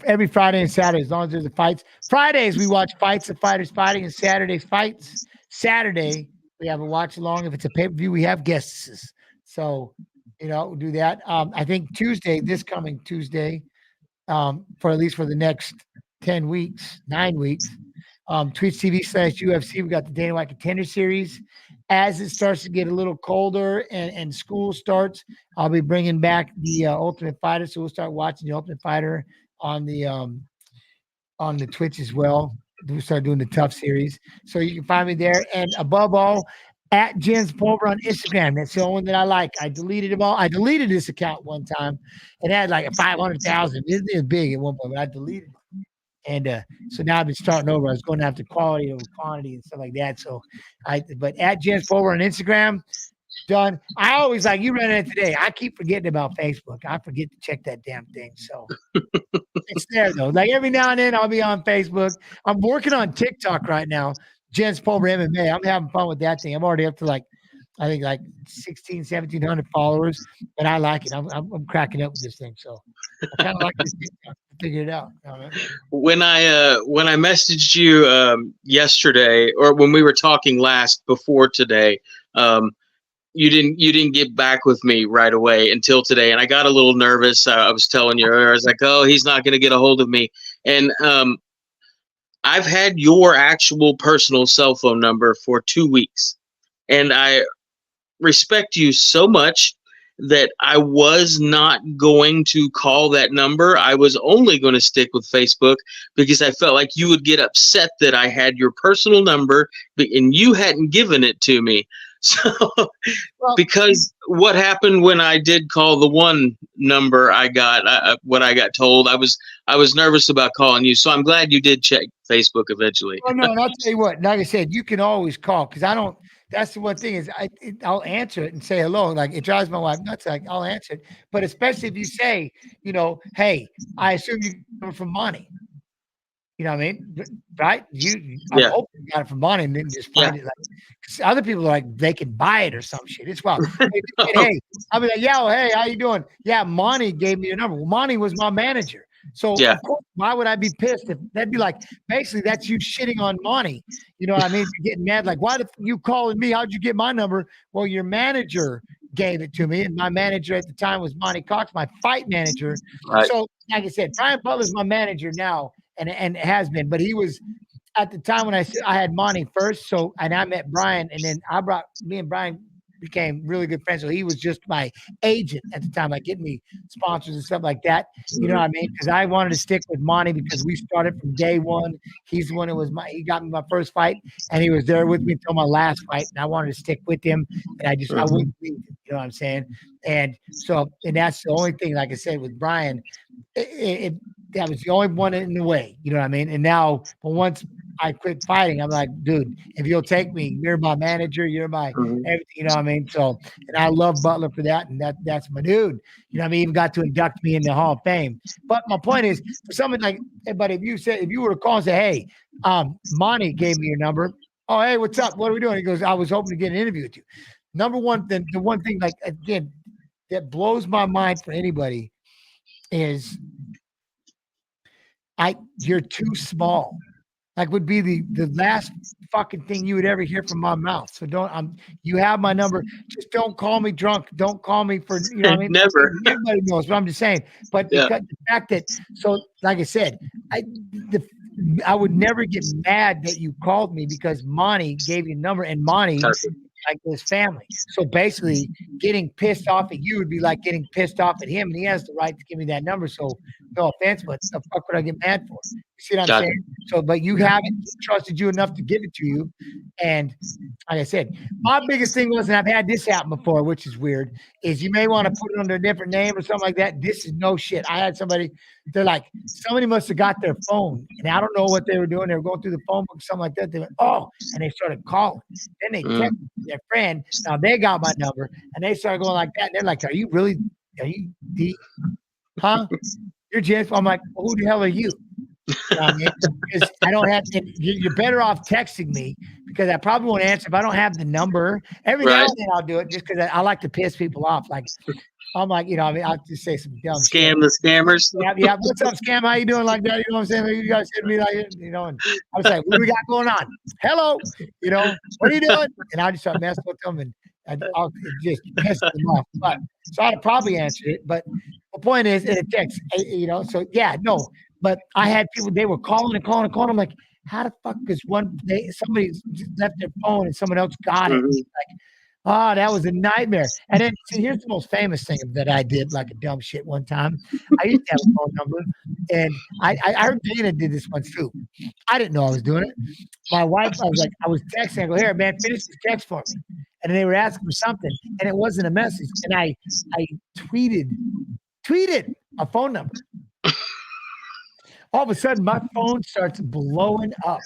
every Friday and Saturday as long as there's a fights. Fridays we watch fights of fighters fighting, and Saturdays fights. Saturday we have a watch along. If it's a pay per view, we have guests. So we'll do that. I think this coming Tuesday, for at least for the next 10 weeks, 9 weeks, Twitch TV/UFC. We got the Dana White Contender Series. As it starts to get a little colder and school starts, I'll be bringing back the Ultimate Fighter. So we'll start watching the Ultimate Fighter on the Twitch as well. We'll start doing the Tough series. So you can find me there. And above all, at JENS PULVER on Instagram. That's the only one that I like. I deleted them all. I deleted this account one time. It had like a 500,000. It was big at one point, but I deleted it. And so now I've been starting over. I was going after quality over quantity and stuff like that. So but at JENS PULVER on Instagram, done. I always like you ran it today. I keep forgetting about Facebook. I forget to check that damn thing. So it's there though. Like every now and then I'll be on Facebook. I'm working on TikTok right now. JENS PULVER MMA. I'm having fun with that thing. I'm already up to I think 1,700 followers, but I like it. I'm cracking up with this thing. So I kind of like this TikTok. Figure it out. When I messaged you yesterday, or when we were talking last before today, you didn't get back with me right away until today, and I got a little nervous. I was telling you earlier, I was like, oh, he's not going to get a hold of me, and I've had your actual personal cell phone number for 2 weeks, and I respect you so much that I was not going to call that number. I was only going to stick with Facebook because I felt like you would get upset that I had your personal number and you hadn't given it to me. So, because what happened when I did call the one number I got, what I got told, I was nervous about calling you. So I'm glad you did check Facebook eventually. Oh no, and I'll tell you what. Like I said, you can always call because I don't. That's the one thing is I'll answer it and say hello. Like it drives my wife nuts. Like I'll answer it, but especially if you say, hey, I assume you come from Monty. You know what I mean? Right? I hope you got it from Monty and didn't just find it. Like other people are like they can buy it or some shit. It's wild. Hey, I'll be like, yo, hey, how you doing? Yeah, Monty gave me your number. Well, Monty was my manager. So of course, why would I be pissed if that'd be like basically that's you shitting on Monty? You know what I mean? You're getting mad, like, why the you calling me? How'd you get my number? Well, your manager gave it to me, and my manager at the time was Monty Cox, my fight manager. Right. So, like I said, Brian Butler's my manager now, and it has been, but he was at the time when I had Monty first. So, and I met Brian, and then me and Brian became really good friends. So he was just my agent at the time, like getting me sponsors and stuff like that. You know what I mean? Because I wanted to stick with Monty because we started from day one. He's the one who he got me my first fight, and he was there with me until my last fight. And I wanted to stick with him, and I wouldn't leave him. You know what I'm saying? And so, and that's the only thing, like I said, with Brian, that was the only one in the way. You know what I mean? And now, but once I quit fighting, I'm like, dude, if you'll take me, you're my manager, you're my everything, you know what I mean? So, and I love Butler for that, and that's my dude. You know what I mean? He even got to induct me in the Hall of Fame. But my point is, for someone like, but if you were to call and say, hey, Monty gave me your number. Oh, hey, what's up? What are we doing? He goes, I was hoping to get an interview with you. Number one, the one thing, like, again, that blows my mind for anybody is you're too small. Like would be the last fucking thing you would ever hear from my mouth. So you have my number. Just don't call me drunk. Don't call me for, you know what I mean? Never. Everybody knows what I'm just saying. But because the fact that, so like I said, I would never get mad that you called me because Monty gave you a number and Monty like his family. So basically getting pissed off at you would be like getting pissed off at him, and he has the right to give me that number. So no offense, but the fuck would I get mad for? You see what I'm saying? So, but you haven't trusted you enough to give it to you. And like I said, my biggest thing was, and I've had this happen before, which is weird, is you may want to put it under a different name or something like that. This is no shit. I had somebody, they're like, somebody must have got their phone, and I don't know what they were doing. They were going through the phone book, something like that. They went, oh, and they started calling. Then they texted their friend. Now they got my number, and they started going like that. And they're like, are you D? Huh? You're JENS. I'm like, well, who the hell are you? You know what I mean? Because I don't have to, you're better off texting me because I probably won't answer if I don't have the number. Every now and then I'll do it just because I like to piss people off. Like, I'm like, you know, I mean, I'll just say some dumb scam shit. The scammers. Yeah. What's up, scam? How you doing? Like that? You know what I'm saying? You guys hit me like, you know, and I was like, what do we got going on? Hello, you know, what are you doing? And I just start messing with them and I'll just piss them off. But so I'd probably answer it. But the point is, in a text, you know, so yeah, no. But I had people, they were calling. I'm like, how the fuck is somebody left their phone and someone else got it? Mhm. Like, oh, that was a nightmare. And then see, here's the most famous thing that I did, like a dumb shit one time. I used to have a phone number, and I heard Dana did this once too. I didn't know I was doing it. My wife, I was texting. I go, here, man, finish this text for me. And they were asking for something, and it wasn't a message. And I tweeted a phone number. All of a sudden, my phone starts blowing up.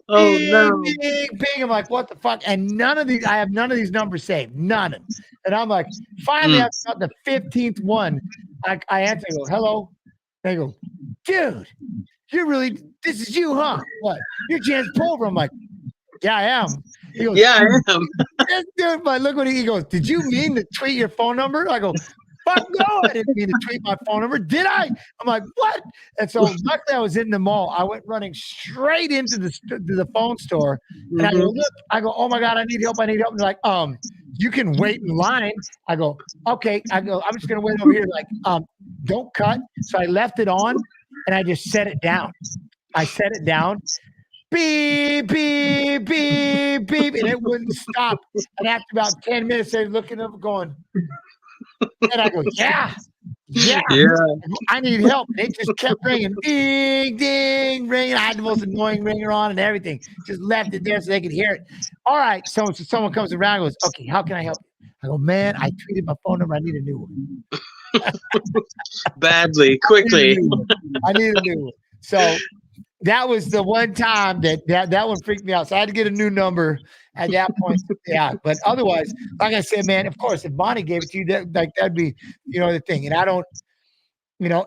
Oh Bing, no! bing, bing. I'm like, what the fuck? And I have none of these numbers saved. None of them. And I'm like, finally, I've got the 15th one. I answer, I go, hello. They go, dude, this is you, huh? What? You're JENS Pulver. I'm like, yeah, I am. He goes, Yeah, I am. yes, dude, but look what he goes, did you mean to tweet your phone number? I go, fuck no, I didn't mean to tweet my phone number. Did I? I'm like, what? And so luckily I was in the mall. I went running straight into the phone store. And I go, look, oh my God, I need help. And they're like, you can wait in line. I go, okay. I go, I'm just gonna wait over here. Like, don't cut. So I left it on and I just set it down. I set it down. Beep, beep, beep, beep, and it wouldn't stop. And after about 10 minutes, they're looking up going, and I go, yeah, I need help. And they just kept ringing, ding, ding, ringing. I had the most annoying ringer on and everything. Just left it there so they could hear it. All right, so someone comes around and goes, okay, how can I help you? I go, man, I tweeted my phone number. I need a new one. Badly, quickly. I need a new one. So that was the one time that one freaked me out. So I had to get a new number at that point. Yeah, but otherwise, like I said, man, of course, if Bonnie gave it to you, that'd be, the thing. And I don't,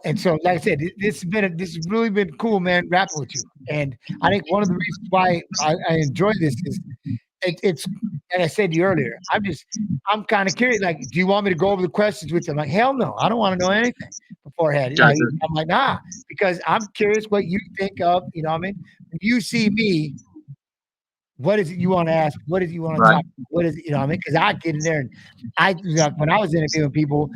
and so like I said, this has really been cool, man, rapping with you. And I think one of the reasons why I enjoy this is it's like I said to you earlier, I'm kind of curious. Like, do you want me to go over the questions with you? I'm like, hell no, I don't want to know anything beforehand. Gotcha. I'm like, nah, because I'm curious what you think of, you know what I mean? When you see me, what is it you want to ask? What is it you want to talk about? What is it, you know what I mean? Because I get in there and when I was interviewing people,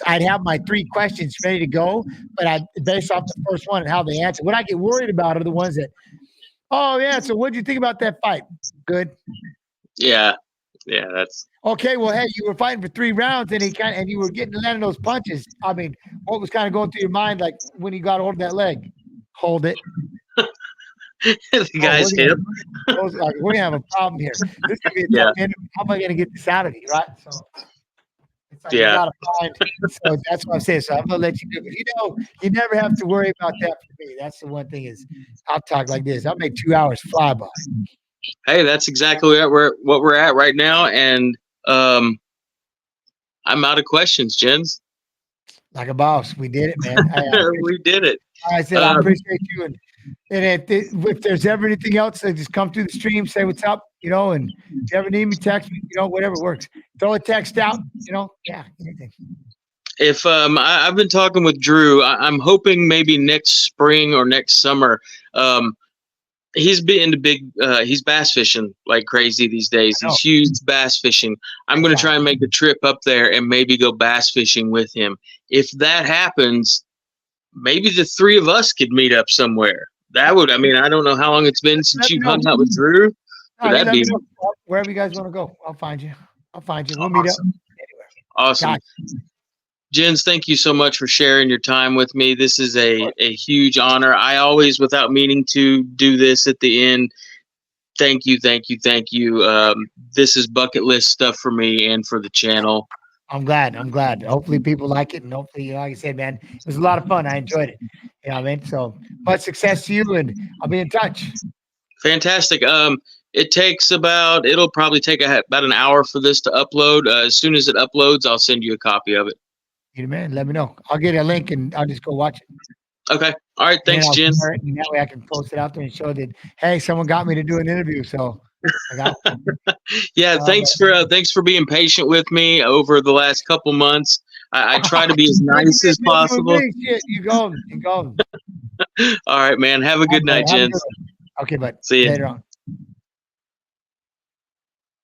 I'd have my 3 questions ready to go, but based off the first one and how they answer. What I get worried about are the ones that, oh yeah, so what did you think about that fight? Good. Yeah, that's okay. Well, hey, you were fighting for 3 rounds, and you were landing those punches. I mean, what was kind of going through your mind, like when you got hold of that leg? Hold it. the guy's hip. We're gonna have a problem here. This could be a tough interview. How am I gonna get this out of you, right? So it's like you gotta find. So that's what I'm saying. So I'm gonna let you do it. You never have to worry about that for me. That's the one thing is I'll talk like this. I'll make 2 hours fly by. Hey, that's exactly what we're at right now, and I'm out of questions, Jens. Like a boss, we did it, man. We did it. I said I appreciate you, and if there's ever anything else, just come through the stream, say what's up, and if you ever need me, text me, whatever works. Throw a text out, anything. If I've been talking with Drew, I'm hoping maybe next spring or next summer. He's been into he's bass fishing like crazy these days. He's huge bass fishing. I'm going to try and make a trip up there and maybe go bass fishing with him. If that happens, maybe the 3 of us could meet up somewhere. That would, I don't know how long it's been since you've hung out with Drew. But that'd be wherever you guys want to go. I'll find you. We'll meet up anywhere. Awesome. Gotcha. Jens, thank you so much for sharing your time with me. This is a huge honor. I always, without meaning to, do this at the end. Thank you. This is bucket list stuff for me and for the channel. I'm glad. Hopefully people like it, and hopefully, like I said, man, it was a lot of fun. I enjoyed it. You know what I mean? So much success to you, and I'll be in touch. Fantastic. It'll probably take about an hour for this to upload. As soon as it uploads, I'll send you a copy of it. You man, let me know. I'll get a link and I'll just go watch it. Okay. All right. Thanks, Jen. And that way I can post it out there and show that, hey, someone got me to do an interview. So I got yeah. Thanks for being patient with me over the last couple months. I try to be as nice as possible. You go. All right, man. Have a good night, Jen. Okay, bud. See you later on.